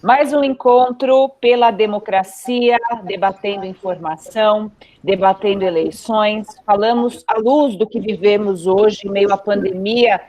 Mais um encontro pela democracia, debatendo informação, debatendo eleições. Falamos à luz do que vivemos hoje, em meio à pandemia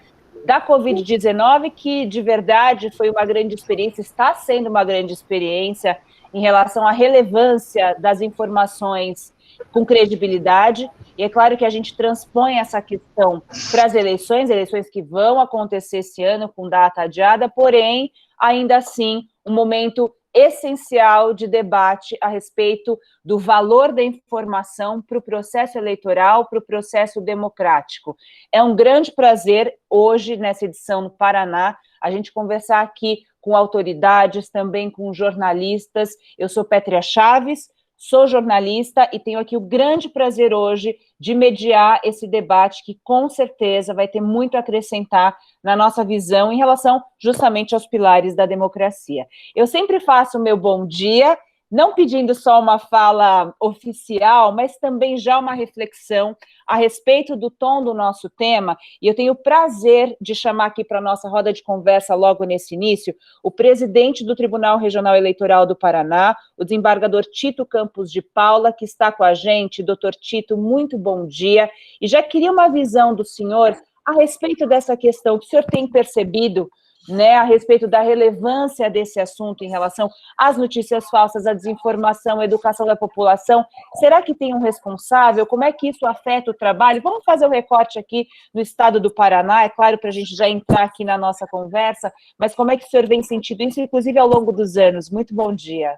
da Covid-19, que de verdade foi uma grande experiência, está sendo uma grande experiência em relação à relevância das informações com credibilidade. E é claro que a gente transpõe essa questão para as eleições que vão acontecer esse ano com data adiada, porém, ainda assim, um momento essencial de debate a respeito do valor da informação para o processo eleitoral, para o processo democrático. É um grande prazer, hoje, nessa edição no Paraná, a gente conversar aqui com autoridades, também com jornalistas. Eu sou Pétria Chaves, sou jornalista e tenho aqui o grande prazer hoje de mediar esse debate que, com certeza, vai ter muito a acrescentar na nossa visão em relação justamente aos pilares da democracia. Eu sempre faço o meu bom dia, não pedindo só uma fala oficial, mas também já uma reflexão a respeito do tom do nosso tema, e eu tenho o prazer de chamar aqui para a nossa roda de conversa logo nesse início, o presidente do Tribunal Regional Eleitoral do Paraná, o desembargador Tito Campos de Paula, que está com a gente. Doutor Tito, muito bom dia, e já queria uma visão do senhor a respeito dessa questão que o senhor tem percebido, né, a respeito da relevância desse assunto em relação às notícias falsas, à desinformação, à educação da população. Será que tem um responsável? Como é que isso afeta o trabalho? Vamos fazer o recorte aqui no estado do Paraná, é claro, para a gente já entrar aqui na nossa conversa, mas como é que o senhor vem sentindo isso, inclusive ao longo dos anos? Muito bom dia.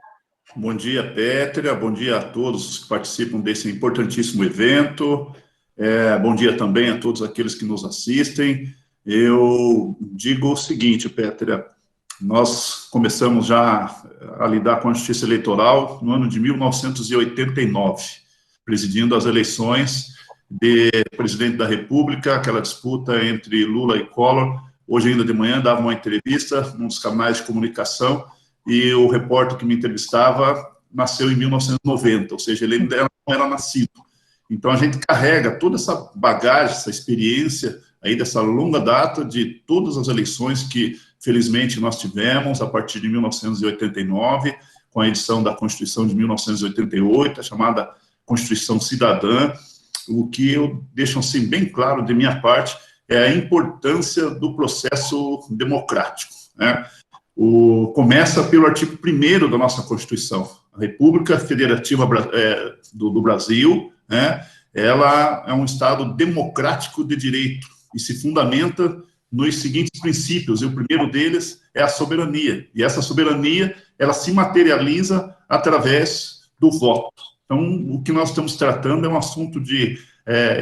Bom dia, Pétria. Bom dia a todos que participam desse importantíssimo evento. Bom dia também a todos aqueles que nos assistem. Eu digo o seguinte, Pétria, nós começamos já a lidar com a justiça eleitoral no ano de 1989, presidindo as eleições de presidente da República, aquela disputa entre Lula e Collor. Hoje, ainda de manhã, dava uma entrevista num dos canais de comunicação e o repórter que me entrevistava nasceu em 1990, ou seja, ele ainda não era nascido. Então, a gente carrega toda essa bagagem, essa experiência aí dessa longa data de todas as eleições que, felizmente, nós tivemos a partir de 1989, com a edição da Constituição de 1988, a chamada Constituição Cidadã. O que eu deixo assim bem claro de minha parte é a importância do processo democrático, né? Começa pelo artigo 1º da nossa Constituição. A República Federativa do Brasil, né, ela é um Estado democrático de direito e se fundamenta nos seguintes princípios, e o primeiro deles é a soberania, e essa soberania, ela se materializa através do voto. Então, o que nós estamos tratando é um assunto de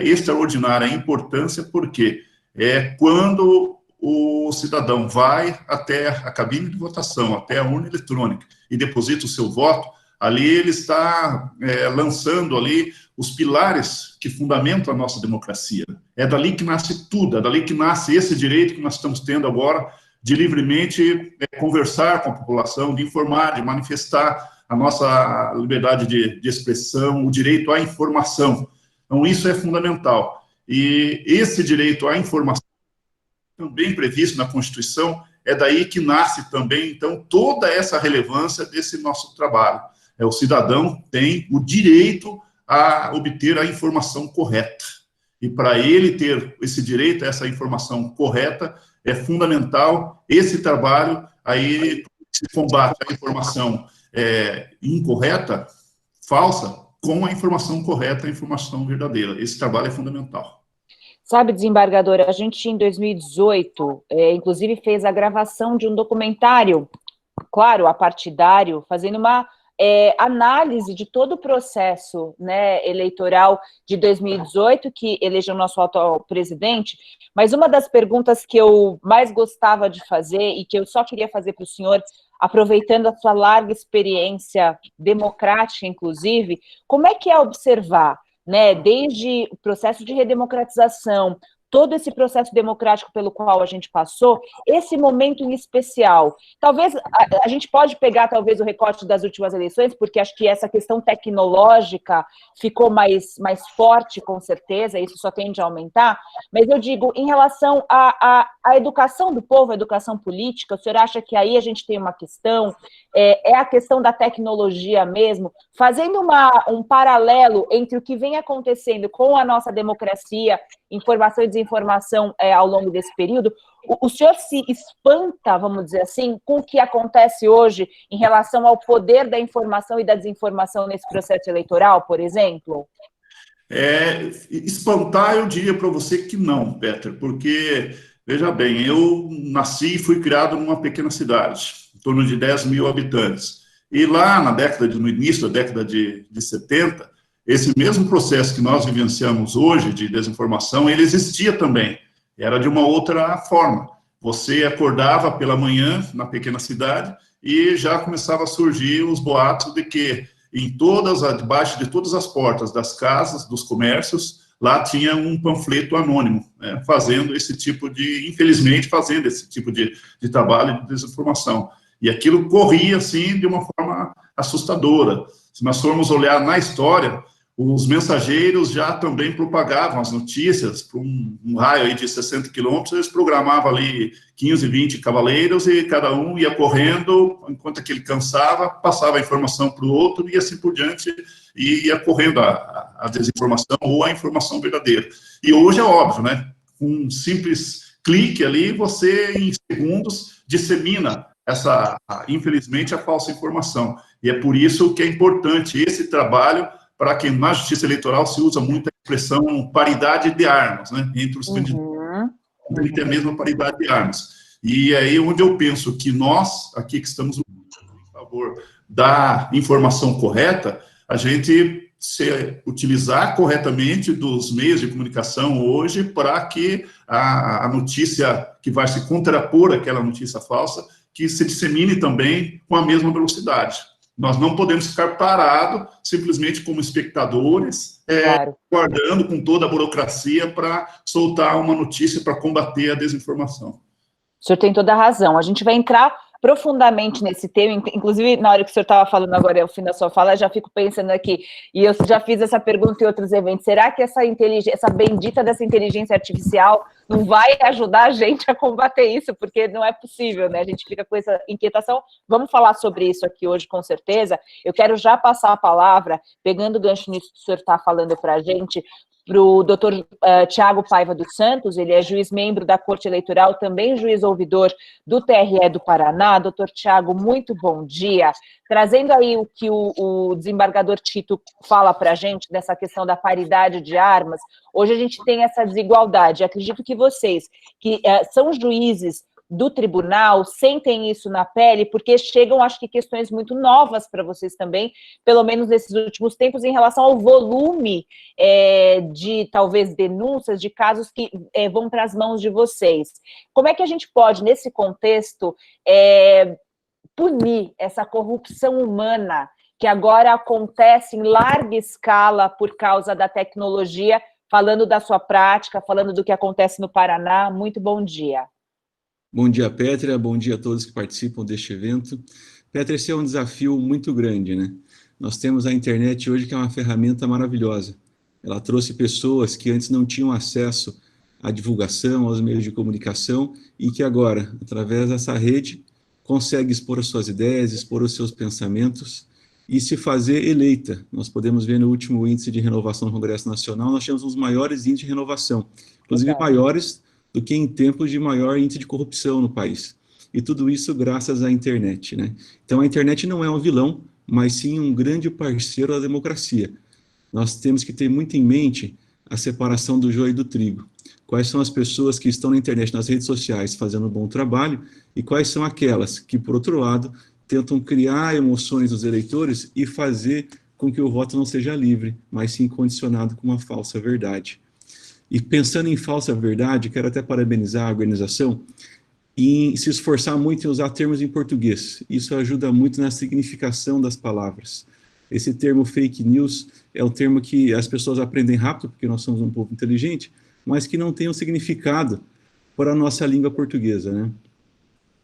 extraordinária importância, porque é quando o cidadão vai até a cabine de votação, até a urna eletrônica, e deposita o seu voto, ali ele está lançando ali os pilares que fundamentam a nossa democracia. É dali que nasce tudo, é dali que nasce esse direito que nós estamos tendo agora de livremente conversar com a população, de informar, de manifestar a nossa liberdade de expressão, o direito à informação. Então, isso é fundamental. E esse direito à informação, também previsto na Constituição, é daí que nasce também, então, toda essa relevância desse nosso trabalho. O cidadão tem o direito a obter a informação correta. E para ele ter esse direito a essa informação correta, é fundamental esse trabalho, aí se combate a informação incorreta, falsa, com a informação correta, a informação verdadeira. Esse trabalho é fundamental. Sabe, desembargadora, a gente em 2018, inclusive fez a gravação de um documentário, claro, apartidário, fazendo uma análise de todo o processo, né, eleitoral de 2018, que elegeu o nosso atual presidente, mas uma das perguntas que eu mais gostava de fazer, e que eu só queria fazer para o senhor, aproveitando a sua larga experiência democrática, inclusive, como é que é observar, né, desde o processo de redemocratização, todo esse processo democrático pelo qual a gente passou, esse momento em especial. Talvez a gente pode pegar talvez o recorte das últimas eleições, porque acho que essa questão tecnológica ficou mais forte, com certeza, isso só tende a aumentar, mas eu digo, em relação à educação do povo, a educação política, o senhor acha que aí a gente tem uma questão, é a questão da tecnologia mesmo, fazendo um paralelo entre o que vem acontecendo com a nossa democracia, informação e desinformação ao longo desse período, o senhor se espanta, vamos dizer assim, com o que acontece hoje em relação ao poder da informação e da desinformação nesse processo eleitoral, por exemplo? Espantar, eu diria para você que não, Peter, porque, veja bem, eu nasci e fui criado numa pequena cidade, em torno de 10 mil habitantes. E lá no início da década de 70, esse mesmo processo que nós vivenciamos hoje de desinformação, ele existia também, era de uma outra forma. Você acordava pela manhã na pequena cidade e já começava a surgir os boatos de que debaixo de todas as portas das casas, dos comércios, lá tinha um panfleto anônimo, né, infelizmente, fazendo esse tipo de trabalho de desinformação. E aquilo corria, assim, de uma forma assustadora. Se nós formos olhar na história, os mensageiros já também propagavam as notícias por um raio aí de 60 quilômetros, eles programavam ali 15, 20 cavaleiros e cada um ia correndo, enquanto aquele cansava, passava a informação para o outro e assim por diante, e ia correndo a desinformação ou a informação verdadeira. E hoje é óbvio, né? Com um simples clique ali, você, em segundos, dissemina infelizmente, a falsa informação. E é por isso que é importante esse trabalho, para que na justiça eleitoral se usa muito a expressão paridade de armas, né, entre os candidatos, tem que ter a mesma paridade de armas. E aí onde eu penso que nós, aqui que estamos em favor da informação correta, a gente utilizar corretamente dos meios de comunicação hoje para que a notícia que vai se contrapor àquela notícia falsa, que se dissemine também com a mesma velocidade. Nós não podemos ficar parados, simplesmente como espectadores, claro, guardando com toda a burocracia para soltar uma notícia para combater a desinformação. O senhor tem toda a razão. A gente vai entrar profundamente nesse tema, inclusive na hora que o senhor estava falando agora, ao fim da sua fala, eu já fico pensando aqui, e eu já fiz essa pergunta em outros eventos, será que essa bendita dessa inteligência artificial não vai ajudar a gente a combater isso? Porque não é possível, né? A gente fica com essa inquietação. Vamos falar sobre isso aqui hoje, com certeza. Eu quero já passar a palavra, pegando o gancho nisso que o senhor está falando para a gente, para o doutor Tiago Paiva dos Santos, ele é juiz-membro da Corte Eleitoral, também juiz-ouvidor do TRE do Paraná. Doutor Tiago, muito bom dia. Trazendo aí o que o desembargador Tito fala para a gente, dessa questão da paridade de armas, hoje a gente tem essa desigualdade. Acredito que vocês, que são juízes do tribunal, sentem isso na pele, porque chegam, acho que, questões muito novas para vocês também, pelo menos nesses últimos tempos, em relação ao volume de, talvez, denúncias de casos que vão para as mãos de vocês. Como é que a gente pode, nesse contexto, punir essa corrupção humana que agora acontece em larga escala por causa da tecnologia, falando da sua prática, falando do que acontece no Paraná? Muito bom dia. Bom dia, Pétria. Bom dia a todos que participam deste evento. Pétria, esse é um desafio muito grande, né? Nós temos a internet hoje, que é uma ferramenta maravilhosa. Ela trouxe pessoas que antes não tinham acesso à divulgação, aos meios de comunicação, e que agora, através dessa rede, consegue expor as suas ideias, expor os seus pensamentos e se fazer eleita. Nós podemos ver no último índice de renovação do Congresso Nacional, nós temos os maiores índices de renovação, inclusive maiores do que em tempos de maior índice de corrupção no país. E tudo isso graças à internet, né? Então a internet não é um vilão, mas sim um grande parceiro da democracia. Nós temos que ter muito em mente a separação do joio e do trigo. Quais são as pessoas que estão na internet, nas redes sociais, fazendo um bom trabalho, e quais são aquelas que, por outro lado, tentam criar emoções dos eleitores e fazer com que o voto não seja livre, mas sim condicionado com uma falsa verdade. E pensando em falsa verdade, quero até parabenizar a organização em se esforçar muito em usar termos em português. Isso ajuda muito na significação das palavras. Esse termo fake news é um termo que as pessoas aprendem rápido, porque nós somos um povo inteligente, mas que não tenham significado para a nossa língua portuguesa, né?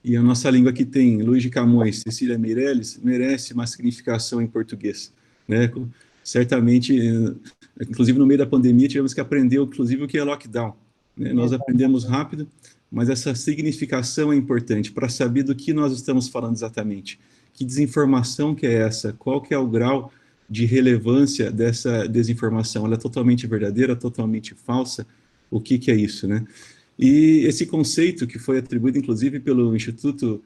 E a nossa língua que tem Luiz de Camões, Cecília Meirelles, merece uma significação em português, né? Certamente, inclusive no meio da pandemia, tivemos que aprender, inclusive, o que é lockdown, né? Nós aprendemos rápido, mas essa significação é importante para saber do que nós estamos falando exatamente. Que desinformação que é essa? Qual que é o grau de relevância dessa desinformação? Ela é totalmente verdadeira, totalmente falsa? O que é isso, né? E esse conceito que foi atribuído, inclusive, pelo Instituto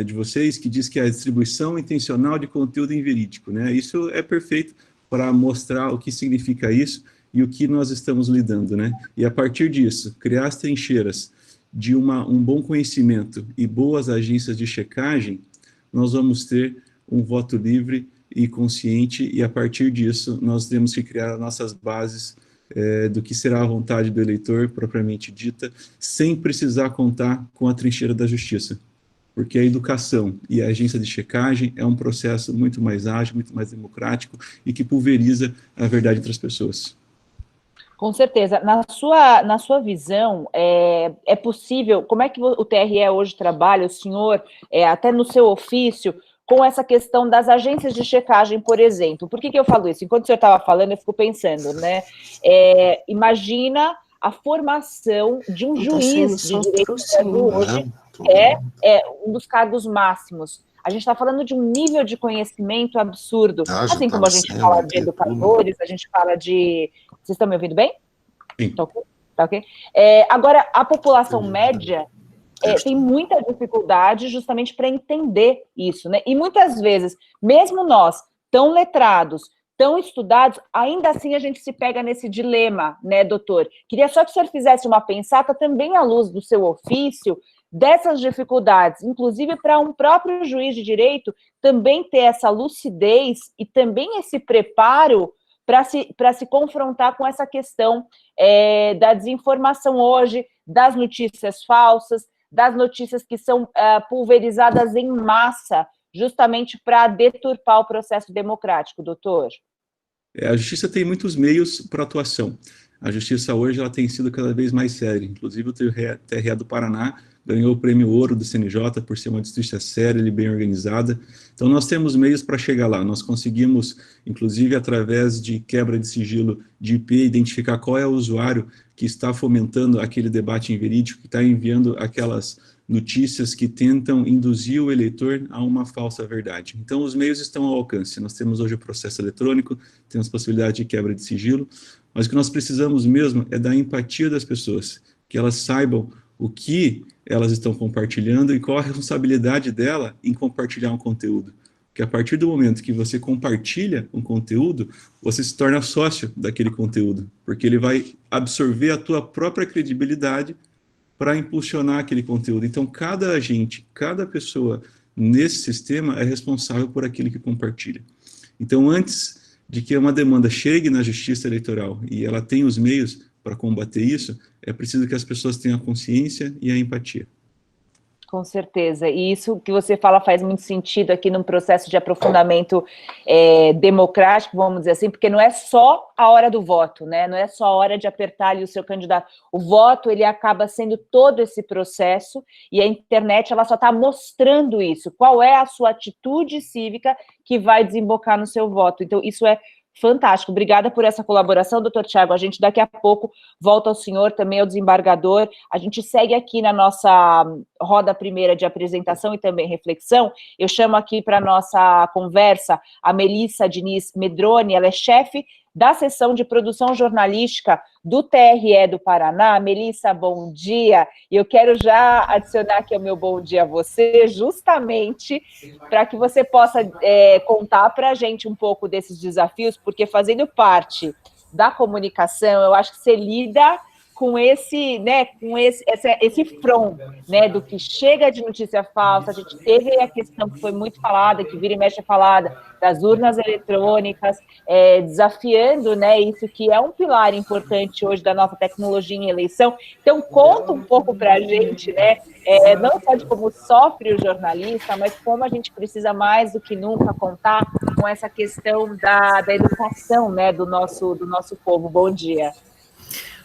de vocês, que diz que é a distribuição intencional de conteúdo inverídico, né? Isso é perfeito para mostrar o que significa isso e o que nós estamos lidando, né? E a partir disso, criar as trincheiras de um bom conhecimento e boas agências de checagem, nós vamos ter um voto livre e consciente, e a partir disso nós temos que criar nossas bases do que será a vontade do eleitor, propriamente dita, sem precisar contar com a trincheira da justiça. Porque a educação e a agência de checagem é um processo muito mais ágil, muito mais democrático e que pulveriza a verdade entre as pessoas. Com certeza. Na sua visão, é possível, como é que o TRE hoje trabalha, o senhor, até no seu ofício, com essa questão das agências de checagem, por exemplo? Por que eu falo isso? Enquanto o senhor estava falando, eu fico pensando, né? Imagina a formação de um juiz de direito do Brasil hoje, um dos cargos máximos. A gente está falando de um nível de conhecimento absurdo. Assim como a gente fala de educadores, a gente fala de... Vocês estão me ouvindo bem? Sim. Tá ok? Agora, a população média tem muita dificuldade justamente para entender isso, né? E muitas vezes, mesmo nós, tão letrados, tão estudados, ainda assim a gente se pega nesse dilema, né, doutor? Queria só que o senhor fizesse uma pensata também à luz do seu ofício, dessas dificuldades, inclusive para um próprio juiz de direito também ter essa lucidez e também esse preparo para se confrontar com essa questão da desinformação hoje, das notícias falsas, das notícias que são pulverizadas em massa, justamente para deturpar o processo democrático, doutor? A justiça tem muitos meios para atuação. A justiça hoje ela tem sido cada vez mais séria. Inclusive o TRE do Paraná ganhou o prêmio Ouro do CNJ por ser uma justiça séria e bem organizada. Então nós temos meios para chegar lá. Nós conseguimos, inclusive através de quebra de sigilo de IP, identificar qual é o usuário que está fomentando aquele debate inverídico, que está enviando aquelas notícias que tentam induzir o eleitor a uma falsa verdade. Então os meios estão ao alcance. Nós temos hoje o processo eletrônico, temos possibilidade de quebra de sigilo, mas o que nós precisamos mesmo é da empatia das pessoas, que elas saibam o que elas estão compartilhando e qual a responsabilidade dela em compartilhar um conteúdo. Porque a partir do momento que você compartilha um conteúdo, você se torna sócio daquele conteúdo, porque ele vai absorver a tua própria credibilidade para impulsionar aquele conteúdo. Então, cada agente, cada pessoa nesse sistema é responsável por aquilo que compartilha. Então, antes de que uma demanda chegue na justiça eleitoral e ela tenha os meios para combater isso, é preciso que as pessoas tenham a consciência e a empatia. Com certeza, e isso que você fala faz muito sentido aqui num processo de aprofundamento democrático, vamos dizer assim, porque não é só a hora do voto, né? Não é só a hora de apertar ali o seu candidato. O voto, ele acaba sendo todo esse processo, e a internet, ela só está mostrando isso, qual é a sua atitude cívica que vai desembocar no seu voto. Então, isso é fantástico. Obrigada por essa colaboração, doutor Tiago. A gente daqui a pouco volta ao senhor, também ao desembargador. A gente segue aqui na nossa roda primeira de apresentação e também reflexão. Eu chamo aqui para a nossa conversa a Melissa Diniz Medroni, ela é chefe da seção de produção jornalística do TRE do Paraná. Melissa, bom dia. E eu quero já adicionar aqui o meu bom dia a você, justamente para que você possa contar para a gente um pouco desses desafios, porque fazendo parte da comunicação, eu acho que você lida com esse, né, esse front, né, do que chega de notícia falsa. A gente teve a questão que foi muito falada, que vira e mexe falada, das urnas eletrônicas, desafiando, né, isso que é um pilar importante hoje da nossa tecnologia em eleição. Então, conta um pouco para a gente, né, não só de como sofre o jornalista, mas como a gente precisa mais do que nunca contar com essa questão da educação, né, do nosso povo. Bom dia.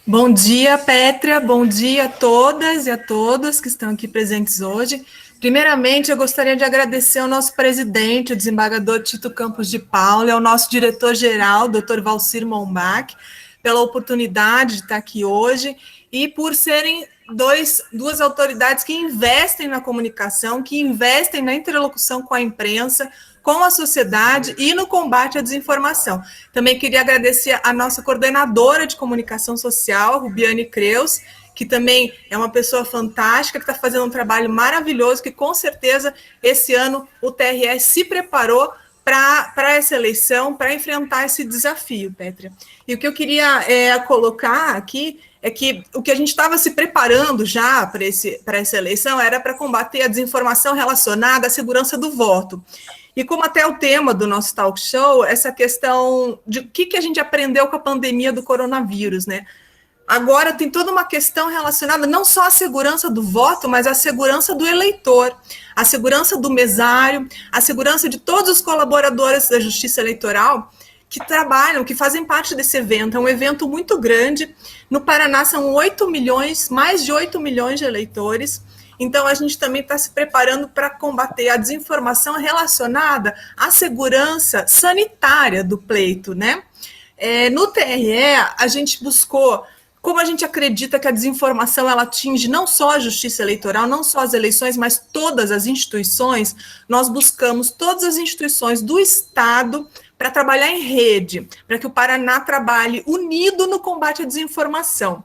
Bom dia, Pétria, bom dia a todas e a todos que estão aqui presentes hoje. Primeiramente, eu gostaria de agradecer ao nosso presidente, o desembargador Tito Campos de Paula, e ao nosso diretor-geral, Dr. Valcir Mombach, pela oportunidade de estar aqui hoje e por serem duas autoridades que investem na comunicação, que investem na interlocução com a imprensa, com a sociedade e no combate à desinformação. Também queria agradecer a nossa coordenadora de comunicação social, Rubiane Creus, que também é uma pessoa fantástica, que está fazendo um trabalho maravilhoso, que com certeza esse ano o TRE se preparou para essa eleição, para enfrentar esse desafio, Pétria. E o que eu queria colocar aqui é que o que a gente estava se preparando já para essa eleição era para combater a desinformação relacionada à segurança do voto. E como até o tema do nosso talk show, essa questão de o que a gente aprendeu com a pandemia do coronavírus, né? Agora tem toda uma questão relacionada não só à segurança do voto, mas à segurança do eleitor, à segurança do mesário, à segurança de todos os colaboradores da Justiça Eleitoral que trabalham, que fazem parte desse evento. É um evento muito grande. No Paraná são 8 milhões, mais de 8 milhões de eleitores. Então, a gente também está se preparando para combater a desinformação relacionada à segurança sanitária do pleito, né? No TRE, a gente buscou, como a gente acredita que a desinformação ela atinge não só a justiça eleitoral, não só as eleições, mas todas as instituições, nós buscamos todas as instituições do Estado para trabalhar em rede, para que o Paraná trabalhe unido no combate à desinformação.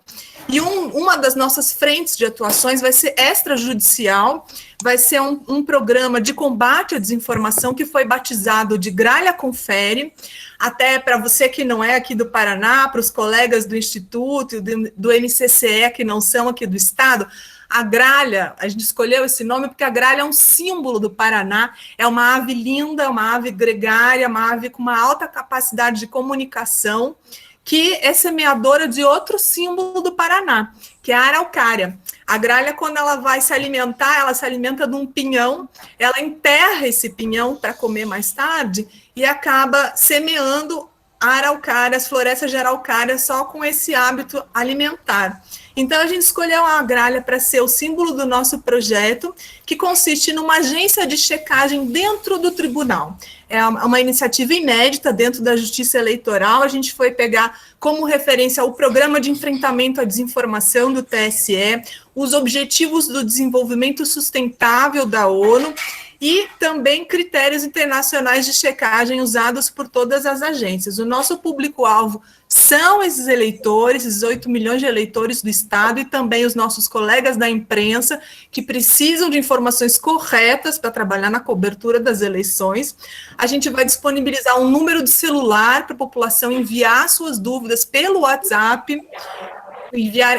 E uma das nossas frentes de atuações vai ser extrajudicial, vai ser um programa de combate à desinformação que foi batizado de Gralha Confere, até para você que não é aqui do Paraná, para os colegas do Instituto, do MCCE que não são aqui do Estado, a gralha, a gente escolheu esse nome porque a gralha é um símbolo do Paraná, é uma ave linda, é uma ave gregária, uma ave com uma alta capacidade de comunicação, que é semeadora de outro símbolo do Paraná, que é a araucária. A gralha, quando ela vai se alimentar, ela se alimenta de um pinhão, ela enterra esse pinhão para comer mais tarde e acaba semeando a araucária, as florestas de araucária, só com esse hábito alimentar. Então, a gente escolheu a gralha para ser o símbolo do nosso projeto, que consiste numa agência de checagem dentro do tribunal. É uma iniciativa inédita dentro da Justiça Eleitoral. A gente foi pegar como referência o Programa de Enfrentamento à Desinformação do TSE, os Objetivos do Desenvolvimento Sustentável da ONU e também critérios internacionais de checagem usados por todas as agências. O nosso público-alvo são esses eleitores, esses 8 milhões de eleitores do Estado e também os nossos colegas da imprensa que precisam de informações corretas para trabalhar na cobertura das eleições. A gente vai disponibilizar um número de celular para a população enviar suas dúvidas pelo WhatsApp,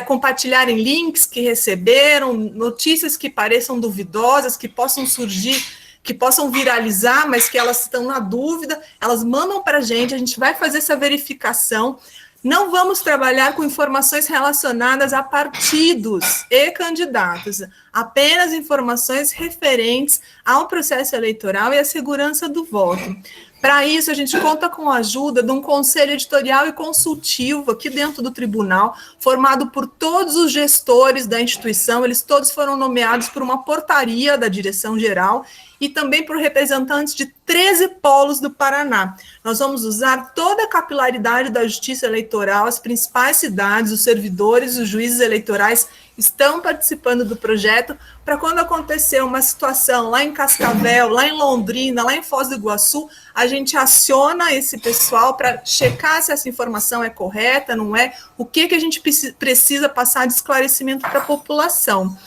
compartilharem links que receberam, notícias que pareçam duvidosas, que possam surgir, que possam viralizar, mas que elas estão na dúvida, elas mandam para a gente vai fazer essa verificação. Não vamos trabalhar com informações relacionadas a partidos e candidatos, apenas informações referentes ao processo eleitoral e à segurança do voto. Para isso, a gente conta com a ajuda de um conselho editorial e consultivo aqui dentro do tribunal, formado por todos os gestores da instituição, eles todos foram nomeados por uma portaria da direção-geral e também por representantes de 13 polos do Paraná. Nós vamos usar toda a capilaridade da justiça eleitoral, as principais cidades, os servidores, os juízes eleitorais estão participando do projeto, para quando acontecer uma situação lá em Cascavel, lá em Londrina, lá em Foz do Iguaçu, a gente aciona esse pessoal para checar se essa informação é correta, não é, o que a gente precisa passar de esclarecimento para a população.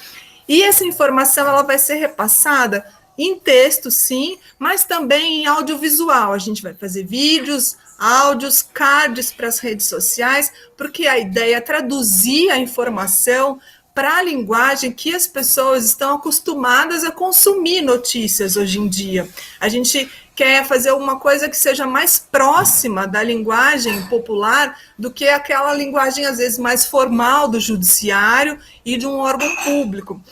E essa informação ela vai ser repassada em texto, sim, mas também em audiovisual. A gente vai fazer vídeos, áudios, cards para as redes sociais, porque a ideia é traduzir a informação para a linguagem que as pessoas estão acostumadas a consumir notícias hoje em dia. A gente quer fazer uma coisa que seja mais próxima da linguagem popular do que aquela linguagem, às vezes, mais formal do judiciário e de um órgão público.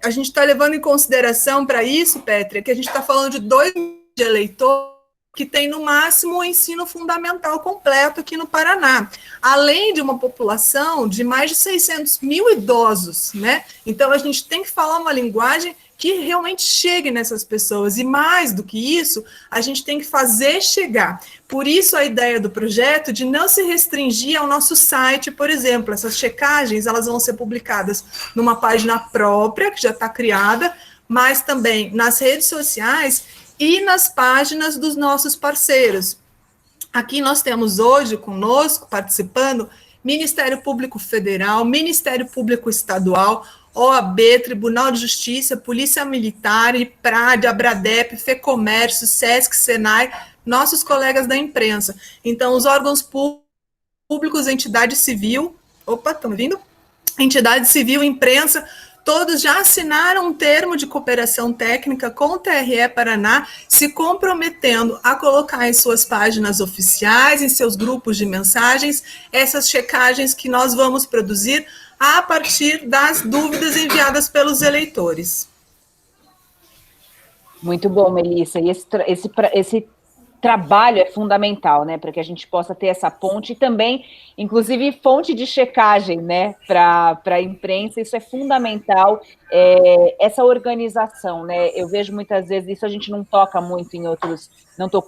A gente está levando em consideração para isso, Pétria, que a gente está falando de 2 milhões de eleitores que tem no máximo o ensino fundamental completo aqui no Paraná, além de uma população de mais de 600 mil idosos, né? Então, a gente tem que falar uma linguagem que realmente chegue nessas pessoas, e mais do que isso, a gente tem que fazer chegar. Por isso, a ideia do projeto de não se restringir ao nosso site, por exemplo. Essas checagens, elas vão ser publicadas numa página própria, que já está criada, mas também nas redes sociais e nas páginas dos nossos parceiros. Aqui nós temos hoje conosco, participando, Ministério Público Federal, Ministério Público Estadual, OAB, Tribunal de Justiça, Polícia Militar, IPRAD, Abradep, FEComércio, SESC, SENAI, nossos colegas da imprensa. Então, os órgãos públicos, entidade civil, estão me ouvindo? Entidade civil, imprensa, todos já assinaram um termo de cooperação técnica com o TRE Paraná, se comprometendo a colocar em suas páginas oficiais, em seus grupos de mensagens, essas checagens que nós vamos produzir a partir das dúvidas enviadas pelos eleitores. Muito bom, Melissa. E esse trabalho é fundamental, né, para que a gente possa ter essa ponte e também, inclusive, fonte de checagem, né, para a imprensa. Isso é fundamental, essa organização, né. Eu vejo muitas vezes, isso a gente não tocou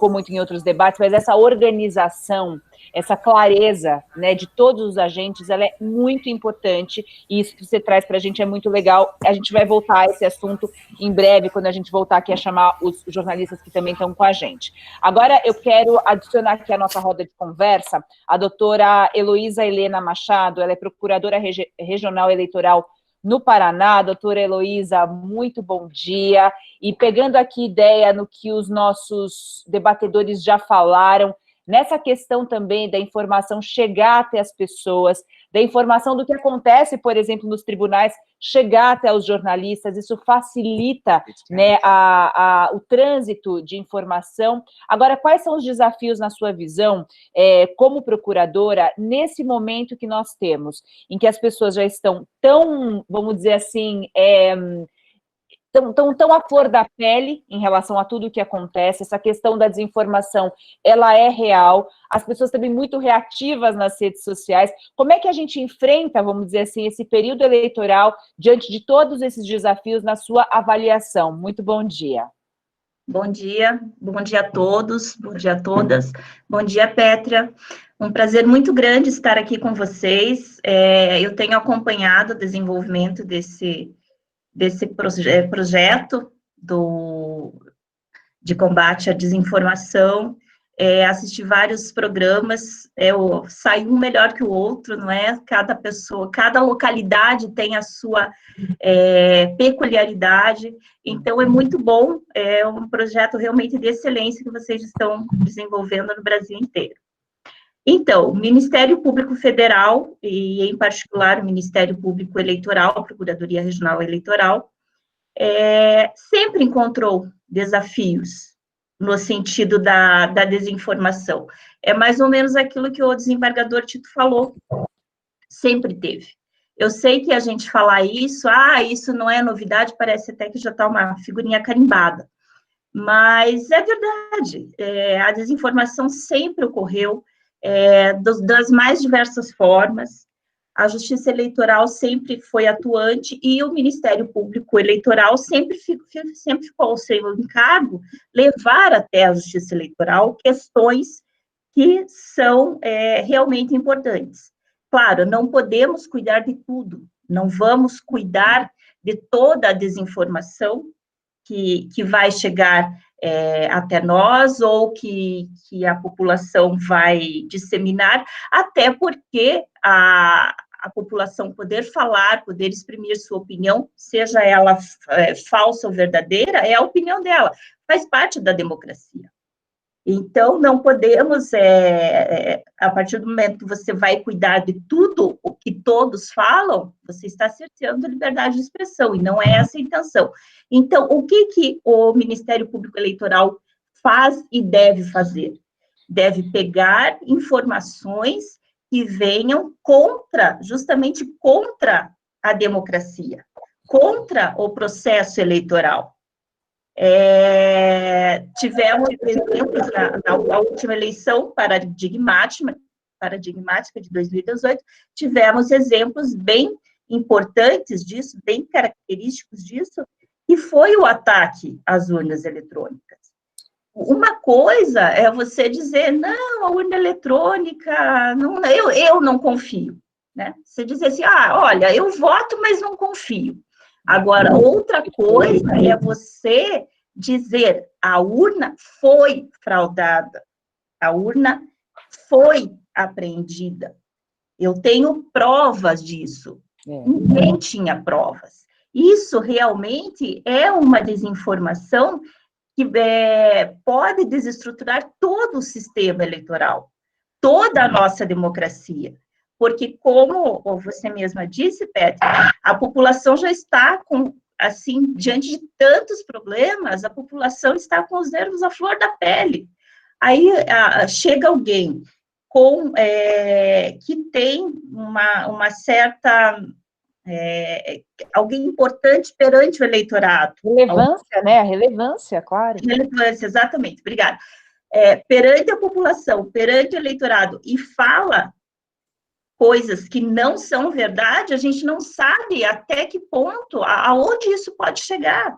muito em outros debates, mas essa organização, essa clareza, né, de todos os agentes, ela é muito importante, e isso que você traz para a gente é muito legal. A gente vai voltar a esse assunto em breve, quando a gente voltar aqui a chamar os jornalistas que também estão com a gente. Agora, eu quero adicionar aqui a nossa roda de conversa a doutora Heloísa Helena Machado. Ela é procuradora regional eleitoral no Paraná. Doutora Heloísa, muito bom dia. E pegando aqui ideia no que os nossos debatedores já falaram, nessa questão também da informação chegar até as pessoas, da informação do que acontece, por exemplo, nos tribunais, chegar até os jornalistas, isso facilita, né, o trânsito de informação. Agora, quais são os desafios, na sua visão, como procuradora, nesse momento que nós temos, em que as pessoas já estão tão, vamos dizer assim, tão à flor da pele em relação a tudo o que acontece? Essa questão da desinformação, ela é real, as pessoas também muito reativas nas redes sociais. Como é que a gente enfrenta, vamos dizer assim, esse período eleitoral diante de todos esses desafios na sua avaliação? Muito bom dia. Bom dia a todos, bom dia a todas, bom dia, Pétria. Um prazer muito grande estar aqui com vocês. Eu tenho acompanhado o desenvolvimento desse projeto de combate à desinformação, assisti vários programas, sai um melhor que o outro, não é? Cada pessoa, cada localidade tem a sua peculiaridade, então é muito bom, é um projeto realmente de excelência que vocês estão desenvolvendo no Brasil inteiro. Então, o Ministério Público Federal, e em particular o Ministério Público Eleitoral, a Procuradoria Regional Eleitoral, sempre encontrou desafios no sentido da desinformação. É mais ou menos aquilo que o desembargador Tito falou, sempre teve. Eu sei que a gente falar isso, isso não é novidade, parece até que já está uma figurinha carimbada, mas é verdade, a desinformação sempre ocorreu, das mais diversas formas. A Justiça Eleitoral sempre foi atuante e o Ministério Público Eleitoral sempre ficou ao seu encargo levar até a Justiça Eleitoral questões que são realmente importantes. Claro, não podemos cuidar de tudo, não vamos cuidar de toda a desinformação que vai chegar até nós, ou que a população vai disseminar, até porque a população poder falar, poder exprimir sua opinião, seja ela falsa ou verdadeira, é a opinião dela, faz parte da democracia. Então, não podemos, a partir do momento que você vai cuidar de tudo o que todos falam, você está cerceando a liberdade de expressão, e não é essa a intenção. Então, o que o Ministério Público Eleitoral faz e deve fazer? Deve pegar informações que venham justamente contra a democracia, contra o processo eleitoral. Tivemos exemplos na última eleição paradigmática de 2018, tivemos exemplos bem importantes disso, bem característicos disso, e foi o ataque às urnas eletrônicas. Uma coisa é você dizer, não, a urna eletrônica, não, eu não confio, né? Você dizer assim, olha, eu voto, mas não confio. Agora, outra coisa é você dizer, a urna foi fraudada, a urna foi apreendida. Eu tenho provas disso. Ninguém tinha provas. Isso realmente é uma desinformação que pode desestruturar todo o sistema eleitoral, toda a nossa democracia. Porque, como você mesma disse, Petra, a população já está assim, diante de tantos problemas, a população está com os nervos à flor da pele. Aí chega alguém que tem uma certa... alguém importante perante o eleitorado. Relevância, né? A relevância, claro. Relevância, exatamente, obrigada. Perante a população, perante o eleitorado, e fala coisas que não são verdade, a gente não sabe até que ponto, aonde isso pode chegar.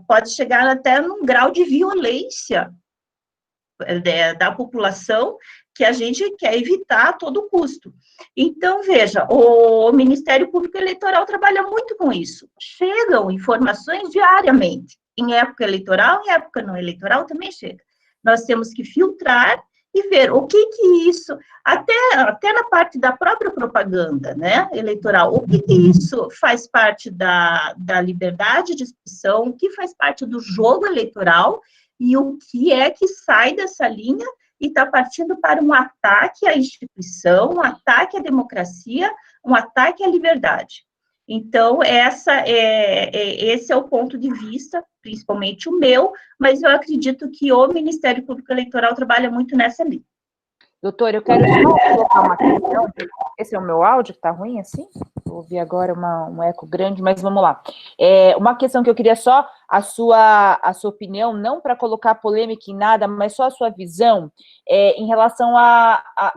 Pode chegar até num grau de violência da população que a gente quer evitar a todo custo. Então, veja, o Ministério Público Eleitoral trabalha muito com isso. Chegam informações diariamente. Em época eleitoral, em época não eleitoral também chega. Nós temos que filtrar e ver o que isso, até na parte da própria propaganda, né, eleitoral, o que isso faz parte da liberdade de expressão, o que faz parte do jogo eleitoral, e o que é que sai dessa linha e está partindo para um ataque à instituição, um ataque à democracia, um ataque à liberdade. Então, esse é o ponto de vista, principalmente o meu, mas eu acredito que o Ministério Público Eleitoral trabalha muito nessa linha. Doutor, eu quero só colocar uma questão. Esse é o meu áudio, que está ruim assim? Vou ouvir agora um eco grande, mas vamos lá. Uma questão que eu queria só a sua opinião, não para colocar polêmica em nada, mas só a sua visão em relação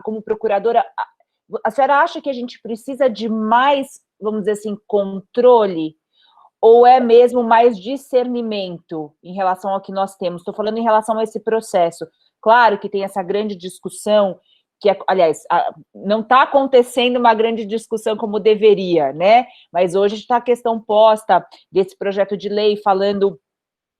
como procuradora. A senhora acha que a gente precisa de mais, vamos dizer assim, controle, ou é mesmo mais discernimento em relação ao que nós temos? Estou falando em relação a esse processo. Claro que tem essa grande discussão, que, aliás, não está acontecendo uma grande discussão como deveria, né? Mas hoje está a questão posta desse projeto de lei falando,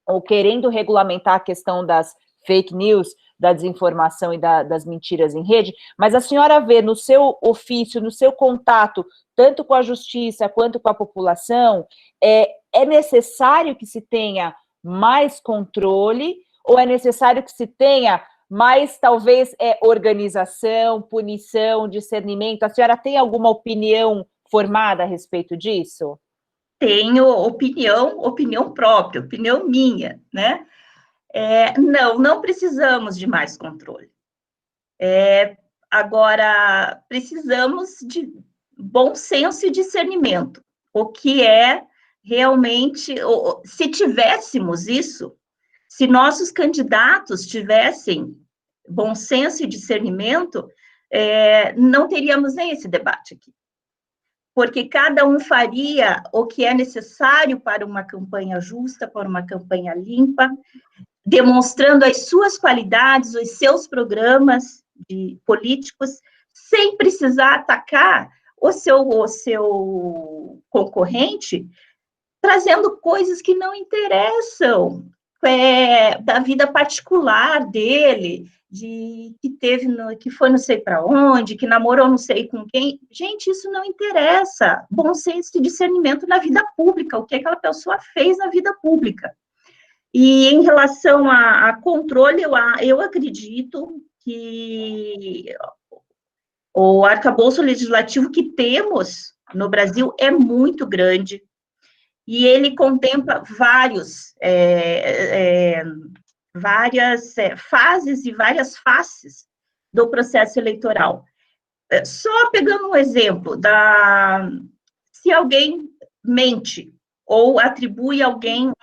ou querendo regulamentar a questão das fake news, da desinformação e das mentiras em rede, mas a senhora vê no seu ofício, no seu contato, tanto com a justiça quanto com a população, é necessário que se tenha mais controle, ou é necessário que se tenha mais, talvez, organização, punição, discernimento? A senhora tem alguma opinião formada a respeito disso? Tenho opinião própria, opinião minha, né? Não precisamos de mais controle. Agora, precisamos de bom senso e discernimento. O que é realmente, se tivéssemos isso, se nossos candidatos tivessem bom senso e discernimento, não teríamos nem esse debate aqui. Porque cada um faria o que é necessário para uma campanha justa, para uma campanha limpa, demonstrando as suas qualidades, os seus programas políticos, sem precisar atacar o seu concorrente, trazendo coisas que não interessam, da vida particular dele, que foi não sei para onde, que namorou não sei com quem. Gente, isso não interessa. Bom senso e discernimento na vida pública, o que aquela pessoa fez na vida pública. E em relação a controle, eu acredito que o arcabouço legislativo que temos no Brasil é muito grande, e ele contempla várias fases e várias faces do processo eleitoral. Só pegando um exemplo, se alguém mente ou atribui a alguém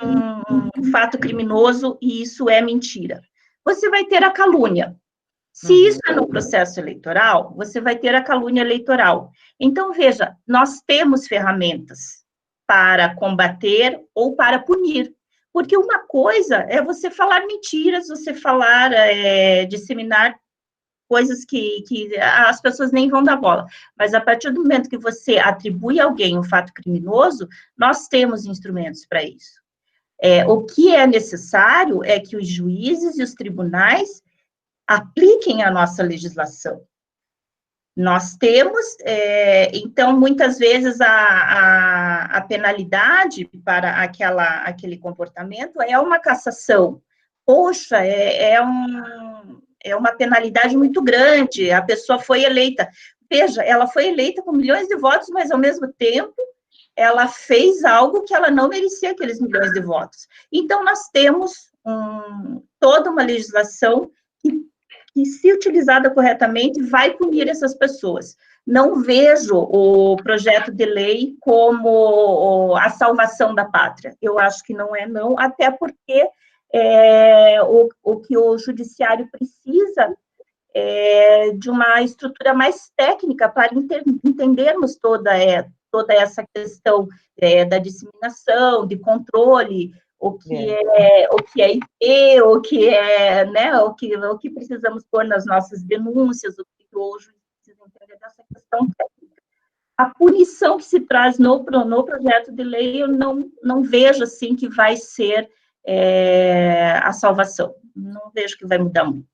um fato criminoso e isso é mentira. Você vai ter a calúnia. Se isso é no processo eleitoral, você vai ter a calúnia eleitoral. Então, veja, nós temos ferramentas para combater ou para punir. Porque uma coisa é você falar mentiras, você falar, disseminar coisas que as pessoas nem vão dar bola. Mas a partir do momento que você atribui a alguém um fato criminoso, nós temos instrumentos para isso. O que é necessário é que os juízes e os tribunais apliquem a nossa legislação. Nós temos, então, muitas vezes, a penalidade para aquele comportamento é uma cassação. Poxa, é uma penalidade muito grande, a pessoa foi eleita. Veja, ela foi eleita com milhões de votos, mas, ao mesmo tempo, ela fez algo que ela não merecia aqueles milhões de votos. Então, nós temos toda uma legislação que, se utilizada corretamente, vai punir essas pessoas. Não vejo o projeto de lei como a salvação da pátria. Eu acho que não é, não, até porque o que o judiciário precisa de uma estrutura mais técnica para entendermos toda essa questão da disseminação, de controle, o que é IP, o que é, né, o que precisamos pôr nas nossas denúncias, o que o juiz precisa entender dessa questão técnica. A punição que se traz no projeto de lei, eu não vejo, assim, que vai ser a salvação. Não vejo que vai mudar muito.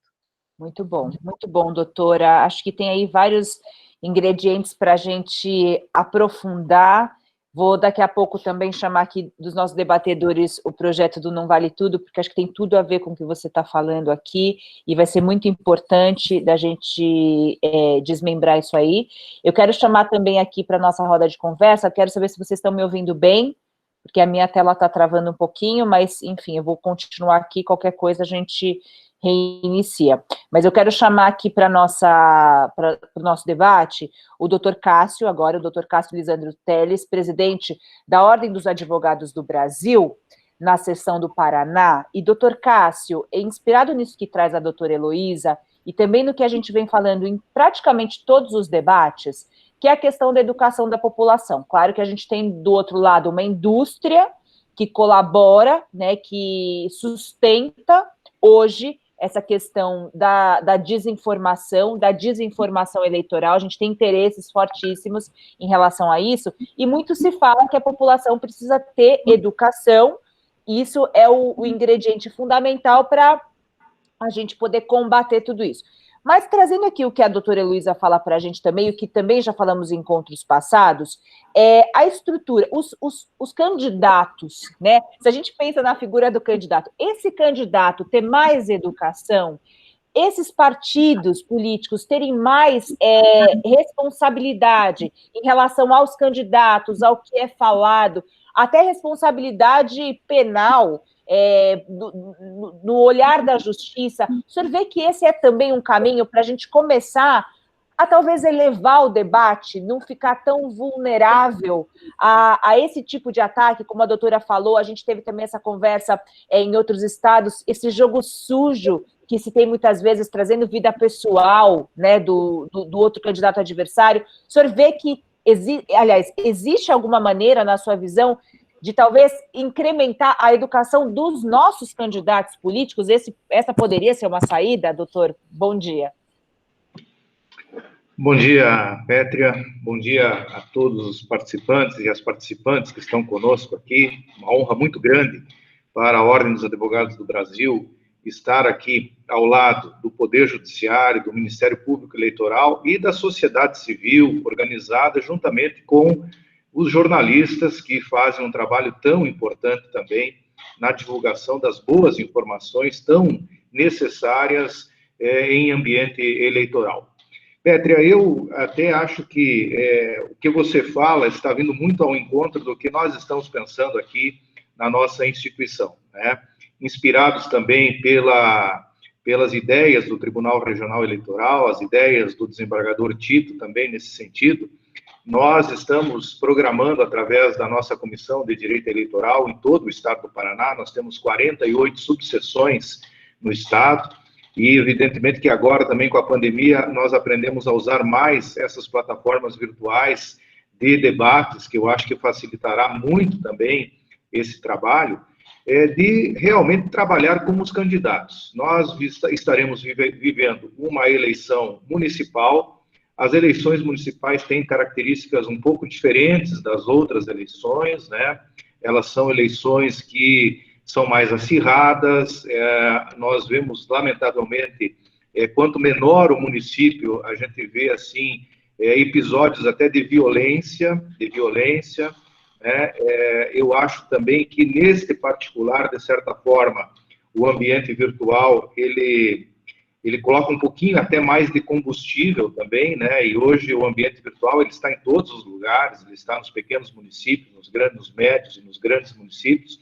Muito bom, doutora. Acho que tem aí vários ingredientes para a gente aprofundar. Vou, daqui a pouco, também chamar aqui dos nossos debatedores o projeto do Não Vale Tudo, porque acho que tem tudo a ver com o que você está falando aqui, e vai ser muito importante da gente desmembrar isso aí. Eu quero chamar também aqui para a nossa roda de conversa, quero saber se vocês estão me ouvindo bem, porque a minha tela está travando um pouquinho, mas, enfim, eu vou continuar aqui, qualquer coisa a gente reinicia. Mas eu quero chamar aqui para o nosso debate o doutor Cássio, agora o doutor Cássio Lisandro Teles, presidente da Ordem dos Advogados do Brasil, na seção do Paraná. E, doutor Cássio, inspirado nisso que traz a doutora Heloísa, e também no que a gente vem falando em praticamente todos os debates, que é a questão da educação da população. Claro que a gente tem, do outro lado, uma indústria que colabora, né, que sustenta hoje essa questão da desinformação eleitoral. A gente tem interesses fortíssimos em relação a isso, e muito se fala que a população precisa ter educação, e isso é o ingrediente fundamental para a gente poder combater tudo isso. Mas trazendo aqui o que a doutora Heloísa fala para a gente também, o que também já falamos em encontros passados, a estrutura, os candidatos, né? Se a gente pensa na figura do candidato, esse candidato ter mais educação, esses partidos políticos terem mais responsabilidade em relação aos candidatos, ao que é falado, até responsabilidade penal, no olhar da justiça. O senhor vê que esse é também um caminho para a gente começar a talvez elevar o debate, não ficar tão vulnerável a esse tipo de ataque, como a doutora falou, a gente teve também essa conversa em outros estados, esse jogo sujo que se tem muitas vezes trazendo vida pessoal, né, do outro candidato adversário. O senhor vê que, existe alguma maneira, na sua visão, de talvez incrementar a educação dos nossos candidatos políticos? Essa poderia ser uma saída, doutor? Bom dia. Bom dia, Pétria. Bom dia a todos os participantes e as participantes que estão conosco aqui. Uma honra muito grande para a Ordem dos Advogados do Brasil estar aqui ao lado do Poder Judiciário, do Ministério Público Eleitoral e da sociedade civil organizada juntamente com os jornalistas que fazem um trabalho tão importante também na divulgação das boas informações tão necessárias em ambiente eleitoral. Pétria, eu até acho que o que você fala está vindo muito ao encontro do que nós estamos pensando aqui na nossa instituição, né? Inspirados também pelas ideias do Tribunal Regional Eleitoral, as ideias do desembargador Tito também nesse sentido. nós estamos programando, através da nossa Comissão de Direito Eleitoral, em todo o estado do Paraná, nós temos 48 subseções no estado, e evidentemente que agora também com a pandemia, nós aprendemos a usar mais essas plataformas virtuais de debates, que eu acho que facilitará muito também esse trabalho, de realmente trabalhar como os candidatos. Nós estaremos vivendo uma eleição municipal. As eleições municipais têm características um pouco diferentes das outras eleições, né? Elas são eleições que são mais acirradas. Nós vemos, lamentavelmente, quanto menor o município, a gente vê, assim, episódios até de violência, né? Eu acho também que, neste particular, de certa forma, o ambiente virtual, ele coloca um pouquinho até mais de combustível também, né? E hoje o ambiente virtual, ele está em todos os lugares, ele está nos pequenos municípios, nos grandes, nos médios e nos grandes municípios,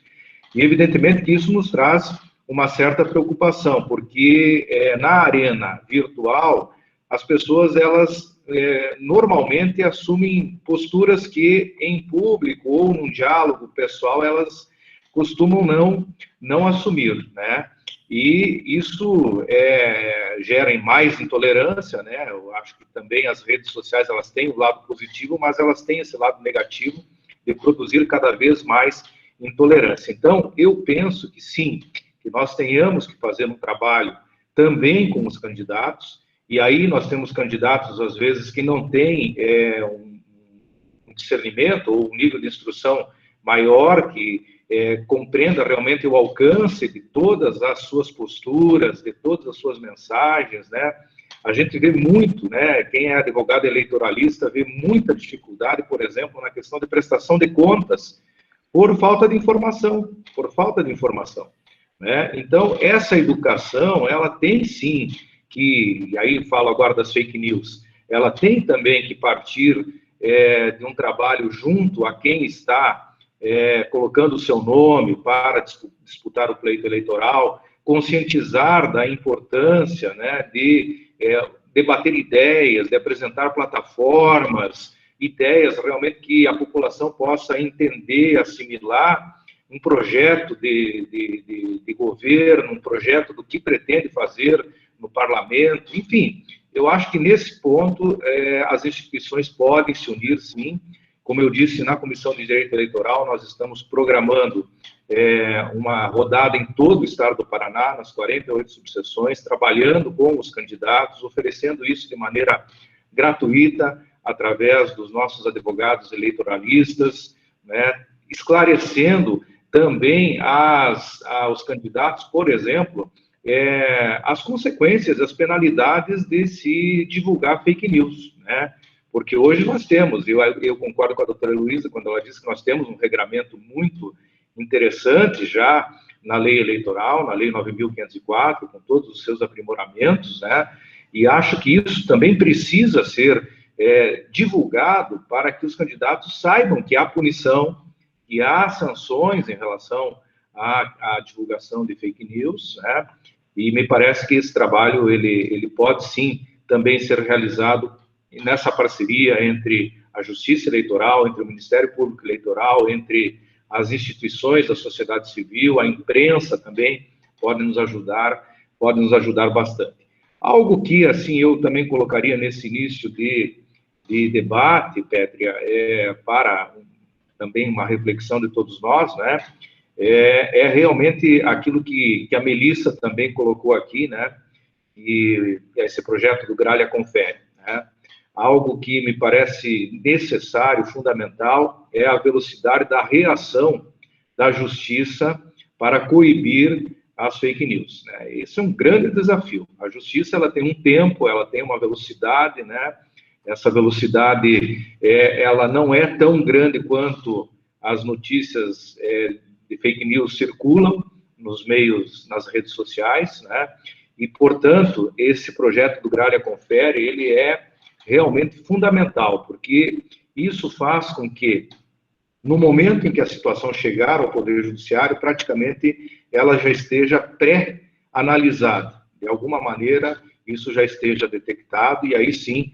e evidentemente que isso nos traz uma certa preocupação, porque na arena virtual, as pessoas, elas normalmente assumem posturas que em público ou num diálogo pessoal, elas costumam não assumir, né? E isso gera mais intolerância, né? Eu acho que também as redes sociais, elas têm o lado positivo, mas elas têm esse lado negativo de produzir cada vez mais intolerância. Então, eu penso que sim, que nós tenhamos que fazer um trabalho também com os candidatos, e aí nós temos candidatos, às vezes, que não têm um discernimento ou um nível de instrução maior, que compreenda realmente o alcance de todas as suas posturas, de todas as suas mensagens, né? A gente vê muito, né? Quem é advogado eleitoralista vê muita dificuldade, por exemplo, na questão de prestação de contas, por falta de informação, né? Então, essa educação, ela tem sim que, e aí falo agora das fake news, ela tem também que partir de um trabalho junto a quem está colocando o seu nome para disputar o pleito eleitoral, conscientizar da importância, né, de debater ideias, de apresentar plataformas, ideias realmente que a população possa entender, assimilar um projeto de governo, um projeto do que pretende fazer no parlamento, enfim. Eu acho que nesse ponto as instituições podem se unir, sim. Como eu disse, na Comissão de Direito Eleitoral, nós estamos programando uma rodada em todo o estado do Paraná, nas 48 subseções, trabalhando com os candidatos, oferecendo isso de maneira gratuita, através dos nossos advogados eleitoralistas, né, esclarecendo também aos candidatos, por exemplo, as consequências, as penalidades de se divulgar fake news, né? Porque hoje nós temos, eu concordo com a doutora Luísa quando ela disse que nós temos um regramento muito interessante já na lei eleitoral, na lei 9.504, com todos os seus aprimoramentos, né? E acho que isso também precisa ser divulgado para que os candidatos saibam que há punição, que há sanções em relação à divulgação de fake news, né? E me parece que esse trabalho, ele pode sim também ser realizado nessa parceria entre a Justiça Eleitoral, entre o Ministério Público Eleitoral, entre as instituições da sociedade civil, a imprensa também pode nos ajudar bastante. Algo que, assim, eu também colocaria nesse início de debate, Pétria, para também uma reflexão de todos nós, né? Realmente aquilo que a Melissa também colocou aqui, né? E esse projeto do Gralha Confere, né? Algo que me parece necessário, fundamental, é a velocidade da reação da justiça para coibir as fake news, né? Esse é um grande desafio. A justiça, ela tem um tempo, ela tem uma velocidade, né? Essa velocidade, ela não é tão grande quanto as notícias de fake news circulam nos meios, nas redes sociais, né? E, portanto, esse projeto do Gralha Confere, ele é realmente fundamental, porque isso faz com que, no momento em que a situação chegar ao Poder Judiciário, praticamente ela já esteja pré-analisada. De alguma maneira, isso já esteja detectado, e aí sim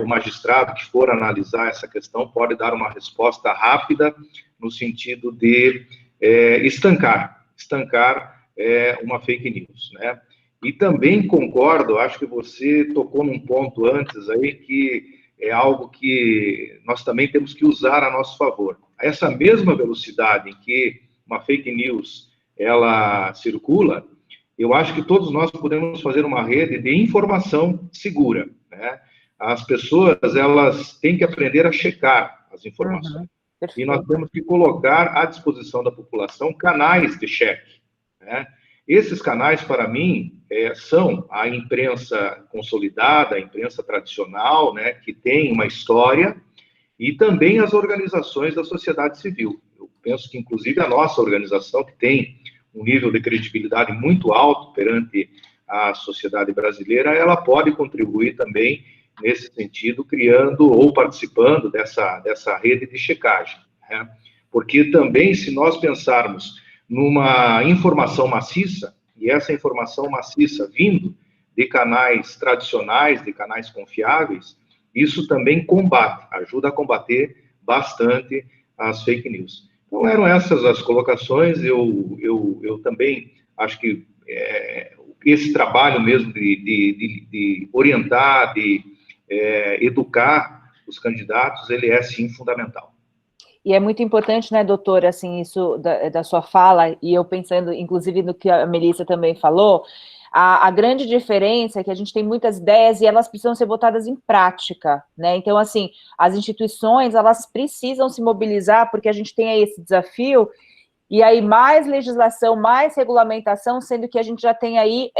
o magistrado que for analisar essa questão pode dar uma resposta rápida no sentido de estancar uma fake news, né? E também concordo, acho que você tocou num ponto antes aí que é algo que nós também temos que usar a nosso favor. Essa mesma velocidade em que uma fake news ela circula, eu acho que todos nós podemos fazer uma rede de informação segura, né? As pessoas, elas têm que aprender a checar as informações. E nós temos que colocar à disposição da população canais de cheque, né? Esses canais, para mim, são a imprensa consolidada, a imprensa tradicional, né, que tem uma história, e também as organizações da sociedade civil. Eu penso que, inclusive, a nossa organização, que tem um nível de credibilidade muito alto perante a sociedade brasileira, ela pode contribuir também nesse sentido, criando ou participando dessa rede de checagem, né? Porque também, se nós pensarmos numa informação maciça, e essa informação maciça vindo de canais tradicionais, de canais confiáveis, isso também ajuda a combater bastante as fake news. Então, eram essas as colocações. Eu também acho que esse trabalho mesmo de orientar, de educar os candidatos, ele é, sim, fundamental. E é muito importante, né, doutora, assim, isso da sua fala, e eu pensando, inclusive, no que a Melissa também falou, a grande diferença é que a gente tem muitas ideias e elas precisam ser botadas em prática, né? Então, assim, as instituições, elas precisam se mobilizar, porque a gente tem aí esse desafio, e aí mais legislação, mais regulamentação, sendo que a gente já tem aí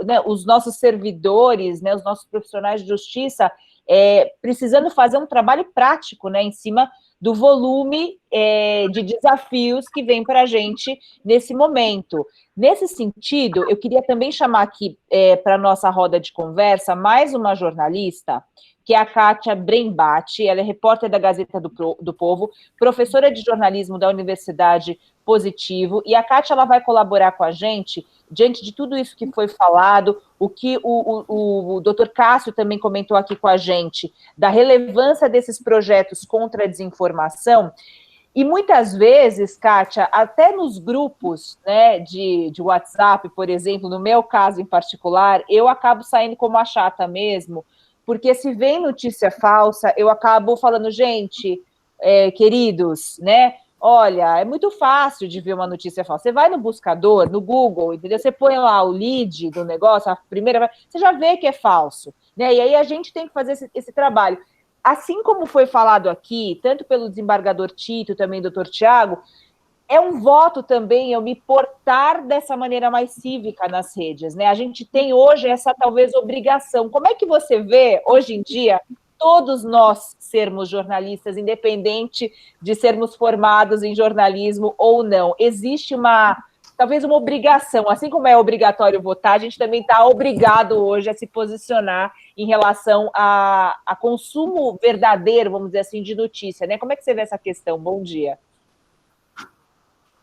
né, os nossos servidores, né, os nossos profissionais de justiça, precisando fazer um trabalho prático, né, em cima do volume de desafios que vem para a gente nesse momento. Nesse sentido, eu queria também chamar aqui para a nossa roda de conversa mais uma jornalista, que é a Kátia Brembati. Ela é repórter da Gazeta do Povo, professora de jornalismo da Universidade Positivo, e a Kátia ela vai colaborar com a gente diante de tudo isso que foi falado, o que o doutor Cássio também comentou aqui com a gente, da relevância desses projetos contra a desinformação. E muitas vezes, Kátia, até nos grupos, né, de WhatsApp, por exemplo, no meu caso em particular, eu acabo saindo como a chata mesmo, porque se vem notícia falsa, eu acabo falando, gente, queridos, né, olha, é muito fácil de ver uma notícia falsa. Você vai no buscador, no Google, entendeu? Você põe lá o lead do negócio, a primeira, você já vê que é falso, né? E aí a gente tem que fazer esse trabalho. Assim como foi falado aqui, tanto pelo desembargador Tito, também doutor Tiago, é um voto também eu me portar dessa maneira mais cívica nas redes, né? A gente tem hoje essa, talvez, obrigação. Como é que você vê, hoje em dia, todos nós sermos jornalistas, independente de sermos formados em jornalismo ou não? Existe talvez uma obrigação, assim como é obrigatório votar, a gente também está obrigado hoje a se posicionar em relação a consumo verdadeiro, vamos dizer assim, de notícia, né? Como é que você vê essa questão? Bom dia.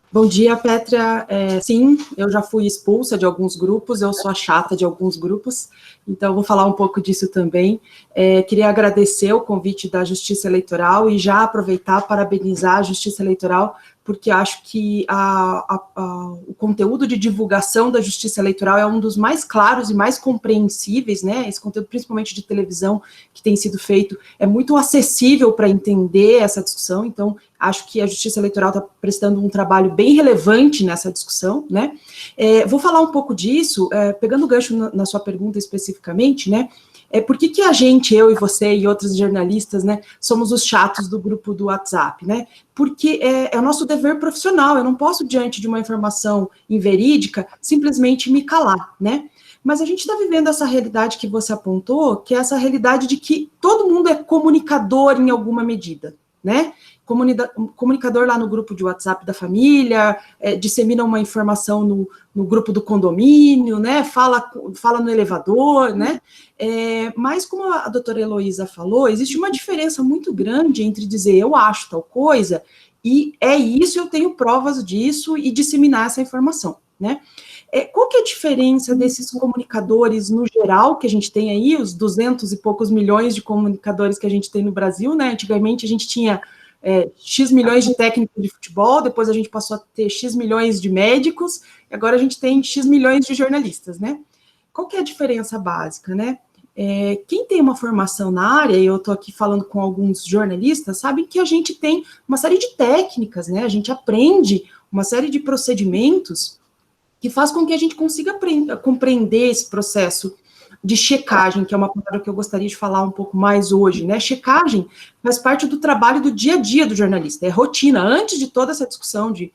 Bom dia, Pétria. Sim, eu já fui expulsa de alguns grupos, eu sou a chata de alguns grupos, então vou falar um pouco disso também. Queria agradecer o convite da Justiça Eleitoral e já aproveitar para parabenizar a Justiça Eleitoral, porque acho que o conteúdo de divulgação da Justiça Eleitoral é um dos mais claros e mais compreensíveis, né? Esse conteúdo, principalmente de televisão, que tem sido feito, é muito acessível para entender essa discussão, então acho que a Justiça Eleitoral está prestando um trabalho bem relevante nessa discussão, né? Vou falar um pouco disso, pegando o gancho na sua pergunta especificamente, né? Por que a gente, eu e você e outros jornalistas, né, somos os chatos do grupo do WhatsApp, né? Porque é o nosso dever profissional, eu não posso, diante de uma informação inverídica, simplesmente me calar, né? Mas a gente está vivendo essa realidade que você apontou, que é essa realidade de que todo mundo é comunicador em alguma medida, né? Comunicador lá no grupo de WhatsApp da família, dissemina uma informação no grupo do condomínio, né? Fala no elevador, né? Mas como a doutora Heloísa falou, existe uma diferença muito grande entre dizer eu acho tal coisa e é isso, eu tenho provas disso e disseminar essa informação, né? qual que é a diferença desses comunicadores no geral, que a gente tem aí, os 200 e poucos milhões de comunicadores que a gente tem no Brasil, né? Antigamente a gente tinha X milhões de técnicos de futebol, depois a gente passou a ter X milhões de médicos, e agora a gente tem X milhões de jornalistas, né? Qual que é a diferença básica, né? Quem tem uma formação na área, e eu estou aqui falando com alguns jornalistas, sabem que a gente tem uma série de técnicas, né? A gente aprende uma série de procedimentos que faz com que a gente consiga compreender esse processo de checagem, que é uma palavra que eu gostaria de falar um pouco mais hoje, né? Checagem faz parte do trabalho do dia a dia do jornalista, é rotina. Antes de toda essa discussão de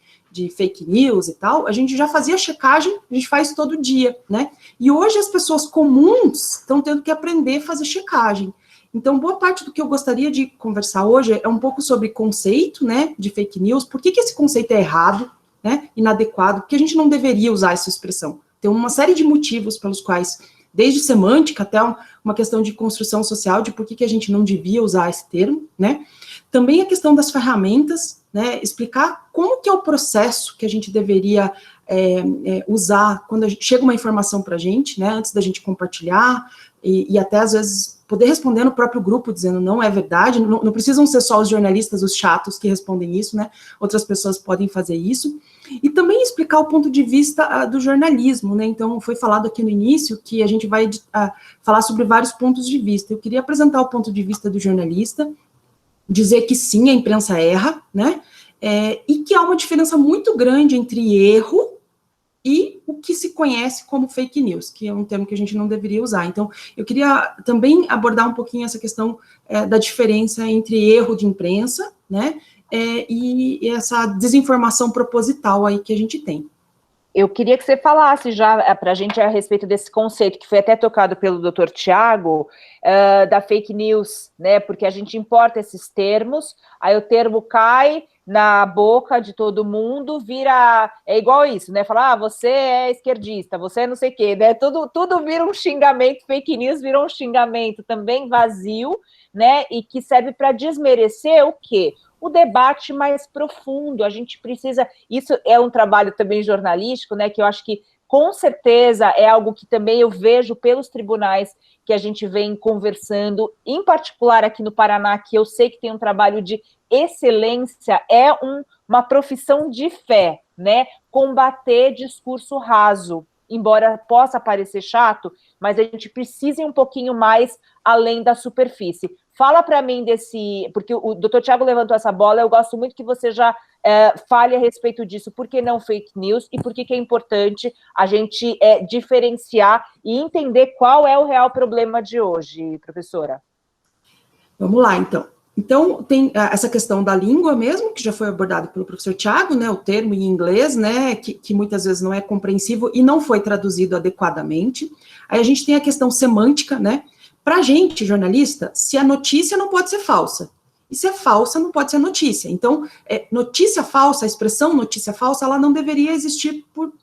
fake news e tal, a gente já fazia checagem, a gente faz todo dia, né? E hoje as pessoas comuns estão tendo que aprender a fazer checagem. Então, boa parte do que eu gostaria de conversar hoje é um pouco sobre conceito, né, de fake news, por que esse conceito é errado, né, inadequado, porque a gente não deveria usar essa expressão. Tem uma série de motivos pelos quais, desde semântica até uma questão de construção social, de por que a gente não devia usar esse termo, né? Também a questão das ferramentas, né, explicar como que é o processo que a gente deveria usar quando chega uma informação para a gente, né, antes da gente compartilhar, e até às vezes poder responder no próprio grupo, dizendo não é verdade, não precisam ser só os jornalistas, os chatos que respondem isso, né, outras pessoas podem fazer isso, e também explicar o ponto de vista do jornalismo, né, então foi falado aqui no início que a gente vai falar sobre vários pontos de vista. Eu queria apresentar o ponto de vista do jornalista, dizer que sim, a imprensa erra, né, e que há uma diferença muito grande entre erro e o que se conhece como fake news, que é um termo que a gente não deveria usar. Então, eu queria também abordar um pouquinho essa questão da diferença entre erro de imprensa, né, e essa desinformação proposital aí que a gente tem. Eu queria que você falasse já para a gente a respeito desse conceito, que foi até tocado pelo Dr. Tiago, da fake news, né, porque a gente importa esses termos, aí o termo cai na boca de todo mundo, é igual isso, né, falar, você é esquerdista, você é não sei o quê, né, tudo vira um xingamento, fake news virou um xingamento também vazio, né, e que serve para desmerecer o quê? O debate mais profundo. A gente precisa, isso é um trabalho também jornalístico, né, que eu acho que com certeza é algo que também eu vejo pelos tribunais que a gente vem conversando, em particular aqui no Paraná, que eu sei que tem um trabalho de excelência, é uma profissão de fé, né, combater discurso raso, embora possa parecer chato, mas a gente precisa ir um pouquinho mais além da superfície. Fala para mim porque o Dr. Tiago levantou essa bola, eu gosto muito que você já fale a respeito disso, por que não fake news e por que é importante a gente diferenciar e entender qual é o real problema de hoje, professora. Vamos lá, então. Então, tem essa questão da língua mesmo, que já foi abordado pelo professor Tiago, né, o termo em inglês, né, que muitas vezes não é compreensível e não foi traduzido adequadamente. Aí a gente tem a questão semântica, né, para a gente, jornalista, se a notícia não pode ser falsa, e se é falsa, não pode ser notícia. Então, notícia falsa, a expressão notícia falsa, ela não deveria existir por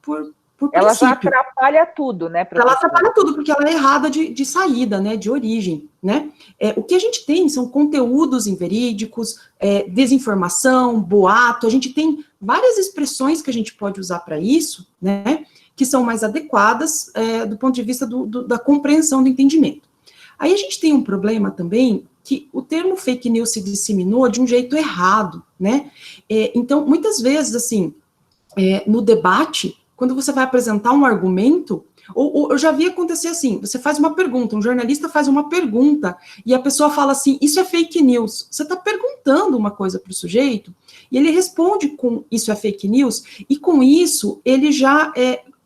ela já atrapalha tudo, né, professora? Ela atrapalha tudo, porque ela é errada de saída, né, de origem, né? O que a gente tem são conteúdos inverídicos, desinformação, boato, a gente tem várias expressões que a gente pode usar para isso, né, que são mais adequadas do ponto de vista da compreensão do entendimento. Aí a gente tem um problema também, que o termo fake news se disseminou de um jeito errado, né? Então, muitas vezes, assim, no debate, quando você vai apresentar um argumento, ou eu já vi acontecer assim, você faz uma pergunta, um jornalista faz uma pergunta, e a pessoa fala assim, isso é fake news. Você está perguntando uma coisa para o sujeito, e ele responde com isso é fake news, e com isso ele já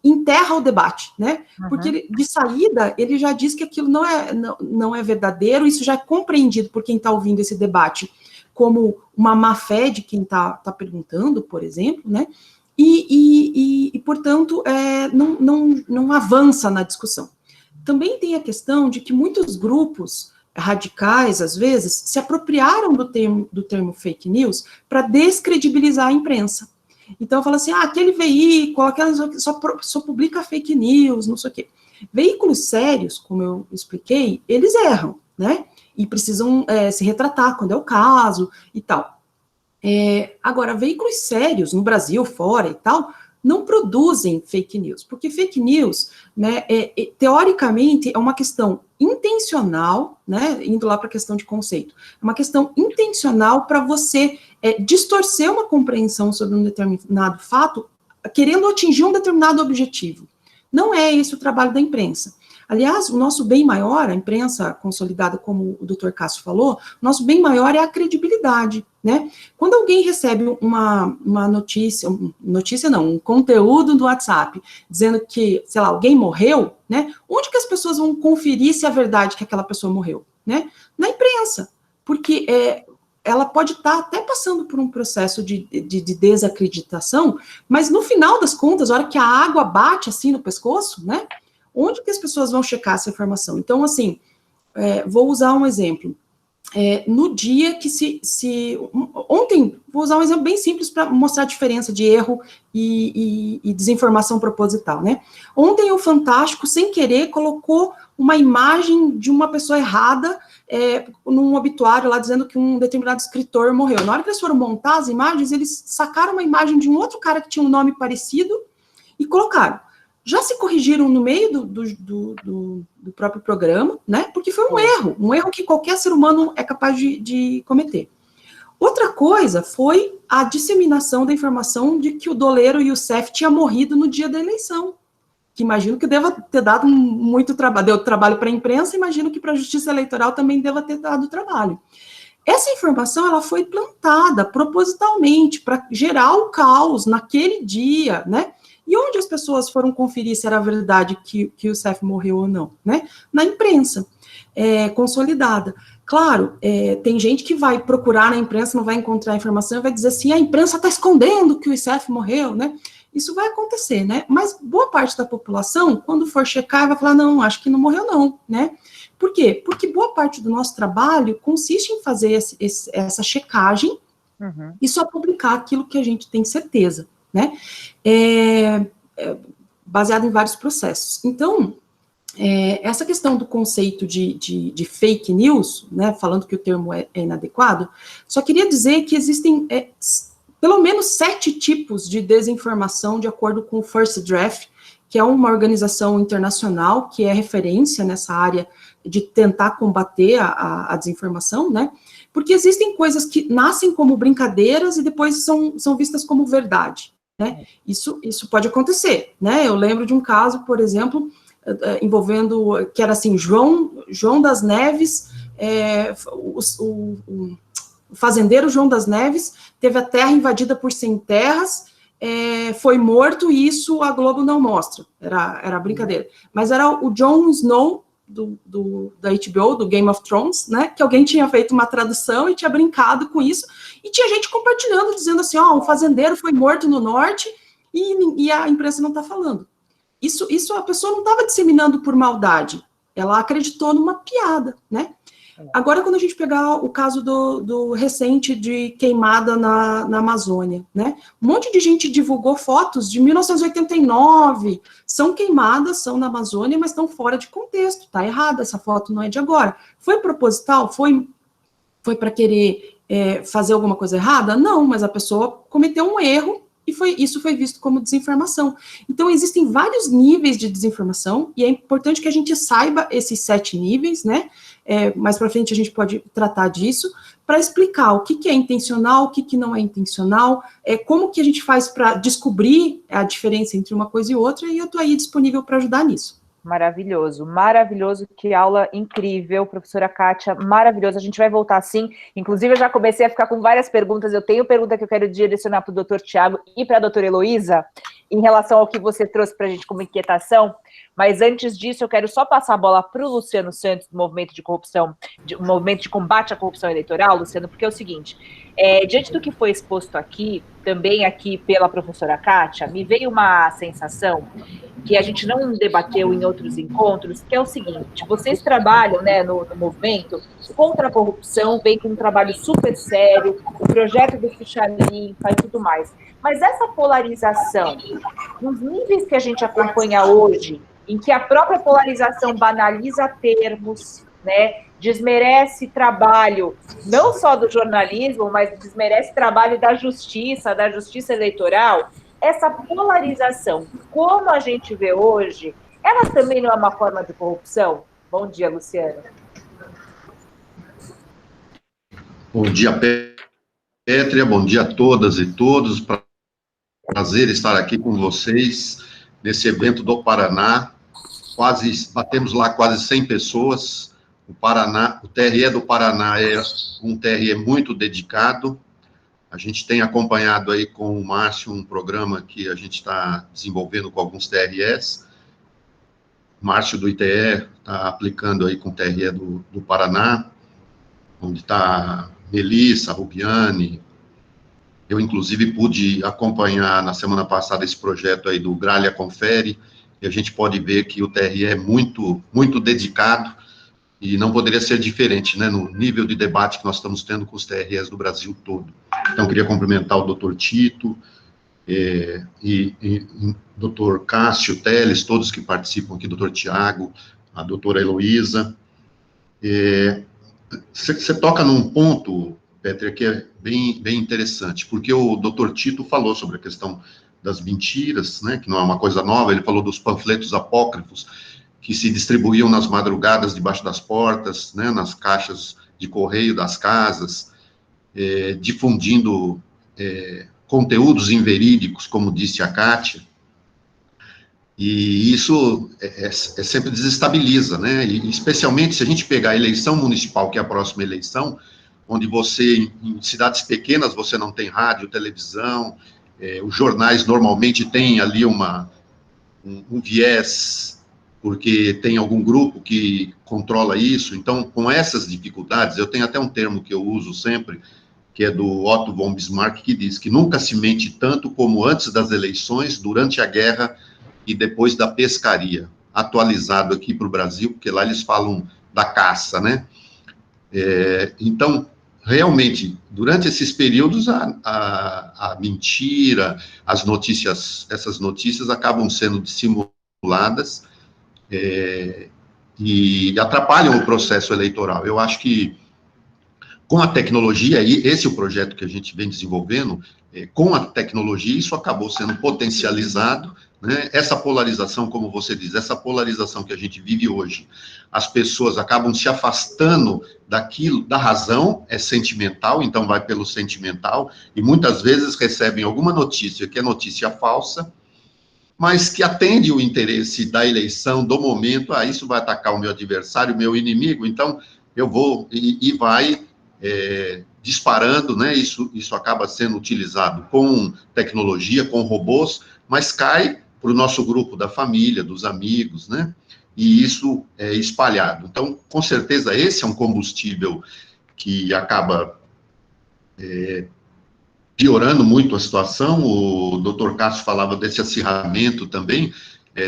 enterra o debate, né? Uhum. Porque de saída, ele já diz que aquilo não é verdadeiro, isso já é compreendido por quem está ouvindo esse debate como uma má-fé de quem está perguntando, por exemplo, né? E portanto, não avança na discussão. Também tem a questão de que muitos grupos radicais, às vezes, se apropriaram do termo fake news para descredibilizar a imprensa. Então, fala assim, aquele veículo, só publica fake news, não sei o quê. Veículos sérios, como eu expliquei, eles erram, né? E precisam se retratar quando é o caso e tal. Agora, veículos sérios, no Brasil, fora e tal, não produzem fake news, porque fake news, né, teoricamente, é uma questão intencional, né, indo lá para a questão de conceito, é uma questão intencional para você distorcer uma compreensão sobre um determinado fato, querendo atingir um determinado objetivo. Não é esse o trabalho da imprensa. Aliás, o nosso bem maior, a imprensa consolidada, como o Dr. Cássio falou, nosso bem maior é a credibilidade, né? Quando alguém recebe uma notícia, um conteúdo do WhatsApp, dizendo que, sei lá, alguém morreu, né? Onde que as pessoas vão conferir se é verdade que aquela pessoa morreu, né? Na imprensa, porque ela pode estar até passando por um processo de desacreditação, mas no final das contas, a hora que a água bate assim no pescoço, né? Onde que as pessoas vão checar essa informação? Então, assim, vou usar um exemplo. No dia que ontem, vou usar um exemplo bem simples para mostrar a diferença de erro e desinformação proposital, né? Ontem o Fantástico, sem querer, colocou uma imagem de uma pessoa errada num obituário lá, dizendo que um determinado escritor morreu. Na hora que eles foram montar as imagens, eles sacaram uma imagem de um outro cara que tinha um nome parecido e colocaram. Já se corrigiram no meio do próprio programa, né? Porque foi um erro que qualquer ser humano é capaz de cometer. Outra coisa foi a disseminação da informação de que o Doleiro Youssef tinha morrido no dia da eleição, que imagino que deva ter dado muito trabalho, deu trabalho para a imprensa, imagino que para a Justiça Eleitoral também deva ter dado trabalho. Essa informação, ela foi plantada propositalmente para gerar o caos naquele dia, né? E onde as pessoas foram conferir se era verdade que o Youssef morreu ou não, né? Na imprensa consolidada. Claro, tem gente que vai procurar na imprensa, não vai encontrar a informação e vai dizer assim, a imprensa está escondendo que o Youssef morreu, né? Isso vai acontecer, né? Mas boa parte da população, quando for checar, vai falar, não, acho que não morreu não, né? Por quê? Porque boa parte do nosso trabalho consiste em fazer essa checagem e só publicar aquilo que a gente tem certeza, né? Baseado em vários processos. Então, essa questão do conceito de fake news, né, falando que o termo é inadequado, só queria dizer que existem pelo menos 7 tipos de desinformação, de acordo com o First Draft, que é uma organização internacional que é referência nessa área de tentar combater a desinformação, né? Porque existem coisas que nascem como brincadeiras e depois são vistas como verdade, né? Isso pode acontecer, né? Eu lembro de um caso, por exemplo, envolvendo, que era assim, João das Neves, o fazendeiro João das Neves teve a terra invadida por sem terras, foi morto, e isso a Globo não mostra, era brincadeira. Mas era o Jon Snow, da HBO, do Game of Thrones, né, que alguém tinha feito uma tradução e tinha brincado com isso, e tinha gente compartilhando, dizendo assim, um fazendeiro foi morto no norte, e a imprensa não está falando. Isso a pessoa não estava disseminando por maldade, ela acreditou numa piada, né? Agora, quando a gente pegar o caso do recente de queimada na Amazônia, né? Um monte de gente divulgou fotos de 1989, são queimadas, são na Amazônia, mas estão fora de contexto, tá errado, essa foto não é de agora. Foi proposital? Foi para querer fazer alguma coisa errada? Não, mas a pessoa cometeu um erro e isso foi visto como desinformação. Então, existem vários níveis de desinformação, e é importante que a gente saiba esses 7 níveis, né? Mais para frente a gente pode tratar disso, para explicar o que é intencional, o que não é intencional, como que a gente faz para descobrir a diferença entre uma coisa e outra, e eu estou aí disponível para ajudar nisso. Maravilhoso, maravilhoso, que aula incrível, professora Kátia, maravilhoso, a gente vai voltar sim, inclusive eu já comecei a ficar com várias perguntas, eu tenho pergunta que eu quero direcionar para o doutor Tiago e para a doutora Heloísa, em relação ao que você trouxe para a gente como inquietação, mas antes disso eu quero só passar a bola para o Luciano Santos, do Movimento de Corrupção, Movimento de Combate à Corrupção Eleitoral, Luciano, porque é o seguinte, diante do que foi exposto aqui, também aqui pela professora Kátia, me veio uma sensação que a gente não debateu em outros encontros, que é o seguinte, vocês trabalham, né, no movimento contra a corrupção, vem com um trabalho super sério, o projeto do Ficha Limpa e tudo mais, mas essa polarização, nos níveis que a gente acompanha hoje, em que a própria polarização banaliza termos, né, desmerece trabalho, não só do jornalismo, mas desmerece trabalho da justiça eleitoral, essa polarização, como a gente vê hoje, ela também não é uma forma de corrupção? Bom dia, Luciano. Bom dia, Pétria, bom dia a todas e todos. Prazer estar aqui com vocês nesse evento do Paraná. Batemos lá quase 100 pessoas. O TRE do Paraná é um TRE muito dedicado. A gente tem acompanhado aí com o Márcio um programa que a gente está desenvolvendo com alguns TREs. O Márcio do ITE está aplicando aí com o TRE do Paraná, onde está Melissa, Rubiane. Eu, inclusive, pude acompanhar na semana passada esse projeto aí do Gralha Confere, e a gente pode ver que o TRE é muito, muito dedicado, e não poderia ser diferente, né, no nível de debate que nós estamos tendo com os TREs do Brasil todo. Então, queria cumprimentar o doutor Tito, e doutor Cássio Teles, todos que participam aqui, doutor Tiago, a doutora Heloísa. Você toca num ponto, Pétria, que é bem interessante, porque o doutor Tito falou sobre a questão das mentiras, né, que não é uma coisa nova. Ele falou dos panfletos apócrifos que se distribuíam nas madrugadas debaixo das portas, né, nas caixas de correio das casas, difundindo conteúdos inverídicos, como disse a Kátia, e isso sempre desestabiliza, né, e especialmente se a gente pegar a eleição municipal, que é a próxima eleição, onde você, em cidades pequenas, você não tem rádio, televisão, os jornais normalmente têm ali um viés, porque tem algum grupo que controla isso. Então, com essas dificuldades, eu tenho até um termo que eu uso sempre, que é do Otto von Bismarck, que diz que nunca se mente tanto como antes das eleições, durante a guerra e depois da pescaria. Atualizado aqui para o Brasil, porque lá eles falam da caça, né? Então, realmente, durante esses períodos, a mentira, essas notícias acabam sendo dissimuladas e atrapalham o processo eleitoral. Eu acho que, com a tecnologia, e esse é o projeto que a gente vem desenvolvendo, com a tecnologia, isso acabou sendo potencializado, né? Essa polarização, como você diz, essa polarização que a gente vive hoje, as pessoas acabam se afastando daquilo, da razão, é sentimental, então vai pelo sentimental, e muitas vezes recebem alguma notícia que é notícia falsa, mas que atende o interesse da eleição, do momento. Isso vai atacar o meu adversário, o meu inimigo, então eu vou, e vai disparando, né? Isso acaba sendo utilizado com tecnologia, com robôs, mas cai para o nosso grupo da família, dos amigos, né? E isso é espalhado. Então, com certeza, esse é um combustível que acaba piorando muito a situação. O doutor Cássio falava desse acirramento também.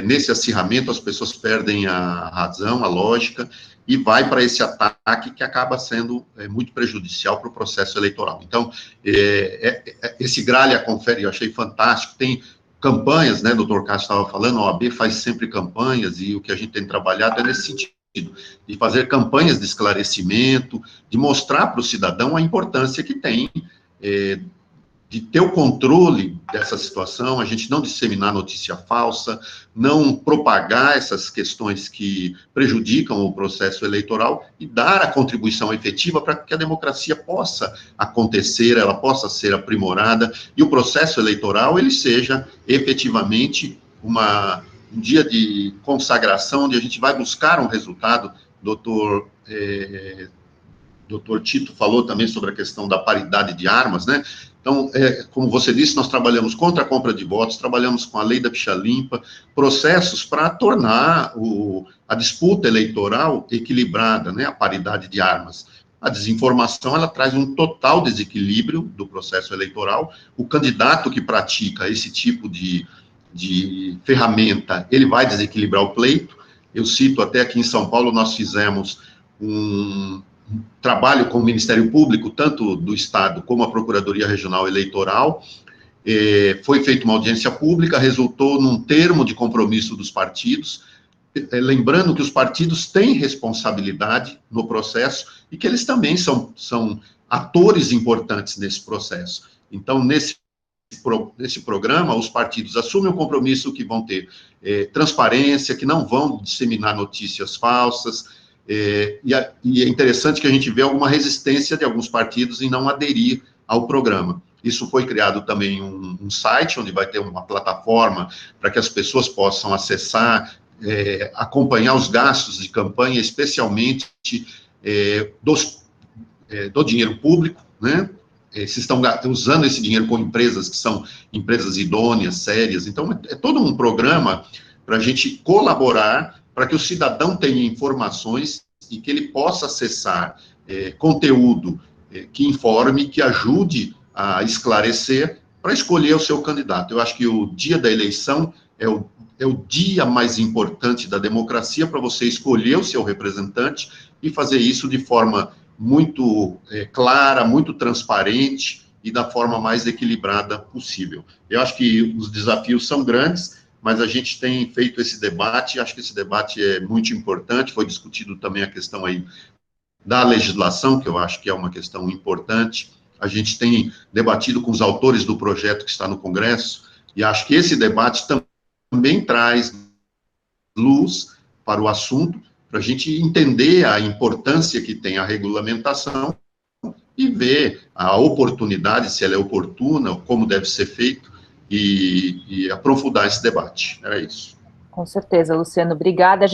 Nesse acirramento, as pessoas perdem a razão, a lógica, e vai para esse ataque que acaba sendo muito prejudicial para o processo eleitoral. Então, esse Gralha Confere eu achei fantástico. Tem campanhas, né, doutor Cássio estava falando, a OAB faz sempre campanhas, e o que a gente tem trabalhado é nesse sentido, de fazer campanhas de esclarecimento, de mostrar para o cidadão a importância que tem de ter o controle dessa situação, a gente não disseminar notícia falsa, não propagar essas questões que prejudicam o processo eleitoral e dar a contribuição efetiva para que a democracia possa acontecer, ela possa ser aprimorada e o processo eleitoral ele seja efetivamente um dia de consagração, onde a gente vai buscar um resultado. Doutor Tito falou também sobre a questão da paridade de armas, né? Então, como você disse, nós trabalhamos contra a compra de votos, trabalhamos com a lei da ficha limpa, processos para tornar a disputa eleitoral equilibrada, né, a paridade de armas. A desinformação, ela traz um total desequilíbrio do processo eleitoral. O candidato que pratica esse tipo de ferramenta, ele vai desequilibrar o pleito. Eu cito até aqui em São Paulo, nós fizemos um trabalho com o Ministério Público, tanto do Estado como a Procuradoria Regional Eleitoral. Foi feita uma audiência pública, resultou num termo de compromisso dos partidos, lembrando que os partidos têm responsabilidade no processo e que eles também são atores importantes nesse processo. Então, nesse nesse programa, os partidos assumem o compromisso que vão ter transparência, que não vão disseminar notícias falsas, e é interessante que a gente vê alguma resistência de alguns partidos em não aderir ao programa. Isso foi criado também um site, onde vai ter uma plataforma para que as pessoas possam acessar, acompanhar os gastos de campanha, especialmente do dinheiro público, né? Se estão usando esse dinheiro com empresas que são empresas idôneas, sérias. Então, é todo um programa para a gente colaborar, para que o cidadão tenha informações e que ele possa acessar conteúdo que informe, que ajude a esclarecer, para escolher o seu candidato. Eu acho que o dia da eleição é o dia mais importante da democracia para você escolher o seu representante e fazer isso de forma muito clara, muito transparente e da forma mais equilibrada possível. Eu acho que os desafios são grandes, mas a gente tem feito esse debate, acho que esse debate é muito importante, foi discutido também a questão aí da legislação, que eu acho que é uma questão importante. A gente tem debatido com os autores do projeto que está no Congresso, e acho que esse debate também traz luz para o assunto, para a gente entender a importância que tem a regulamentação e ver a oportunidade, se ela é oportuna, como deve ser feito, e aprofundar esse debate. Era isso. Com certeza, Luciano, obrigada.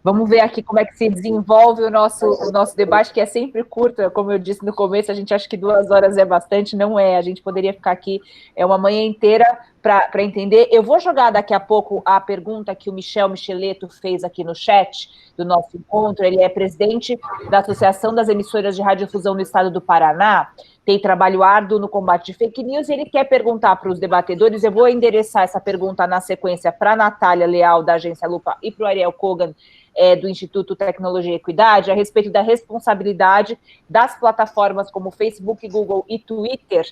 Vamos ver aqui como é que se desenvolve o nosso debate, que é sempre curto, como eu disse no começo, a gente acha que 2 horas é bastante, não é, a gente poderia ficar aqui uma manhã inteira para entender. Eu vou jogar daqui a pouco a pergunta que o Michel Micheleto fez aqui no chat do nosso encontro. Ele é presidente da Associação das Emissoras de Radiodifusão no Estado do Paraná, tem trabalho árduo no combate de fake news, e ele quer perguntar para os debatedores. Eu vou endereçar essa pergunta na sequência para a Natália Leal, da Agência Lupa, e para o Ariel Kogan, do Instituto Tecnologia e Equidade, a respeito da responsabilidade das plataformas como Facebook, Google e Twitter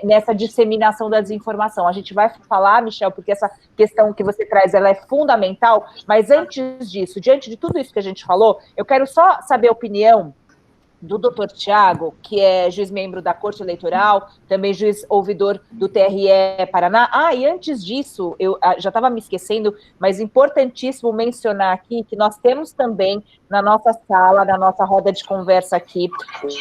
nessa disseminação da desinformação. A gente vai falar, Michel, porque essa questão que você traz, ela é fundamental, mas antes disso, diante de tudo isso que a gente falou, eu quero só saber a opinião do doutor Tiago, que é juiz-membro da Corte Eleitoral, também juiz ouvidor do TRE Paraná. E antes disso, eu já estava me esquecendo, mas importantíssimo mencionar aqui que nós temos também na nossa sala, na nossa roda de conversa aqui,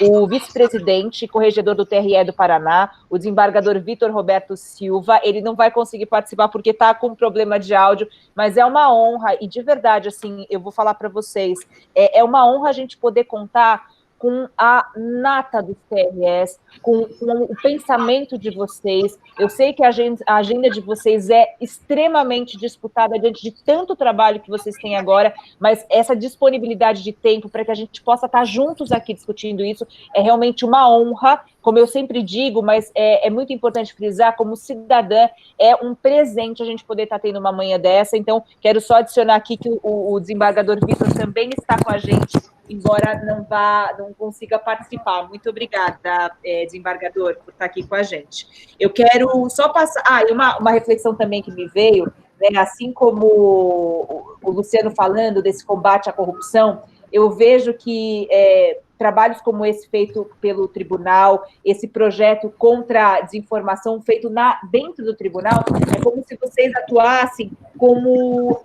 o vice-presidente e corregedor do TRE do Paraná, o desembargador Vitor Roberto Silva. Ele não vai conseguir participar porque está com problema de áudio, mas é uma honra, e de verdade, assim, eu vou falar para vocês, é uma honra a gente poder contar com a nata dos TREs, com o pensamento de vocês. Eu sei que a agenda de vocês é extremamente disputada diante de tanto trabalho que vocês têm agora, mas essa disponibilidade de tempo para que a gente possa estar juntos aqui discutindo isso é realmente uma honra, como eu sempre digo, mas é muito importante frisar, como cidadã, é um presente a gente poder estar tendo uma manhã dessa. Então, quero só adicionar aqui que o desembargador Vitor também está com a gente, embora não consiga participar. Muito obrigada, desembargador, por estar aqui com a gente. Eu quero só passar... e uma reflexão também que me veio, né, assim como o Luciano falando desse combate à corrupção, eu vejo que trabalhos como esse feito pelo tribunal, esse projeto contra a desinformação feito dentro do tribunal, é como se vocês atuassem como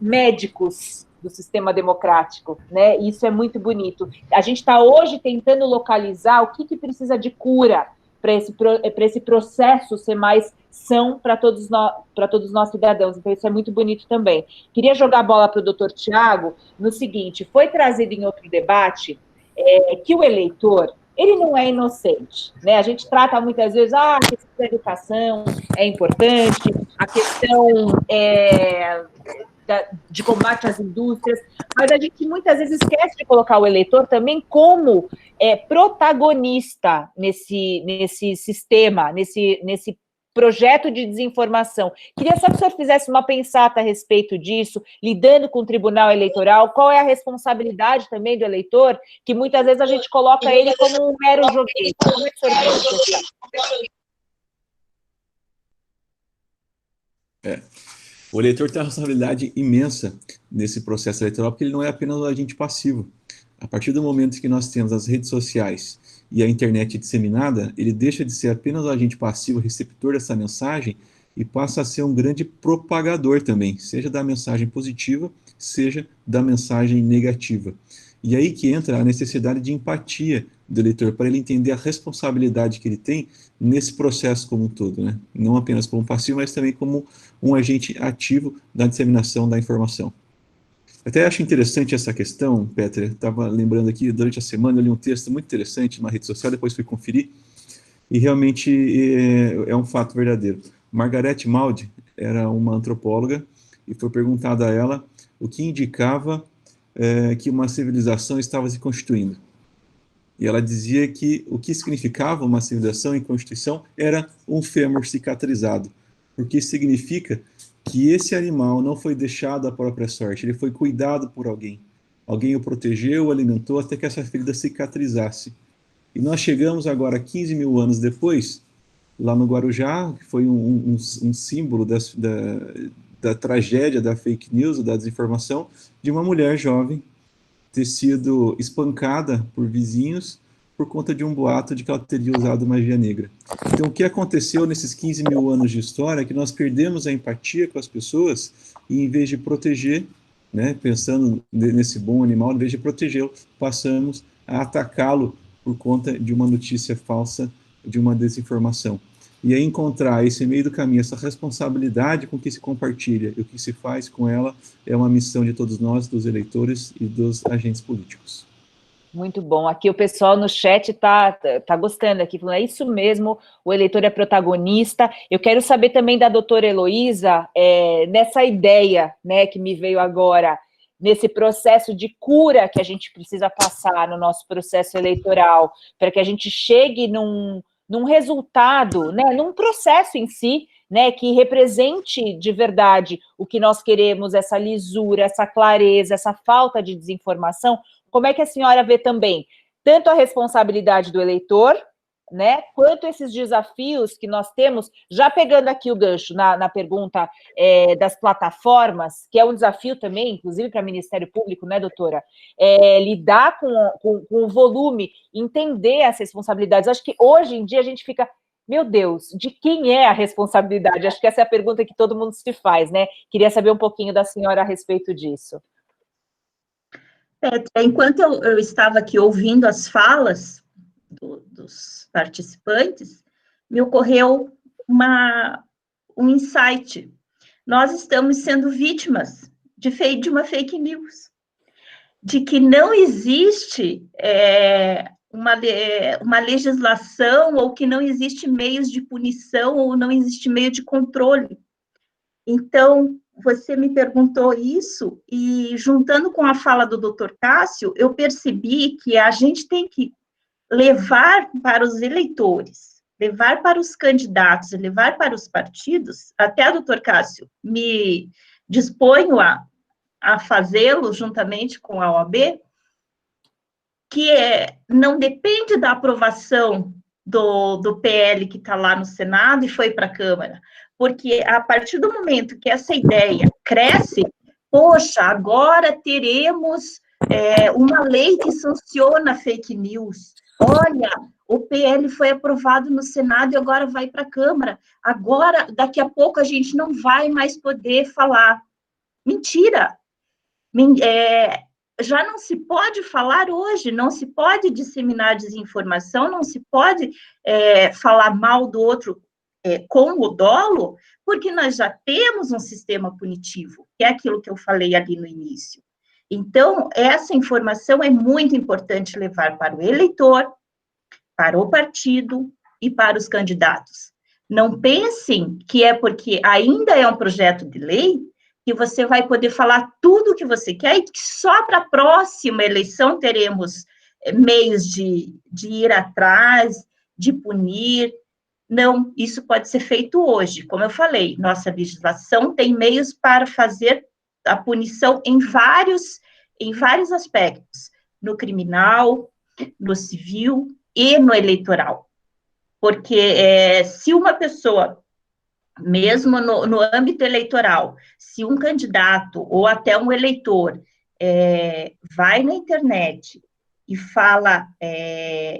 médicos do sistema democrático, né? Isso é muito bonito. A gente está hoje tentando localizar o que precisa de cura para esse processo ser mais são para todos nós cidadãos. Então, isso é muito bonito também. Queria jogar a bola para o doutor Tiago no seguinte: foi trazido em outro debate que o eleitor, ele não é inocente, né? A gente trata muitas vezes, a questão da educação é importante, a questão de combate às indústrias, mas a gente muitas vezes esquece de colocar o eleitor também como protagonista nesse sistema, nesse projeto de desinformação. Queria só que o senhor fizesse uma pensata a respeito disso, lidando com o Tribunal Eleitoral, qual é a responsabilidade também do eleitor, que muitas vezes a gente coloca ele como um mero joguete. Como é que o senhor pensa? O eleitor tem uma responsabilidade imensa nesse processo eleitoral, porque ele não é apenas um agente passivo. A partir do momento que nós temos as redes sociais e a internet disseminada, ele deixa de ser apenas um agente passivo receptor dessa mensagem e passa a ser um grande propagador também, seja da mensagem positiva, seja da mensagem negativa. E aí que entra a necessidade de empatia do eleitor, para ele entender a responsabilidade que ele tem nesse processo como um todo, né? Não apenas como passivo, mas também como um agente ativo da disseminação da informação. Até acho interessante essa questão, Petra, estava lembrando aqui, durante a semana eu li um texto muito interessante numa rede social, depois fui conferir, e realmente é um fato verdadeiro. Margaret Maud era uma antropóloga, e foi perguntado a ela o que indicava que uma civilização estava se constituindo. E ela dizia que o que significava uma civilização em constituição era um fêmur cicatrizado, porque significa que esse animal não foi deixado à própria sorte, ele foi cuidado por alguém. Alguém o protegeu, o alimentou até que essa ferida cicatrizasse. E nós chegamos agora, 15 mil anos depois, lá no Guarujá, que foi um símbolo da tragédia da fake news, da desinformação, de uma mulher jovem ter sido espancada por vizinhos por conta de um boato de que ela teria usado magia negra. Então, o que aconteceu nesses 15 mil anos de história é que nós perdemos a empatia com as pessoas e, em vez de proteger, né, pensando nesse bom animal, em vez de protegê-lo, passamos a atacá-lo por conta de uma notícia falsa, de uma desinformação. E aí encontrar esse meio do caminho, essa responsabilidade com que se compartilha e o que se faz com ela é uma missão de todos nós, dos eleitores e dos agentes políticos. Muito bom. Aqui o pessoal no chat tá gostando aqui, falando, é isso mesmo, o eleitor é protagonista. Eu quero saber também da doutora Heloísa, nessa ideia, né, que me veio agora, nesse processo de cura que a gente precisa passar no nosso processo eleitoral, para que a gente chegue num resultado, né, num processo em si, né, que represente de verdade o que nós queremos, essa lisura, essa clareza, essa falta de desinformação. Como é que a senhora vê também tanto a responsabilidade do eleitor, né, quanto esses desafios que nós temos, já pegando aqui o gancho na pergunta das plataformas, que é um desafio também, inclusive para o Ministério Público, né, doutora? Lidar com o volume, entender as responsabilidades. Acho que hoje em dia a gente fica, meu Deus, de quem é a responsabilidade? Acho que essa é a pergunta que todo mundo se faz, né? Queria saber um pouquinho da senhora a respeito disso. Enquanto eu estava aqui ouvindo as falas dos participantes, me ocorreu um insight. Nós estamos sendo vítimas de uma fake news, de que não existe uma legislação, ou que não existe meios de punição, ou não existe meio de controle. Então, você me perguntou isso, e juntando com a fala do Dr. Cássio, eu percebi que a gente tem que levar para os eleitores, levar para os candidatos, levar para os partidos, até o Dr. Cássio me disponho a fazê-lo juntamente com a OAB, que não depende da aprovação do PL que está lá no Senado e foi para a Câmara, porque a partir do momento que essa ideia cresce, poxa, agora teremos uma lei que sanciona fake news. Olha, o PL foi aprovado no Senado e agora vai para a Câmara. Agora, daqui a pouco, a gente não vai mais poder falar. Mentira! Já não se pode falar hoje, não se pode disseminar desinformação, não se pode falar mal do outro com o dolo, porque nós já temos um sistema punitivo, que é aquilo que eu falei ali no início. Então, essa informação é muito importante levar para o eleitor, para o partido e para os candidatos. Não pensem que é porque ainda é um projeto de lei que você vai poder falar tudo o que você quer e que só para a próxima eleição teremos meios de ir atrás, de punir. Não, isso pode ser feito hoje. Como eu falei, nossa legislação tem meios para fazer a punição em vários aspectos, no criminal, no civil e no eleitoral. Porque se uma pessoa, mesmo no âmbito eleitoral, se um candidato ou até um eleitor vai na internet e fala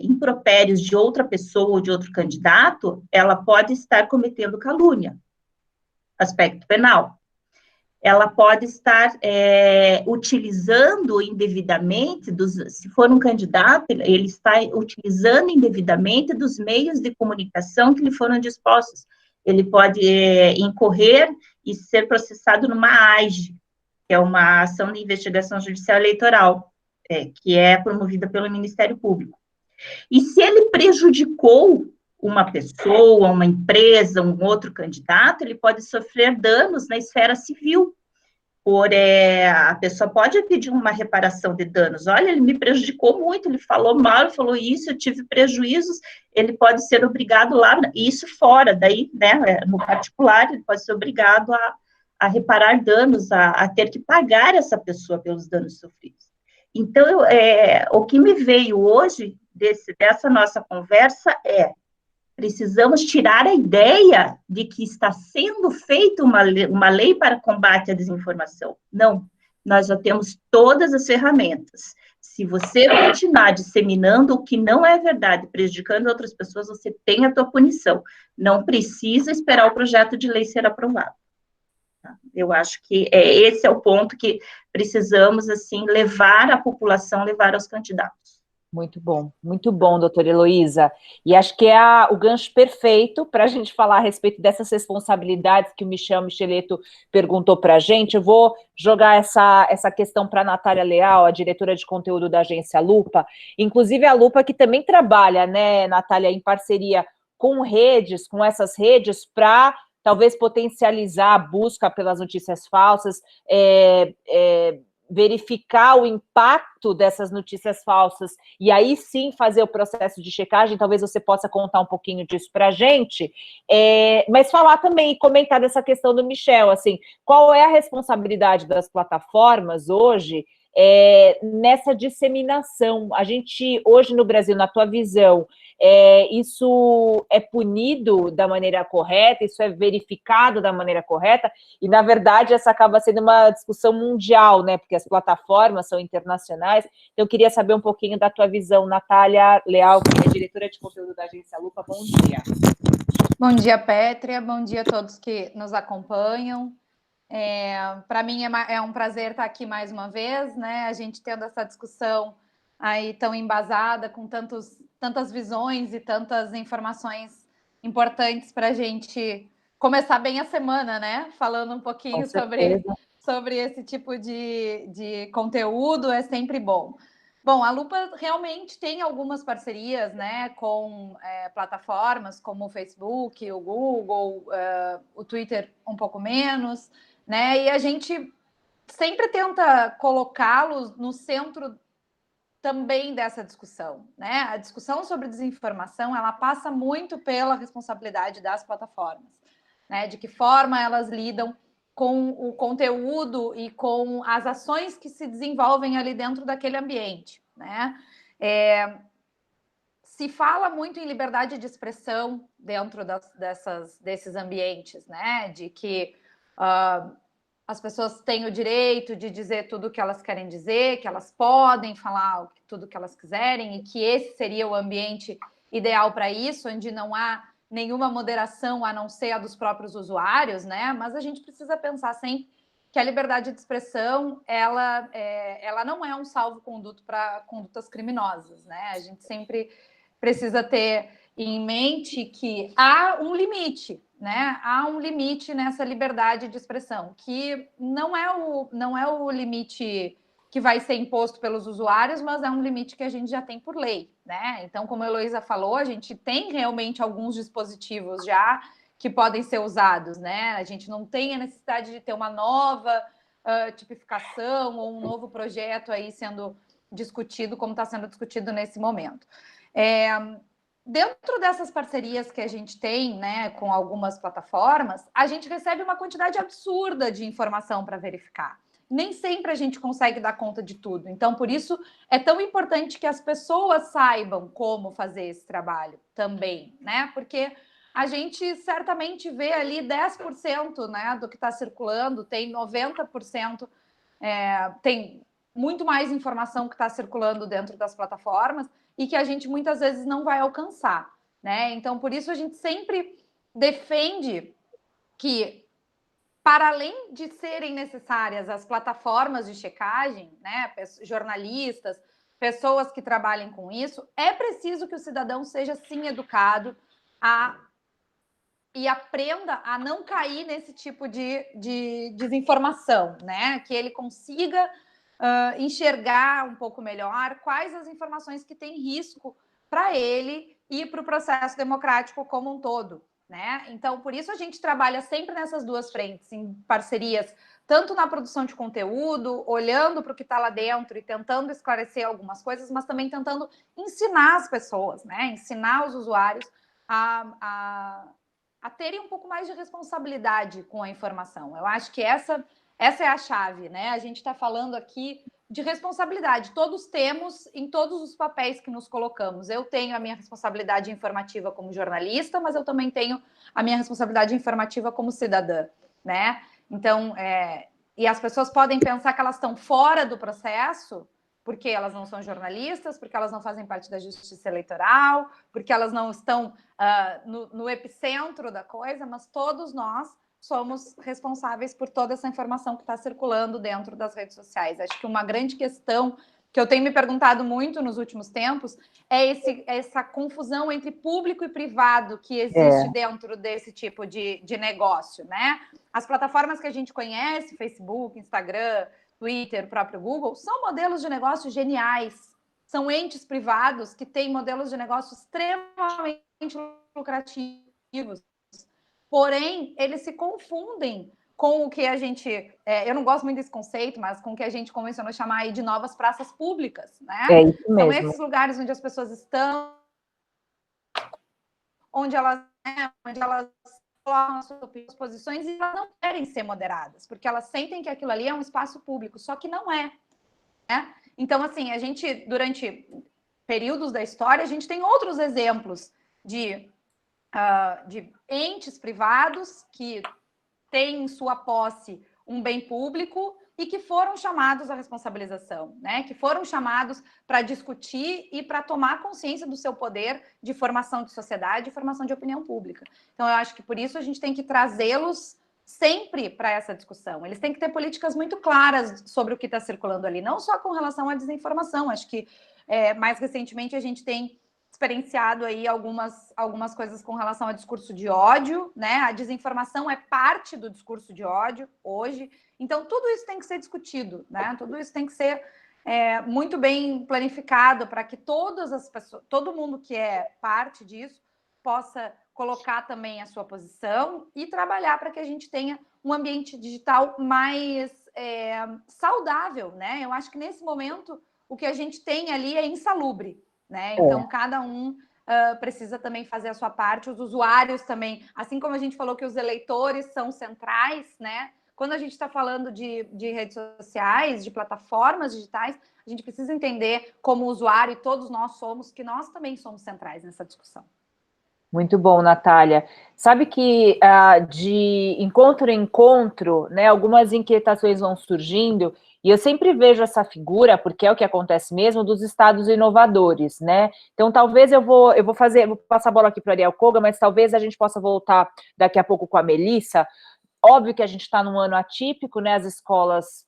impropérios de outra pessoa ou de outro candidato, ela pode estar cometendo calúnia, aspecto penal. Ela pode estar utilizando indevidamente, se for um candidato, ele está utilizando indevidamente dos meios de comunicação que lhe foram dispostos. Ele pode incorrer e ser processado numa AIGE, que é uma ação de investigação judicial eleitoral, que é promovida pelo Ministério Público. E se ele prejudicou uma pessoa, uma empresa, um outro candidato, ele pode sofrer danos na esfera civil. A pessoa pode pedir uma reparação de danos. Olha, ele me prejudicou muito, ele falou mal, ele falou isso, eu tive prejuízos, ele pode ser obrigado lá, isso fora, daí, né, no particular, ele pode ser obrigado a reparar danos, a ter que pagar essa pessoa pelos danos sofridos. Então, o que me veio hoje dessa nossa conversa precisamos tirar a ideia de que está sendo feita uma lei para combate à desinformação. Não, nós já temos todas as ferramentas. Se você continuar disseminando o que não é verdade, prejudicando outras pessoas, você tem a tua punição. Não precisa esperar o projeto de lei ser aprovado. Eu acho que esse é o ponto que precisamos, assim, levar à população, levar aos candidatos. Muito bom, doutora Heloísa. E acho que o gancho perfeito para a gente falar a respeito dessas responsabilidades que o Michel Micheletto perguntou para a gente. Eu vou jogar essa questão para a Natália Leal, a diretora de conteúdo da agência Lupa. Inclusive a Lupa que também trabalha, né, Natália, em parceria com essas redes, para talvez potencializar a busca pelas notícias falsas, verificar o impacto dessas notícias falsas e aí sim fazer o processo de checagem. Talvez você possa contar um pouquinho disso para a gente, mas falar também e comentar dessa questão do Michel, assim, qual é a responsabilidade das plataformas hoje nessa disseminação? A gente, hoje no Brasil, na tua visão, isso é punido da maneira correta, isso é verificado da maneira correta, e na verdade essa acaba sendo uma discussão mundial, né, porque as plataformas são internacionais. Então eu queria saber um pouquinho da tua visão, Natália Leal, que é diretora de conteúdo da agência Lupa. Bom dia. Bom dia, Pétria, bom dia a todos que nos acompanham. Para mim é um prazer estar aqui mais uma vez, né, a gente tendo essa discussão aí tão embasada, com tantas visões e tantas informações importantes para a gente começar bem a semana, né? Falando um pouquinho sobre esse tipo de conteúdo, é sempre bom. Bom, a Lupa realmente tem algumas parcerias, né, com plataformas como o Facebook, o Google, o Twitter um pouco menos, né? E a gente sempre tenta colocá-los no centro também dessa discussão, né? A discussão sobre desinformação, ela passa muito pela responsabilidade das plataformas, né? De que forma elas lidam com o conteúdo e com as ações que se desenvolvem ali dentro daquele ambiente, né? Se fala muito em liberdade de expressão dentro desses ambientes, né? De que as pessoas têm o direito de dizer tudo o que elas querem dizer, que elas podem falar tudo o que elas quiserem, e que esse seria o ambiente ideal para isso, onde não há nenhuma moderação a não ser a dos próprios usuários, né? Mas a gente precisa pensar sempre que a liberdade de expressão, ela não é um salvo-conduto para condutas criminosas, né? A gente sempre precisa ter em mente que há um limite, né? Há um limite nessa liberdade de expressão, que não é o limite que vai ser imposto pelos usuários, mas é um limite que a gente já tem por lei, né? Então, como a Heloísa falou, a gente tem realmente alguns dispositivos já que podem ser usados, né? A gente não tem a necessidade de ter uma nova tipificação ou um novo projeto aí sendo discutido, como está sendo discutido nesse momento. Dentro dessas parcerias que a gente tem, né, com algumas plataformas, a gente recebe uma quantidade absurda de informação para verificar. Nem sempre a gente consegue dar conta de tudo. Então, por isso, é tão importante que as pessoas saibam como fazer esse trabalho também, né? Porque a gente certamente vê ali 10%, né, do que está circulando, tem 90%, tem muito mais informação que está circulando dentro das plataformas e que a gente muitas vezes não vai alcançar, né? Então, por isso a gente sempre defende que, para além de serem necessárias as plataformas de checagem, né, jornalistas, pessoas que trabalhem com isso, é preciso que o cidadão seja, sim, educado e aprenda a não cair nesse tipo de desinformação, né? Que ele consiga enxergar um pouco melhor quais as informações que têm risco para ele e para o processo democrático como um todo, né? Então, por isso a gente trabalha sempre nessas duas frentes, em parcerias, tanto na produção de conteúdo, olhando para o que está lá dentro e tentando esclarecer algumas coisas, mas também tentando ensinar as pessoas, né? Ensinar os usuários a terem um pouco mais de responsabilidade com a informação. Eu acho que essa é a chave, né? A gente está falando aqui de responsabilidade. Todos temos em todos os papéis que nos colocamos. Eu tenho a minha responsabilidade informativa como jornalista, mas eu também tenho a minha responsabilidade informativa como cidadã, né? Então, e as pessoas podem pensar que elas estão fora do processo, porque elas não são jornalistas, porque elas não fazem parte da justiça eleitoral, porque elas não estão no epicentro da coisa, mas todos nós somos responsáveis por toda essa informação que está circulando dentro das redes sociais. Acho que uma grande questão que eu tenho me perguntado muito nos últimos tempos é essa confusão entre público e privado que existe dentro desse tipo de negócio, né? As plataformas que a gente conhece, Facebook, Instagram, Twitter, o próprio Google, são modelos de negócio geniais. São entes privados que têm modelos de negócio extremamente lucrativos. Porém, eles se confundem com o que a gente... eu não gosto muito desse conceito, mas com o que a gente convencionou chamar aí de novas praças públicas, né? É isso mesmo. São esses lugares onde as pessoas estão, onde elas colocam as suas posições e elas não querem ser moderadas, porque elas sentem que aquilo ali é um espaço público, só que não é, né? Então, assim, a gente, durante períodos da história, a gente tem outros exemplos de entes privados que têm em sua posse um bem público e que foram chamados à responsabilização, né? Que foram chamados para discutir e para tomar consciência do seu poder de formação de sociedade e formação de opinião pública. Então, eu acho que por isso a gente tem que trazê-los sempre para essa discussão. Eles têm que ter políticas muito claras sobre o que está circulando ali, não só com relação à desinformação. Acho que, mais recentemente, a gente tem experienciado aí algumas coisas com relação ao discurso de ódio, né? A desinformação é parte do discurso de ódio hoje. Então, tudo isso tem que ser discutido, né? Tudo isso tem que ser muito bem planificado para que todas as pessoas, todo mundo que é parte disso, possa colocar também a sua posição e trabalhar para que a gente tenha um ambiente digital mais saudável, né? Eu acho que nesse momento o que a gente tem ali é insalubre, né? Então, cada um precisa também fazer a sua parte, os usuários também, assim como a gente falou que os eleitores são centrais, né? Quando a gente está falando de redes sociais, de plataformas digitais, a gente precisa entender como usuário, e todos nós somos, que nós também somos centrais nessa discussão. Muito bom, Natália. Sabe que de encontro em encontro, né, algumas inquietações vão surgindo, e eu sempre vejo essa figura, porque é o que acontece mesmo, dos estados inovadores, né? Então, talvez eu vou passar a bola aqui para a Ariel Koga, mas talvez a gente possa voltar daqui a pouco com a Melissa. Óbvio que a gente está num ano atípico, né? As escolas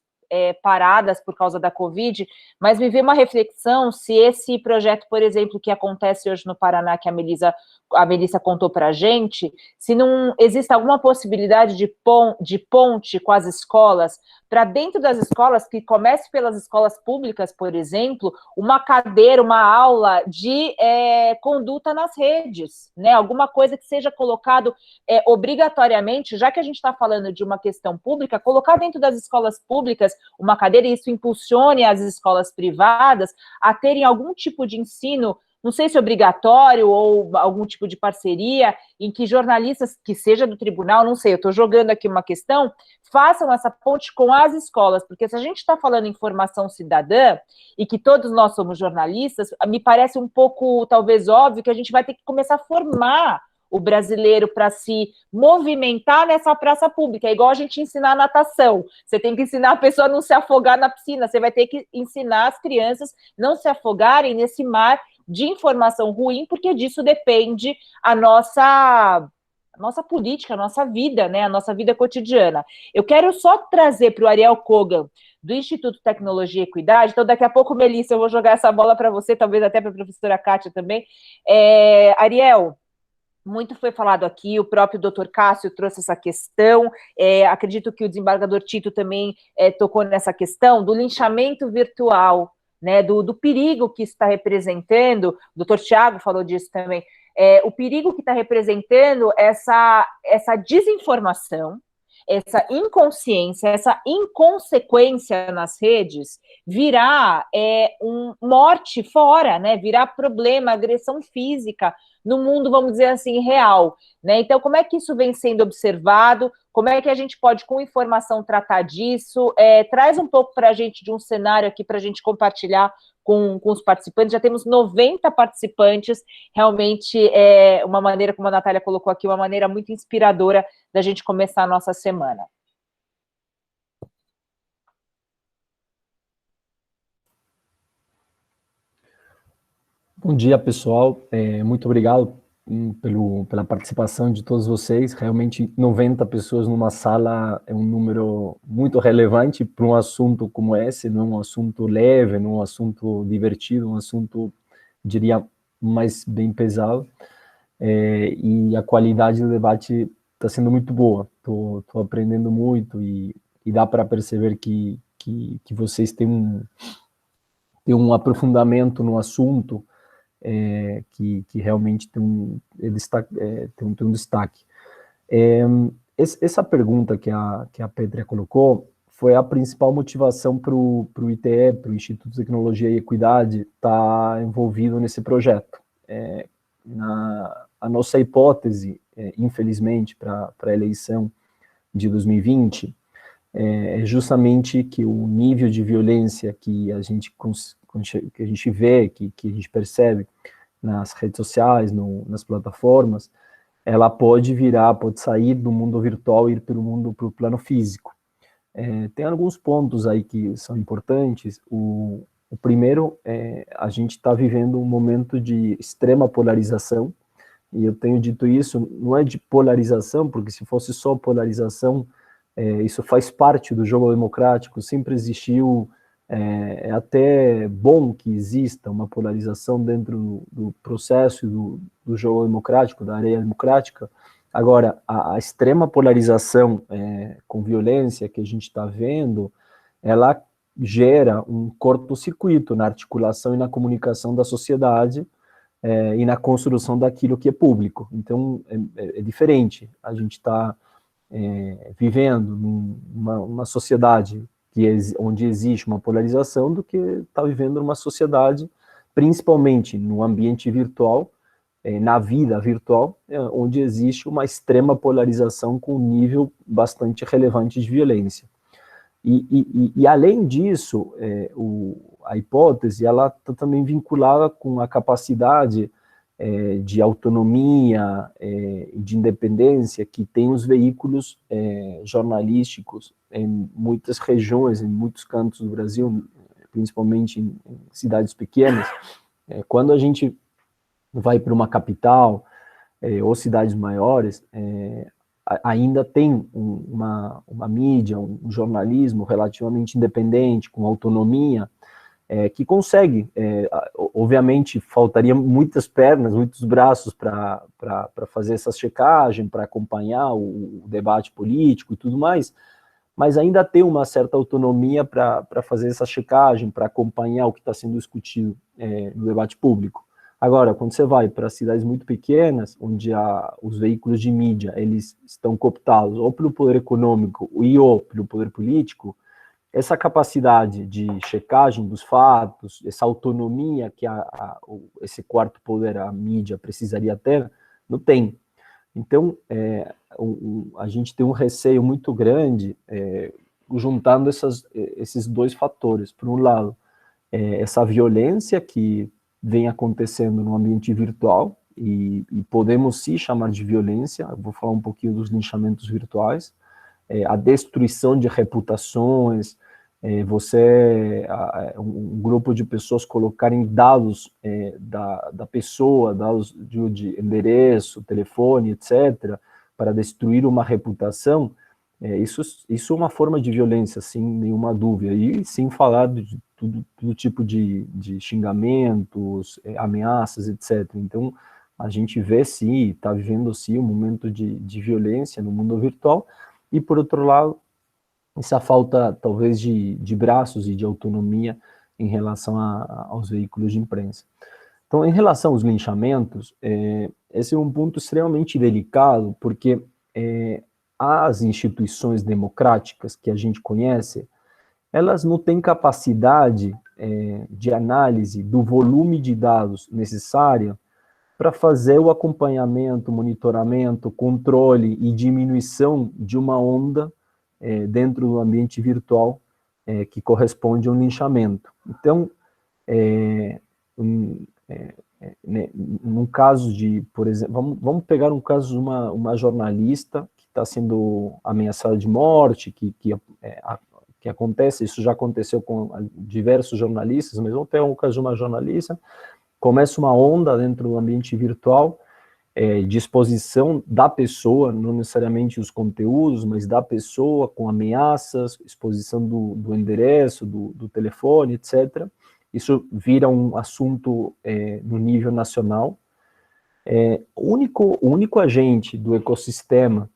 paradas por causa da Covid, mas me veio uma reflexão se esse projeto, por exemplo, que acontece hoje no Paraná, que a Melissa contou para a gente, se não existe alguma possibilidade de ponte com as escolas, para dentro das escolas, que comece pelas escolas públicas, por exemplo, uma cadeira, uma aula de conduta nas redes, né? Alguma coisa que seja colocado obrigatoriamente, já que a gente está falando de uma questão pública, colocar dentro das escolas públicas uma cadeira, e isso impulsione as escolas privadas a terem algum tipo de ensino, não sei se obrigatório ou algum tipo de parceria, em que jornalistas, que seja do tribunal, não sei, eu estou jogando aqui uma questão, façam essa ponte com as escolas, porque se a gente está falando em formação cidadã, e que todos nós somos jornalistas, me parece um pouco, talvez, óbvio, que a gente vai ter que começar a formar o brasileiro para se movimentar nessa praça pública. É igual a gente ensinar natação. Você tem que ensinar a pessoa a não se afogar na piscina. Você vai ter que ensinar as crianças a não se afogarem nesse mar de informação ruim, porque disso depende a nossa política, a nossa vida, né? A nossa vida cotidiana. Eu quero só trazer para o Ariel Kogan, do Instituto Tecnologia e Equidade. Então, daqui a pouco, Melissa, eu vou jogar essa bola para você, talvez até para a professora Kátia também. Ariel, muito foi falado aqui, o próprio doutor Cássio trouxe essa questão, acredito que o desembargador Tito também tocou nessa questão do linchamento virtual, né, do perigo que está representando, o doutor Tiago falou disso também, o perigo que está representando essa desinformação, essa inconsciência, essa inconsequência nas redes virá morte fora, né? Virá problema, agressão física no mundo, vamos dizer assim, real, né? Então, como é que isso vem sendo observado? Como é que a gente pode, com informação, tratar disso? Traz um pouco para a gente de um cenário aqui para a gente compartilhar com os participantes. Já temos 90 participantes, realmente uma maneira, como a Natália colocou aqui, uma maneira muito inspiradora da gente começar a nossa semana. Bom dia, pessoal. Muito obrigado pela participação de todos vocês. Realmente, 90 pessoas numa sala é um número muito relevante para um assunto como esse. Não é um assunto leve, não é um assunto divertido, um assunto, diria, mais bem pesado. E a qualidade do debate está sendo muito boa. Estou aprendendo muito e dá para perceber que vocês têm um aprofundamento no assunto que realmente tem um destaque. Essa pergunta que a Pétria colocou foi a principal motivação para o ITE, para o Instituto de Tecnologia e Equidade, estar envolvido nesse projeto. A nossa hipótese, infelizmente, para a eleição de 2020, é justamente que o nível de violência que a gente vê, que a gente percebe nas redes sociais, nas plataformas, ela pode sair do mundo virtual e ir para o plano físico. Tem alguns pontos aí que são importantes. O primeiro, a gente está vivendo um momento de extrema polarização, e eu tenho dito isso, não é de polarização, porque se fosse só polarização, isso faz parte do jogo democrático, sempre existiu. É até bom que exista uma polarização dentro do processo do jogo democrático, da área democrática. Agora, a extrema polarização com violência que a gente está vendo, ela gera um curto-circuito na articulação e na comunicação da sociedade e na construção daquilo que é público. Então, é diferente. A gente está vivendo numa sociedade onde existe uma polarização do que está vivendo numa sociedade, principalmente no ambiente virtual, na vida virtual, onde existe uma extrema polarização com um nível bastante relevante de violência. E além disso, a hipótese ela está também vinculada com a capacidade de autonomia e de independência que tem os veículos jornalísticos em muitas regiões, em muitos cantos do Brasil, principalmente em cidades pequenas. Quando a gente vai para uma capital ou cidades maiores, ainda tem uma mídia, um jornalismo relativamente independente, com autonomia, que consegue, obviamente, faltaria muitas pernas, muitos braços para fazer essa checagem, para acompanhar o debate político e tudo mais, mas ainda tem uma certa autonomia para fazer essa checagem, para acompanhar o que está sendo discutido no debate público. Agora, quando você vai para cidades muito pequenas, onde os veículos de mídia eles estão cooptados ou pelo poder econômico ou pelo poder político, essa capacidade de checagem dos fatos, essa autonomia que esse quarto poder, a mídia, precisaria ter, não tem. Então, a gente tem um receio muito grande juntando esses dois fatores. Por um lado, essa violência que vem acontecendo no ambiente virtual, e podemos sim chamar de violência. Eu vou falar um pouquinho dos linchamentos virtuais, a destruição de reputações, um grupo de pessoas colocarem dados da pessoa, dados de endereço, telefone, etc., para destruir uma reputação. Isso é uma forma de violência, sem nenhuma dúvida, e sem falar de todo tipo de xingamentos, ameaças, etc. Então, a gente vê, sim, está vivendo, sim, um momento de violência no mundo virtual, e, por outro lado, essa falta, talvez, de braços e de autonomia em relação aos veículos de imprensa. Então, em relação aos linchamentos, esse é um ponto extremamente delicado, porque as instituições democráticas que a gente conhece, elas não têm capacidade de análise do volume de dados necessária para fazer o acompanhamento, monitoramento, controle e diminuição de uma onda dentro do ambiente virtual que corresponde a um linchamento. Então, num caso de, por exemplo, vamos pegar um caso de uma jornalista que está sendo ameaçada de morte, que acontece, isso já aconteceu com diversos jornalistas, mas vamos pegar um caso de uma jornalista, começa uma onda dentro do ambiente virtual, de exposição da pessoa, não necessariamente os conteúdos, mas da pessoa, com ameaças, exposição do endereço, do telefone, etc. Isso vira um assunto no nível nacional. O único agente do ecossistema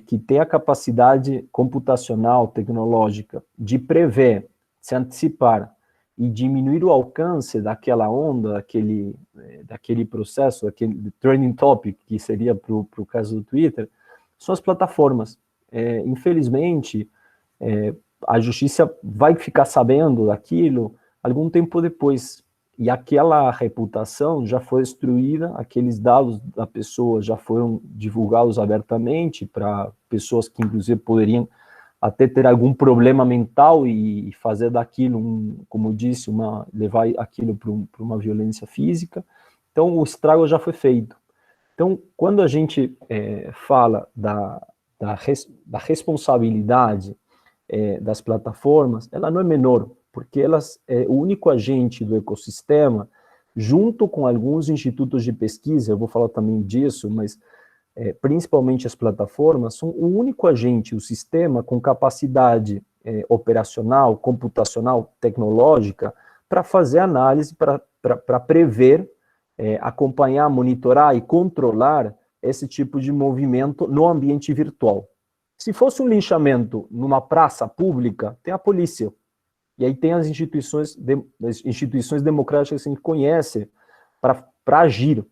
que tem a capacidade computacional, tecnológica, de prever, se antecipar e diminuir o alcance daquela onda, daquele processo, daquele trending topic, que seria para o caso do Twitter, são as plataformas. Infelizmente, a justiça vai ficar sabendo daquilo algum tempo depois, e aquela reputação já foi destruída, aqueles dados da pessoa já foram divulgados abertamente para pessoas que, inclusive, poderiam até ter algum problema mental e fazer daquilo, como disse, levar aquilo para uma violência física. Então, o estrago já foi feito. Então, quando a gente fala da responsabilidade das plataformas, ela não é menor, porque elas é o único agente do ecossistema, junto com alguns institutos de pesquisa, eu vou falar também disso, mas principalmente as plataformas, são o único agente, o sistema, com capacidade operacional, computacional, tecnológica, para fazer análise, para prever, acompanhar, monitorar e controlar esse tipo de movimento no ambiente virtual. Se fosse um linchamento numa praça pública, tem a polícia. E aí tem as instituições democráticas que a gente conhece para agir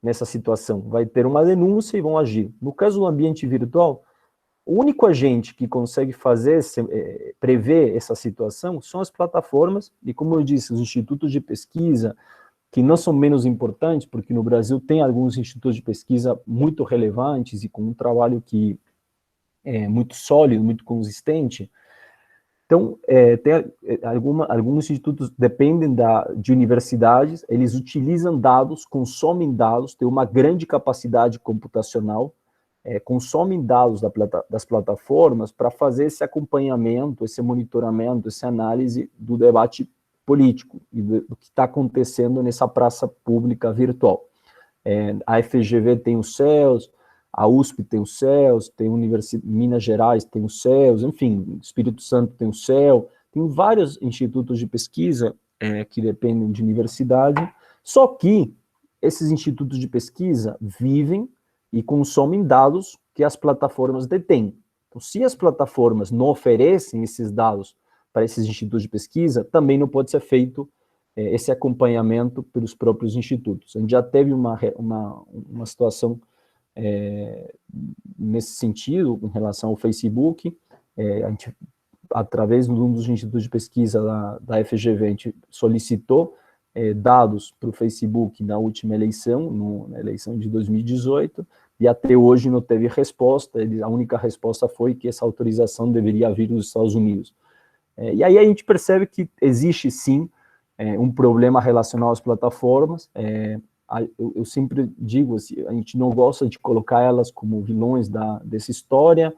nessa situação. Vai ter uma denúncia e vão agir. No caso do ambiente virtual, o único agente que consegue prever essa situação são as plataformas, e como eu disse, os institutos de pesquisa, que não são menos importantes, porque no Brasil tem alguns institutos de pesquisa muito relevantes e com um trabalho que é muito sólido, muito consistente. Então, alguns institutos dependem de universidades, eles utilizam dados, consomem dados, têm uma grande capacidade computacional, consomem dados das plataformas para fazer esse acompanhamento, esse monitoramento, essa análise do debate político e do que está acontecendo nessa praça pública virtual. A FGV tem os CELS, a USP tem o CELS, tem Minas Gerais tem o CELS, enfim, Espírito Santo tem o CEL, tem vários institutos de pesquisa que dependem de universidade, só que esses institutos de pesquisa vivem e consomem dados que as plataformas detêm. Então, se as plataformas não oferecem esses dados para esses institutos de pesquisa, também não pode ser feito esse acompanhamento pelos próprios institutos. A gente já teve uma situação nesse sentido, em relação ao Facebook, a gente, através de um dos institutos de pesquisa da FGV, a gente solicitou dados para o Facebook na última eleição, na eleição de 2018, e até hoje não teve resposta. A única resposta foi que essa autorização deveria vir dos Estados Unidos. E aí a gente percebe que existe sim um problema relacionado às plataformas. eu sempre digo assim, a gente não gosta de colocar elas como vilões dessa história.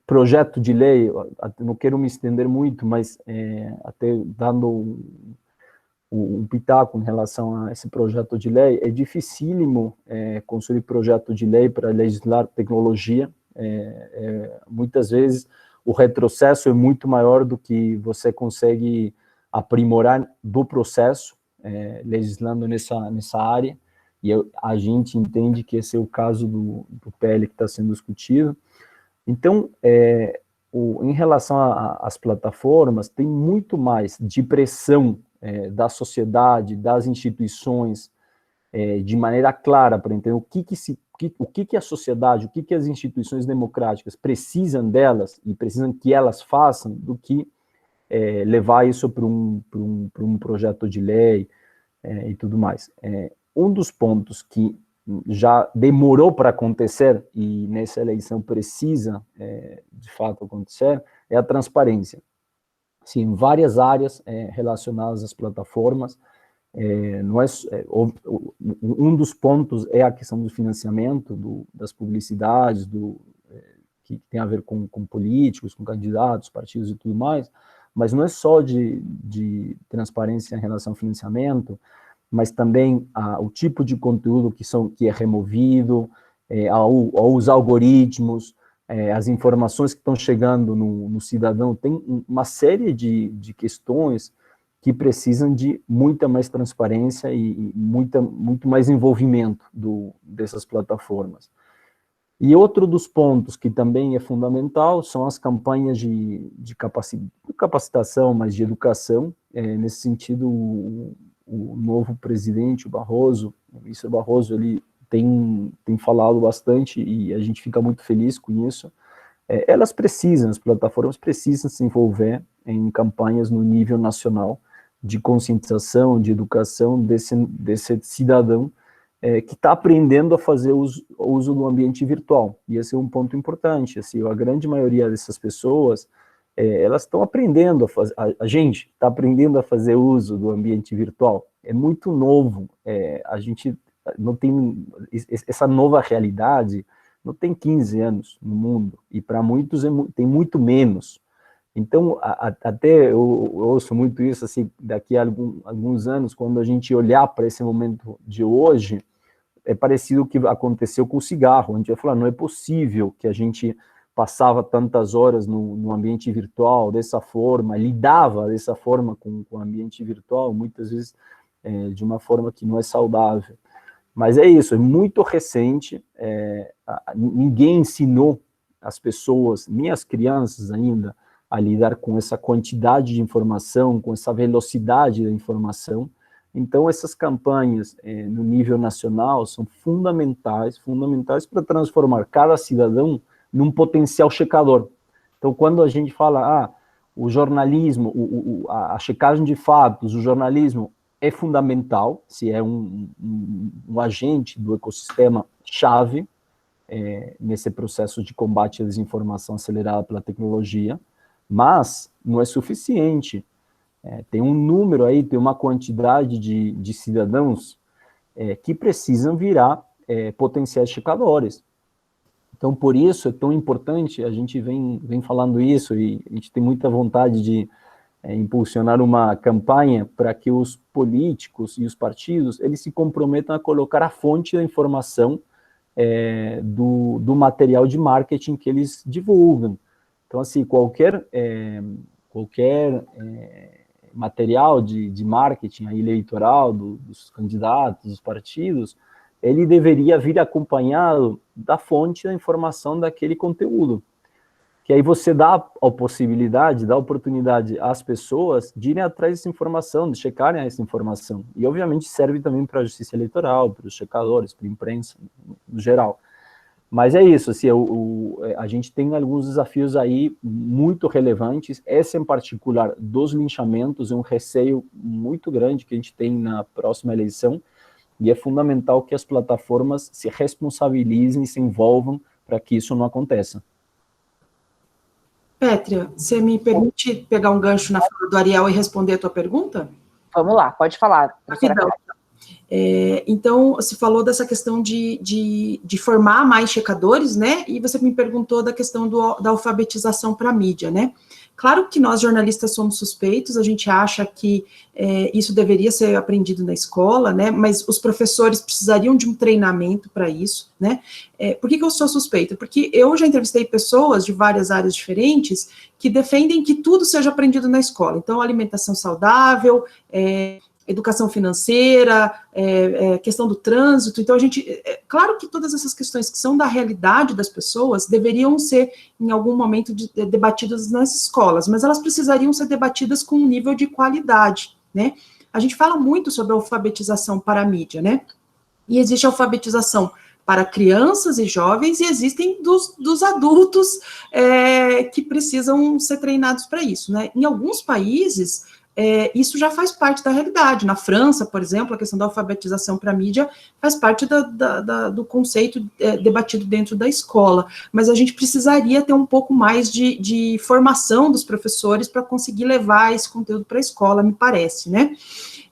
Projeto de lei, não quero me estender muito, mas até dando um pitaco em relação a esse projeto de lei, é dificílimo construir projeto de lei para legislar tecnologia. Muitas vezes o retrocesso é muito maior do que você consegue aprimorar do processo, legislando nessa área, e a gente entende que esse é o caso do PL que está sendo discutido. Então, em relação às plataformas, tem muito mais de pressão da sociedade, das instituições, de maneira clara, para entender o que a sociedade, o que as instituições democráticas precisam delas, e precisam que elas façam, do que levar isso para um projeto de lei e tudo mais. Um dos pontos que já demorou para acontecer, e nessa eleição precisa, de fato, acontecer, é a transparência. Sim, em várias áreas relacionadas às plataformas, um dos pontos é a questão do financiamento, das publicidades, que tem a ver com políticos, com candidatos, partidos e tudo mais, mas não é só de transparência em relação ao financiamento, mas também o tipo de conteúdo que é removido, os algoritmos, as informações que estão chegando no cidadão. Tem uma série de questões que precisam de muita mais transparência e muito mais envolvimento dessas plataformas. E outro dos pontos que também é fundamental são as campanhas de capacitação, mas de educação. Nesse sentido, o novo presidente, o ministro Barroso, ele tem falado bastante, e a gente fica muito feliz com isso. As plataformas precisam se envolver em campanhas no nível nacional, de conscientização, de educação desse cidadão que está aprendendo a fazer uso do ambiente virtual. E esse é um ponto importante. Assim, a grande maioria dessas pessoas, elas estão aprendendo a fazer, a gente está aprendendo a fazer uso do ambiente virtual. É muito novo, a gente não tem essa nova realidade, não tem 15 anos no mundo, e para muitos tem muito menos. Então, até eu ouço muito isso, assim, daqui a alguns anos, quando a gente olhar para esse momento de hoje, é parecido com o que aconteceu com o cigarro. A gente vai falar, não é possível que a gente passava tantas horas no ambiente virtual dessa forma, lidava dessa forma com o ambiente virtual, muitas vezes de uma forma que não é saudável. Mas é isso, é muito recente, ninguém ensinou as pessoas, nem as crianças ainda, a lidar com essa quantidade de informação, com essa velocidade da informação. Então, essas campanhas no nível nacional são fundamentais para transformar cada cidadão num potencial checador. Então, quando a gente fala, o jornalismo, a checagem de fatos, o jornalismo é fundamental, se é um agente do ecossistema chave nesse processo de combate à desinformação acelerada pela tecnologia, mas não é suficiente. Tem um número aí, tem uma quantidade de cidadãos que precisam virar potenciais checadores. Então, por isso é tão importante, a gente vem falando isso, e a gente tem muita vontade de impulsionar uma campanha para que os políticos e os partidos, eles se comprometam a colocar a fonte da informação do material de marketing que eles divulgam. Então, assim, qualquer material de marketing aí, eleitoral dos candidatos, dos partidos, ele deveria vir acompanhado da fonte da informação daquele conteúdo. Que aí você dá a possibilidade, dá a oportunidade às pessoas de irem atrás dessa informação, de checarem essa informação. E, obviamente, serve também para a justiça eleitoral, para os checadores, para a imprensa, no geral. Mas é isso, assim, a gente tem alguns desafios aí muito relevantes. Esse, em particular, dos linchamentos, é um receio muito grande que a gente tem na próxima eleição, e é fundamental que as plataformas se responsabilizem e se envolvam para que isso não aconteça. Pétria, você me permite pegar um gancho na fala do Ariel e responder a tua pergunta? Vamos lá, pode falar, professora Kátia. Então, se falou dessa questão de formar mais checadores, né, e você me perguntou da questão da alfabetização para a mídia, né. Claro que nós, jornalistas, somos suspeitos, a gente acha que isso deveria ser aprendido na escola, né, mas os professores precisariam de um treinamento para isso, né. Por que eu sou suspeita? Porque eu já entrevistei pessoas de várias áreas diferentes que defendem que tudo seja aprendido na escola. Então, alimentação saudável, educação financeira, questão do trânsito. Então, claro que todas essas questões que são da realidade das pessoas deveriam ser, em algum momento, debatidas nas escolas, mas elas precisariam ser debatidas com um nível de qualidade, né? A gente fala muito sobre a alfabetização para a mídia, né? E existe a alfabetização para crianças e jovens, e existem dos adultos que precisam ser treinados para isso, né? Em alguns países, isso já faz parte da realidade. Na França, por exemplo, a questão da alfabetização para a mídia faz parte do conceito debatido dentro da escola, mas a gente precisaria ter um pouco mais de formação dos professores para conseguir levar esse conteúdo para a escola, me parece, né?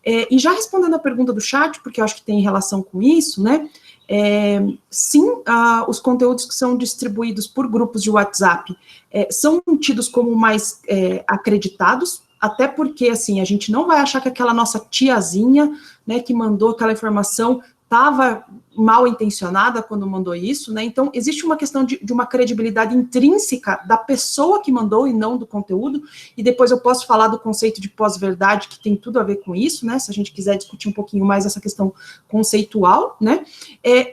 E já respondendo a pergunta do chat, porque eu acho que tem relação com isso, né? Sim, os conteúdos que são distribuídos por grupos de WhatsApp são tidos como mais acreditados, até porque, assim, a gente não vai achar que aquela nossa tiazinha, né, que mandou aquela informação estava mal intencionada quando mandou isso, né, então existe uma questão de uma credibilidade intrínseca da pessoa que mandou e não do conteúdo, e depois eu posso falar do conceito de pós-verdade, que tem tudo a ver com isso, né, se a gente quiser discutir um pouquinho mais essa questão conceitual, né,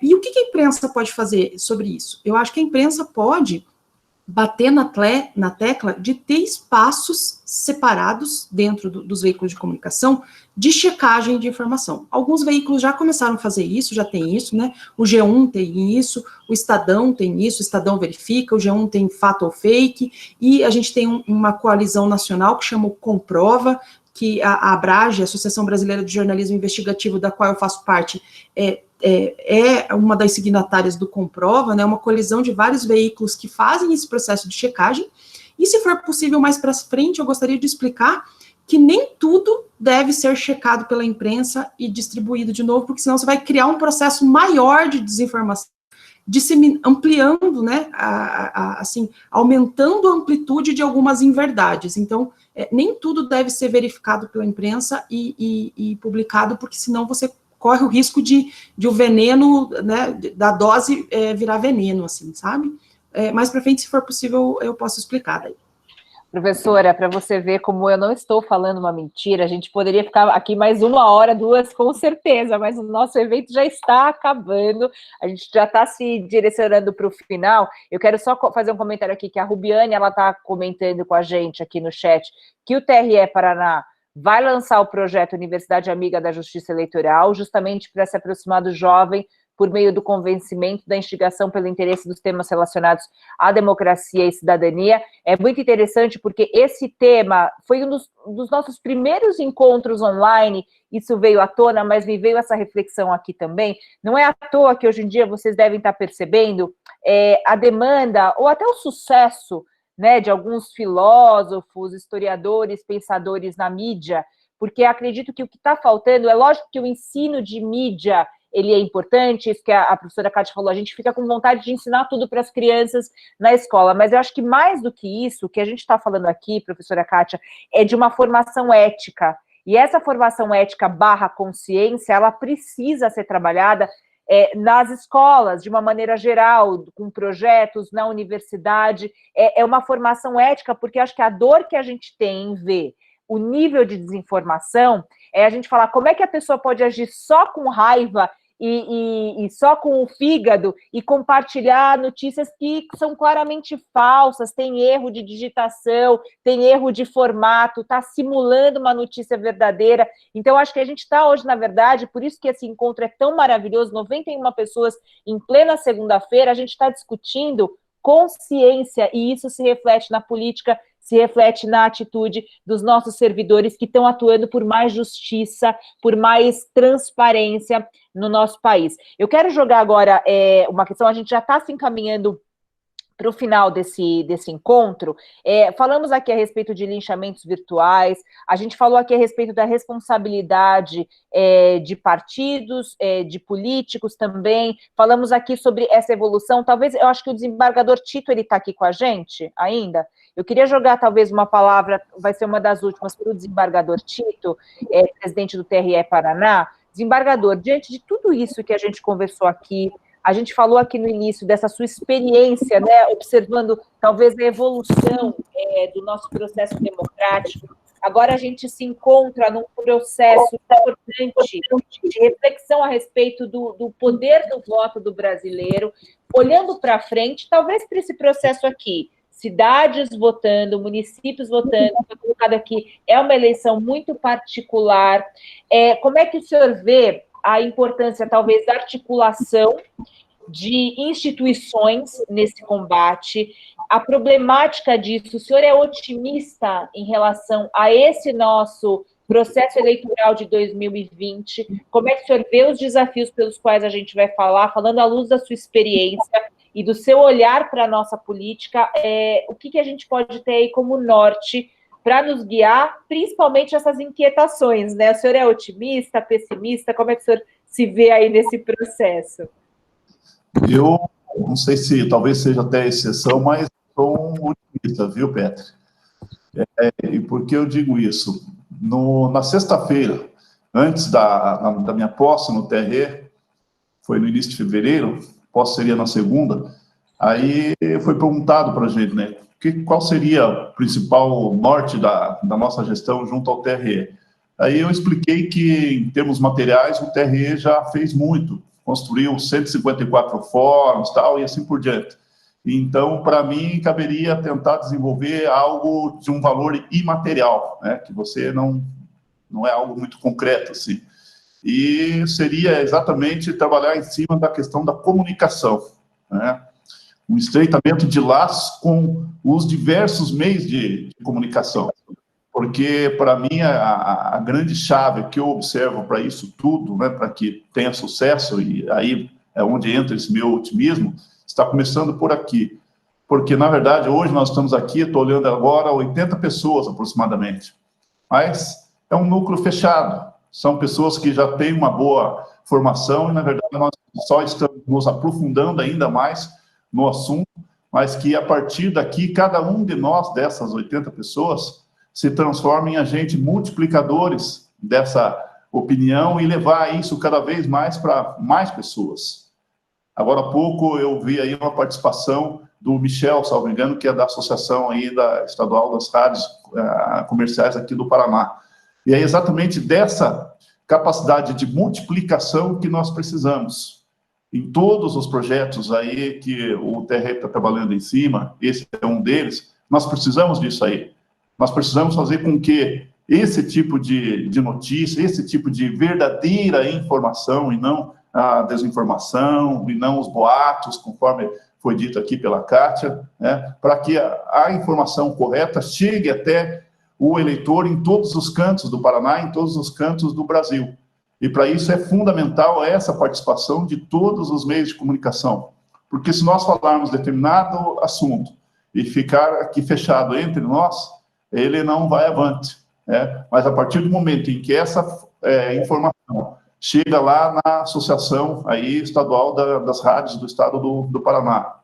e o que a imprensa pode fazer sobre isso? Eu acho que a imprensa pode bater na tecla de ter espaços separados dentro dos veículos de comunicação de checagem de informação. Alguns veículos já começaram a fazer isso, já tem isso, né? O G1 tem isso, o Estadão tem isso, o Estadão Verifica, o G1 tem Fato ou Fake, e a gente tem uma coalizão nacional que chama o Comprova, que a ABRAGE, a Associação Brasileira de Jornalismo Investigativo, da qual eu faço parte, é uma das signatárias do Comprova, né, uma colisão de vários veículos que fazem esse processo de checagem, e se for possível mais para frente, eu gostaria de explicar que nem tudo deve ser checado pela imprensa e distribuído de novo, porque senão você vai criar um processo maior de desinformação, ampliando, né, assim, aumentando a amplitude de algumas inverdades. Então, nem tudo deve ser verificado pela imprensa e publicado, porque senão você corre o risco de o veneno, né, da dose virar veneno, assim, sabe? Mais para frente, se for possível, eu posso explicar daí. Professora, para você ver como eu não estou falando uma mentira, a gente poderia ficar aqui mais 1 hora, 2, com certeza, mas o nosso evento já está acabando, a gente já está se direcionando para o final. Eu quero só fazer um comentário aqui, que a Rubiane, ela está comentando com a gente aqui no chat, que o TRE Paraná vai lançar o projeto Universidade Amiga da Justiça Eleitoral, justamente para se aproximar do jovem, por meio do convencimento da instigação pelo interesse dos temas relacionados à democracia e cidadania. É muito interessante porque esse tema foi um dos nossos primeiros encontros online, isso veio à tona, mas me veio essa reflexão aqui também. Não é à toa que hoje em dia vocês devem estar percebendo a demanda, ou até o sucesso, né, de alguns filósofos, historiadores, pensadores na mídia, porque acredito que o que está faltando, é lógico que o ensino de mídia, ele é importante, isso que a professora Kátia falou, a gente fica com vontade de ensinar tudo para as crianças na escola, mas eu acho que mais do que isso, o que a gente está falando aqui, professora Kátia, é de uma formação ética, e essa formação ética / consciência, ela precisa ser trabalhada nas escolas, de uma maneira geral, com projetos, na universidade, é uma formação ética, porque acho que a dor que a gente tem em ver o nível de desinformação é a gente falar como é que a pessoa pode agir só com raiva e só com o fígado e compartilhar notícias que são claramente falsas, tem erro de digitação, tem erro de formato, está simulando uma notícia verdadeira. Então, acho que a gente está hoje, na verdade, por isso que esse encontro é tão maravilhoso, 91 pessoas em plena segunda-feira, a gente está discutindo consciência, e isso se reflete na política, se reflete na atitude dos nossos servidores que estão atuando por mais justiça, por mais transparência no nosso país. Eu quero jogar agora uma questão, a gente já está se encaminhando para o final desse encontro, falamos aqui a respeito de linchamentos virtuais, a gente falou aqui a respeito da responsabilidade de partidos, de políticos também, falamos aqui sobre essa evolução, talvez, eu acho que o desembargador Tito, ele está aqui com a gente ainda, eu queria jogar talvez uma palavra, vai ser uma das últimas, para o desembargador Tito, presidente do TRE Paraná. Desembargador, diante de tudo isso que a gente conversou aqui, a gente falou aqui no início dessa sua experiência, né, observando talvez a evolução do nosso processo democrático. Agora a gente se encontra num processo importante de reflexão a respeito do poder do voto do brasileiro, olhando para frente, talvez para esse processo aqui, cidades votando, municípios votando, foi colocado aqui, é uma eleição muito particular. Como é que o senhor vê a importância, talvez, da articulação de instituições nesse combate, a problemática disso? O senhor é otimista em relação a esse nosso processo eleitoral de 2020? Como é que o senhor vê os desafios pelos quais a gente vai falar, falando à luz da sua experiência e do seu olhar para a nossa política, o que a gente pode ter aí como norte para nos guiar, principalmente essas inquietações, né? O senhor é otimista, pessimista? Como é que o senhor se vê aí nesse processo? Eu não sei se talvez seja até exceção, mas sou um otimista, viu, Petra? E por que eu digo isso? Na sexta-feira, antes da minha posse no TRE, foi no início de fevereiro, posse seria na segunda, aí foi perguntado para a gente, né? Qual seria o principal norte da nossa gestão junto ao TRE? Aí eu expliquei que, em termos materiais, o TRE já fez muito, construiu 154 fóruns, tal, e assim por diante. Então, para mim, caberia tentar desenvolver algo de um valor imaterial, né? Que você não é algo muito concreto, assim. E seria exatamente trabalhar em cima da questão da comunicação, né? Um estreitamento de laços com os diversos meios de comunicação. Porque, para mim, a grande chave que eu observo para isso tudo, né, para que tenha sucesso, e aí é onde entra esse meu otimismo, está começando por aqui. Porque, na verdade, hoje nós estamos aqui, estou olhando agora, 80 pessoas aproximadamente. Mas é um núcleo fechado. São pessoas que já têm uma boa formação e, na verdade, nós só estamos nos aprofundando ainda mais no assunto, mas que, a partir daqui, cada um de nós, dessas 80 pessoas, se transforma em agentes multiplicadores dessa opinião e levar isso cada vez mais para mais pessoas. Agora há pouco eu vi aí uma participação do Michel, salvo engano, que é da Associação aí da Estadual das Rádios Comerciais aqui do Paraná. E é exatamente dessa capacidade de multiplicação que nós precisamos. Em todos os projetos aí que o TRE está trabalhando em cima, esse é um deles, nós precisamos disso aí. Nós precisamos fazer com que esse tipo de notícia, esse tipo de verdadeira informação, e não a desinformação, e não os boatos, conforme foi dito aqui pela Kátia, né, para que a informação correta chegue até o eleitor em todos os cantos do Paraná, em todos os cantos do Brasil. E para isso é fundamental essa participação de todos os meios de comunicação. Porque se nós falarmos determinado assunto e ficar aqui fechado entre nós, ele não vai avante, né? Mas a partir do momento em que essa informação chega lá na Associação aí estadual das rádios do estado do Paraná,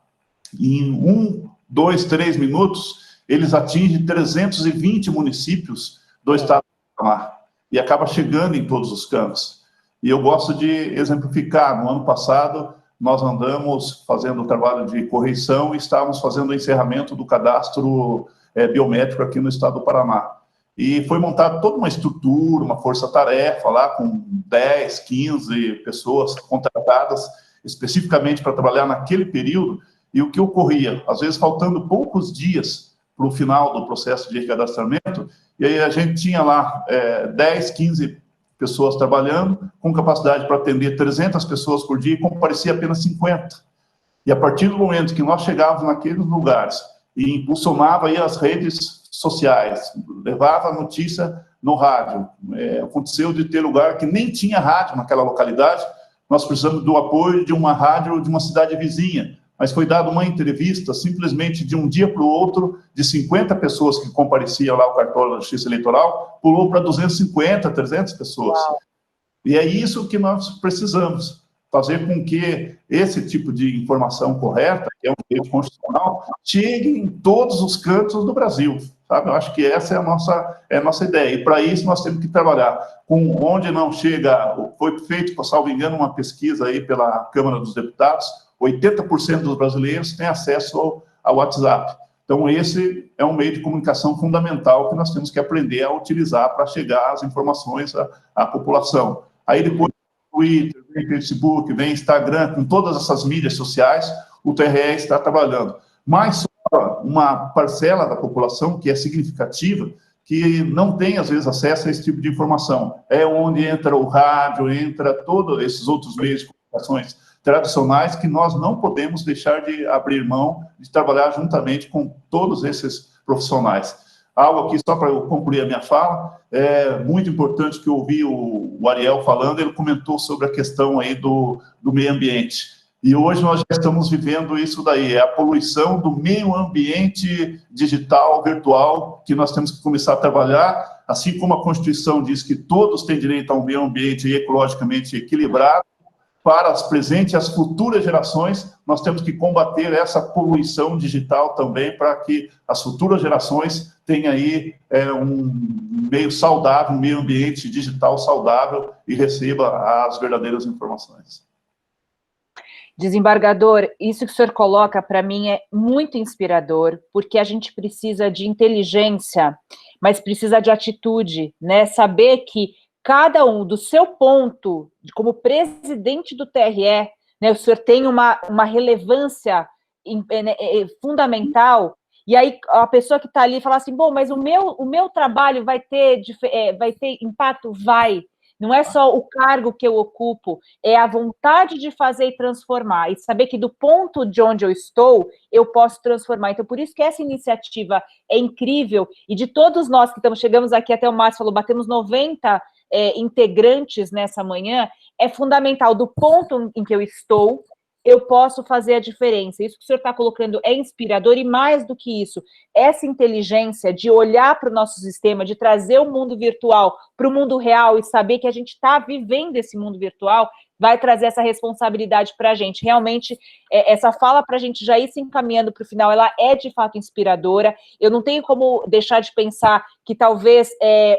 em 1, 2, 3 minutos, eles atingem 320 municípios do estado do Paraná, e acaba chegando em todos os cantos. E eu gosto de exemplificar, no ano passado, nós andamos fazendo o trabalho de correição e estávamos fazendo o encerramento do cadastro biométrico aqui no estado do Paraná. E foi montada toda uma estrutura, uma força-tarefa lá, com 10, 15 pessoas contratadas especificamente para trabalhar naquele período. E o que ocorria? Às vezes faltando poucos dias para o final do processo de recadastramento, e aí a gente tinha lá 10, 15 pessoas trabalhando, com capacidade para atender 300 pessoas por dia, e comparecia apenas 50. E a partir do momento que nós chegávamos naqueles lugares e impulsionava aí as redes sociais, levava a notícia no rádio, aconteceu de ter lugar que nem tinha rádio naquela localidade, nós precisamos do apoio de uma rádio de uma cidade vizinha. mas foi dada uma entrevista, simplesmente de um dia para o outro, de 50 pessoas que compareciam lá ao cartório da Justiça Eleitoral, pulou para 250, 300 pessoas. Uau. E é isso que nós precisamos, fazer com que esse tipo de informação correta, que é um direito constitucional, chegue em todos os cantos do Brasil, sabe? Eu acho que essa é a nossa ideia, e para isso nós temos que trabalhar com onde não chega. Foi feito, por salvo engano, uma pesquisa aí pela Câmara dos Deputados, 80% dos brasileiros têm acesso ao WhatsApp. Então, esse é um meio de comunicação fundamental que nós temos que aprender a utilizar para chegar as informações à população. Aí depois, Twitter, vem Facebook, vem Instagram, com todas essas mídias sociais, o TRE está trabalhando. Mas só uma parcela da população, que é significativa, que não tem, às vezes, acesso a esse tipo de informação. É onde entra o rádio, entra todos esses outros meios de comunicações tradicionais, que nós não podemos deixar de abrir mão de trabalhar juntamente com todos esses profissionais. Algo aqui, só para eu concluir a minha fala, é muito importante que eu ouvi o Ariel falando, ele comentou sobre a questão aí do meio ambiente. E hoje nós já estamos vivendo isso daí, é a poluição do meio ambiente digital, virtual, que nós temos que começar a trabalhar, assim como a Constituição diz que todos têm direito a um meio ambiente ecologicamente equilibrado. Para as presentes e as futuras gerações, nós temos que combater essa poluição digital também, para que as futuras gerações tenham aí um meio saudável, um meio ambiente digital saudável e receba as verdadeiras informações. Desembargador, isso que o senhor coloca, para mim, é muito inspirador, porque a gente precisa de inteligência, mas precisa de atitude, né? Saber que cada um do seu ponto, como presidente do TRE, né, o senhor tem uma relevância fundamental, e aí a pessoa que está ali fala assim, bom, mas o meu trabalho vai ter impacto? Vai. Não é só o cargo que eu ocupo, é a vontade de fazer e transformar, e saber que do ponto de onde eu estou, eu posso transformar. Então, por isso que essa iniciativa é incrível, e de todos nós que chegamos aqui, até o Márcio falou, batemos 90 integrantes nessa manhã, é fundamental, do ponto em que eu estou, eu posso fazer a diferença. Isso que o senhor está colocando é inspirador, e mais do que isso, essa inteligência de olhar para o nosso sistema, de trazer o mundo virtual para o mundo real e saber que a gente está vivendo esse mundo virtual, vai trazer essa responsabilidade para a gente. Realmente, essa fala para a gente já ir se encaminhando para o final, ela é de fato inspiradora. Eu não tenho como deixar de pensar que talvez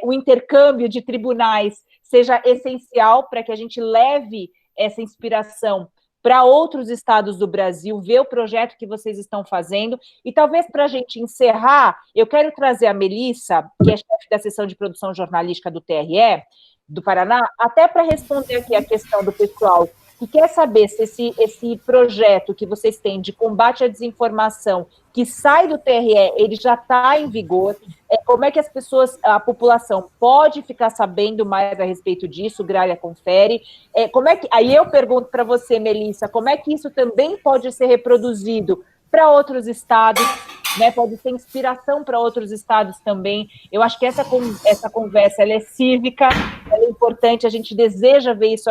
o intercâmbio de tribunais seja essencial para que a gente leve essa inspiração para outros estados do Brasil, ver o projeto que vocês estão fazendo. E talvez para a gente encerrar, eu quero trazer a Melissa, que é chefe da seção de produção jornalística do TRE, do Paraná, até para responder aqui a questão do pessoal que quer saber se esse projeto que vocês têm de combate à desinformação, que sai do TRE, ele já está em vigor, como é que a população pode ficar sabendo mais a respeito disso, Gralha confere, aí eu pergunto para você, Melissa, como é que isso também pode ser reproduzido para outros estados, né, pode ser inspiração para outros estados também. Eu acho que essa conversa ela é cívica, ela é importante, a gente deseja ver isso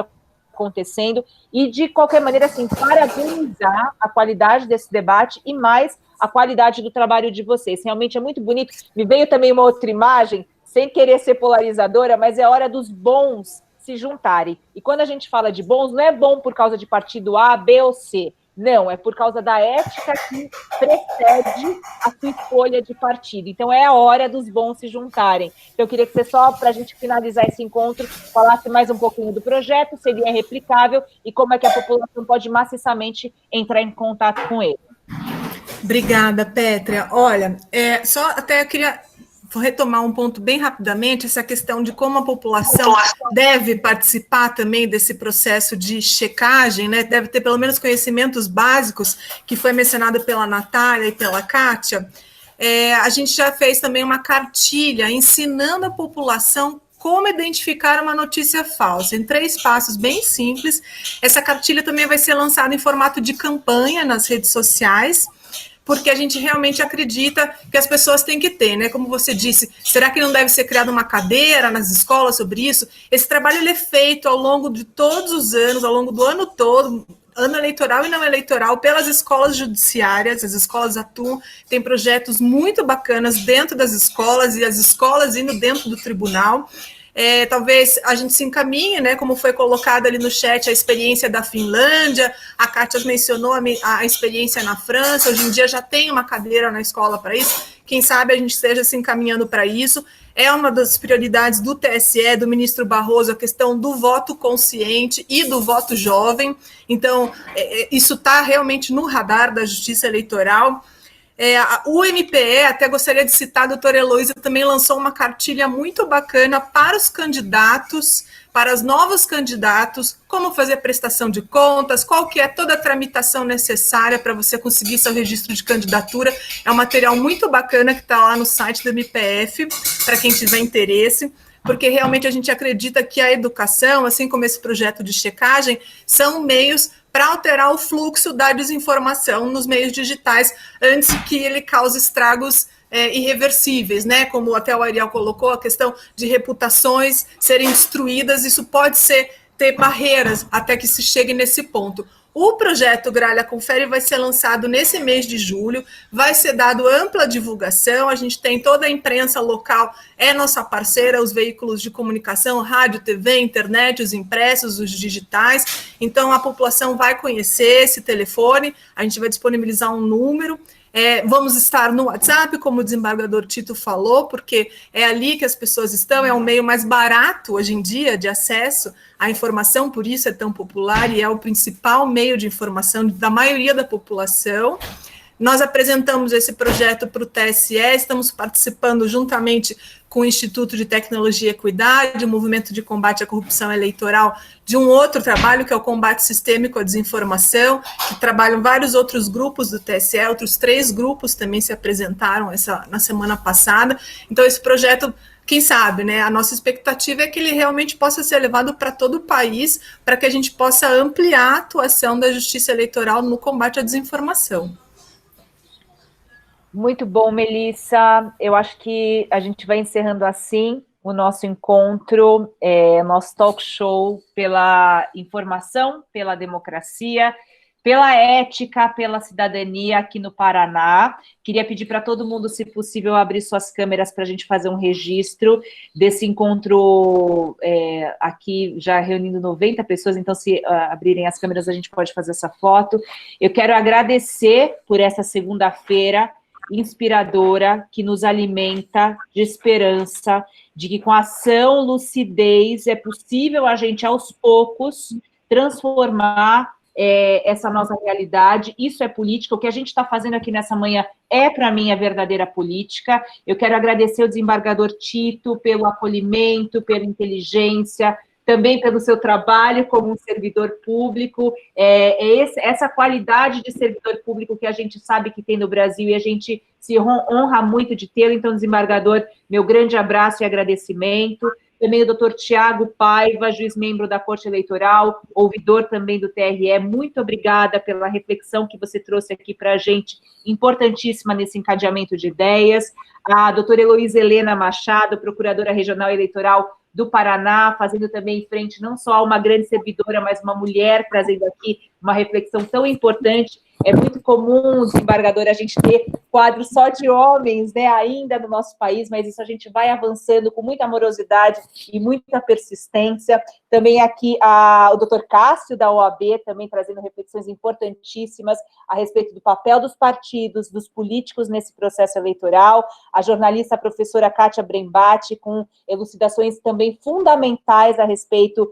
acontecendo, e de qualquer maneira, assim, parabenizar a qualidade desse debate e mais a qualidade do trabalho de vocês. Realmente é muito bonito. Me veio também uma outra imagem, sem querer ser polarizadora, mas é hora dos bons se juntarem. E quando a gente fala de bons, não é bom por causa de partido A, B ou C. Não, é por causa da ética que precede a sua escolha de partido. Então, é a hora dos bons se juntarem. Então, eu queria que você, só para a gente finalizar esse encontro, falasse mais um pouquinho do projeto, se ele é replicável e como é que a população pode maciçamente entrar em contato com ele. Obrigada, Pétria. Olha, só até eu queria vou retomar um ponto bem rapidamente, essa questão de como a população deve participar também desse processo de checagem, né? Deve ter pelo menos conhecimentos básicos, que foi mencionado pela Natália e pela Kátia. A gente já fez também uma cartilha ensinando a população como identificar uma notícia falsa, em 3 passos bem simples. Essa cartilha também vai ser lançada em formato de campanha nas redes sociais, porque a gente realmente acredita que as pessoas têm que ter, né? Como você disse, será que não deve ser criada uma cadeira nas escolas sobre isso? Esse trabalho ele é feito ao longo de todos os anos, ao longo do ano todo, ano eleitoral e não eleitoral, pelas escolas judiciárias. As escolas atuam, tem projetos muito bacanas dentro das escolas e as escolas indo dentro do tribunal. Talvez a gente se encaminhe, né, como foi colocado ali no chat, a experiência da Finlândia, a Kátia mencionou a experiência na França, hoje em dia já tem uma cadeira na escola para isso, quem sabe a gente esteja se encaminhando para isso. É uma das prioridades do TSE, do ministro Barroso, a questão do voto consciente e do voto jovem, então isso está realmente no radar da Justiça Eleitoral. O MPE, até gostaria de citar, a doutora Heloísa também lançou uma cartilha muito bacana para os candidatos, para os novos candidatos, como fazer prestação de contas, qual que é toda a tramitação necessária para você conseguir seu registro de candidatura. É um material muito bacana que está lá no site do MPF, para quem tiver interesse, porque realmente a gente acredita que a educação, assim como esse projeto de checagem, são meios para alterar o fluxo da desinformação nos meios digitais, antes que ele cause estragos irreversíveis, né? Como até o Ariel colocou, a questão de reputações serem destruídas, isso pode ter barreiras até que se chegue nesse ponto. O projeto Gralha Confere vai ser lançado nesse mês de julho, vai ser dado ampla divulgação, a gente tem toda a imprensa local, é nossa parceira, os veículos de comunicação, rádio, TV, internet, os impressos, os digitais, então a população vai conhecer esse telefone, a gente vai disponibilizar um número. Vamos estar no WhatsApp, como o desembargador Tito falou, porque é ali que as pessoas estão, é um meio mais barato hoje em dia de acesso à informação, por isso é tão popular e é o principal meio de informação da maioria da população. Nós apresentamos esse projeto para o TSE, estamos participando juntamente com o Instituto de Tecnologia e Equidade, o Movimento de Combate à Corrupção Eleitoral, de um outro trabalho, que é o Combate Sistêmico à Desinformação, que trabalham vários outros grupos do TSE, outros 3 grupos também se apresentaram na semana passada. Então, esse projeto, quem sabe, né? A nossa expectativa é que ele realmente possa ser levado para todo o país, para que a gente possa ampliar a atuação da Justiça Eleitoral no combate à desinformação. Muito bom, Melissa. Eu acho que a gente vai encerrando assim o nosso encontro, nosso talk show pela informação, pela democracia, pela ética, pela cidadania aqui no Paraná. Queria pedir para todo mundo, se possível, abrir suas câmeras para a gente fazer um registro desse encontro aqui, já reunindo 90 pessoas, então se abrirem as câmeras a gente pode fazer essa foto. Eu quero agradecer por essa segunda-feira inspiradora, que nos alimenta de esperança, de que com ação, lucidez, é possível a gente, aos poucos, transformar essa nossa realidade. Isso é política. O que a gente está fazendo aqui nessa manhã para mim, a verdadeira política. Eu quero agradecer ao desembargador Tito pelo acolhimento, pela inteligência, também pelo seu trabalho como um servidor público, essa qualidade de servidor público que a gente sabe que tem no Brasil e a gente se honra muito de tê-lo. Então, desembargador, meu grande abraço e agradecimento. Também o doutor Tiago Paiva, juiz-membro da Corte Eleitoral, ouvidor também do TRE, muito obrigada pela reflexão que você trouxe aqui para a gente, importantíssima nesse encadeamento de ideias. A doutora Heloísa Helena Machado, procuradora regional eleitoral do Paraná, fazendo também frente não só a uma grande servidora, mas uma mulher, trazendo aqui uma reflexão tão importante. É muito comum, desembargador, a gente ter quadros só de homens, né, ainda no nosso país, mas isso a gente vai avançando com muita amorosidade e muita persistência. Também aqui o doutor Cássio, da OAB, também trazendo reflexões importantíssimas a respeito do papel dos partidos, dos políticos nesse processo eleitoral. A jornalista, a professora Kátia Brembati, com elucidações também fundamentais a respeito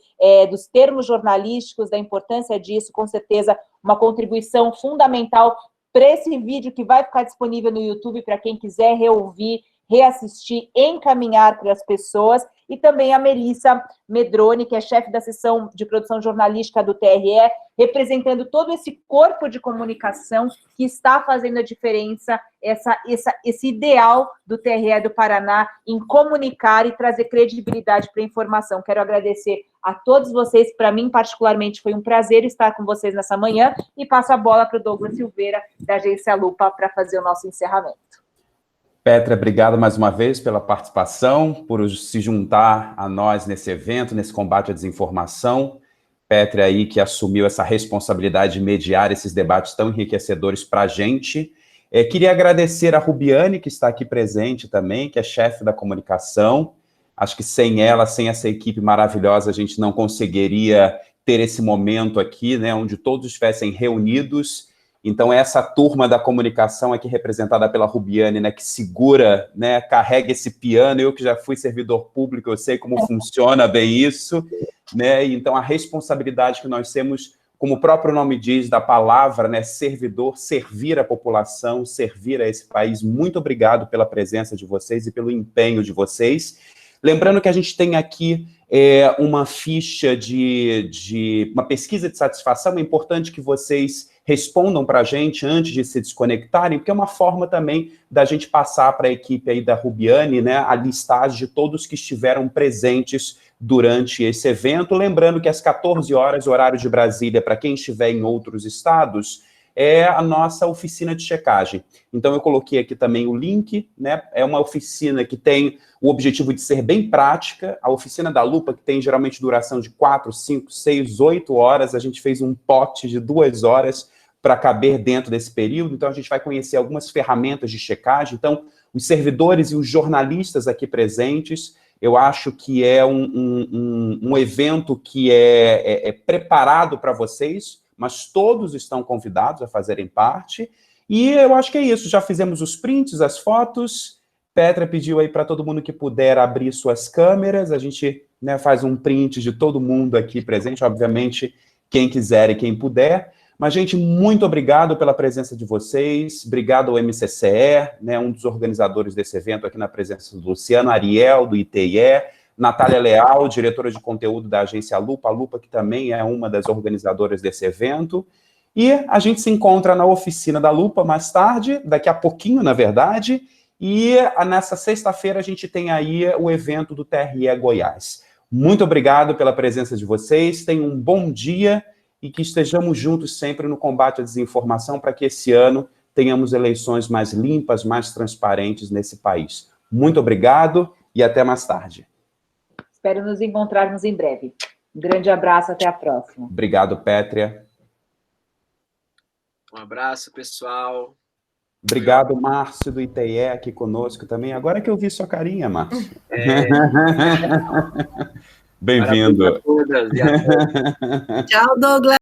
dos termos jornalísticos, da importância disso, com certeza uma contribuição fundamental para esse vídeo que vai ficar disponível no YouTube para quem quiser reouvir, reassistir, encaminhar para as pessoas. E também a Melissa Medroni, que é chefe da seção de produção jornalística do TRE, representando todo esse corpo de comunicação que está fazendo a diferença, esse ideal do TRE do Paraná em comunicar e trazer credibilidade para a informação. Quero agradecer a todos vocês, para mim particularmente foi um prazer estar com vocês nessa manhã, e passo a bola para o Douglas Silveira, da Agência Lupa, para fazer o nosso encerramento. Pétria, obrigado mais uma vez pela participação, por se juntar a nós nesse evento, nesse combate à desinformação. Pétria aí, que assumiu essa responsabilidade de mediar esses debates tão enriquecedores para a gente. Queria agradecer a Rubiane, que está aqui presente também, que é chefe da comunicação. Acho que sem ela, sem essa equipe maravilhosa, a gente não conseguiria ter esse momento aqui, né, onde todos estivessem reunidos. Então, essa turma da comunicação aqui, representada pela Rubiane, né, que segura, né, carrega esse piano. Eu que já fui servidor público, eu sei como funciona bem isso, né? Então, a responsabilidade que nós temos, como o próprio nome diz, da palavra, né, servidor, servir a população, servir a esse país. Muito obrigado pela presença de vocês e pelo empenho de vocês. Lembrando que a gente tem aqui uma ficha de uma pesquisa de satisfação. É importante que vocês respondam para a gente antes de se desconectarem, porque é uma forma também da gente passar para a equipe aí da Rubiane, né, a listagem de todos que estiveram presentes durante esse evento. Lembrando que às 14 horas, horário de Brasília, para quem estiver em outros estados, é a nossa oficina de checagem. Então, eu coloquei aqui também o link, né? É uma oficina que tem o objetivo de ser bem prática. A oficina da Lupa, que tem geralmente duração de 4, 5, 6, 8 horas, a gente fez um pote de 2 horas para caber dentro desse período. Então, a gente vai conhecer algumas ferramentas de checagem. Então, os servidores e os jornalistas aqui presentes, eu acho que é um evento que é preparado para vocês, mas todos estão convidados a fazerem parte, e eu acho que é isso. Já fizemos os prints, as fotos. Pétria pediu aí para todo mundo que puder abrir suas câmeras, a gente, né, faz um print de todo mundo aqui presente, obviamente, quem quiser e quem puder. Mas, gente, muito obrigado pela presença de vocês, obrigado ao MCCE, né, um dos organizadores desse evento, aqui na presença do Luciano, Ariel, do ITIE, Natália Leal, diretora de conteúdo da agência Lupa, a Lupa que também é uma das organizadoras desse evento, e a gente se encontra na oficina da Lupa mais tarde, daqui a pouquinho, na verdade, e nessa sexta-feira a gente tem aí o evento do TRE Goiás. Muito obrigado pela presença de vocês, tenham um bom dia e que estejamos juntos sempre no combate à desinformação para que esse ano tenhamos eleições mais limpas, mais transparentes nesse país. Muito obrigado e até mais tarde. Espero nos encontrarmos em breve. Um grande abraço, até a próxima. Obrigado, Pétria. Um abraço, pessoal. Obrigado, Márcio, do ITE, aqui conosco também. Agora que eu vi sua carinha, Márcio. Bem-vindo. Tchau, Douglas.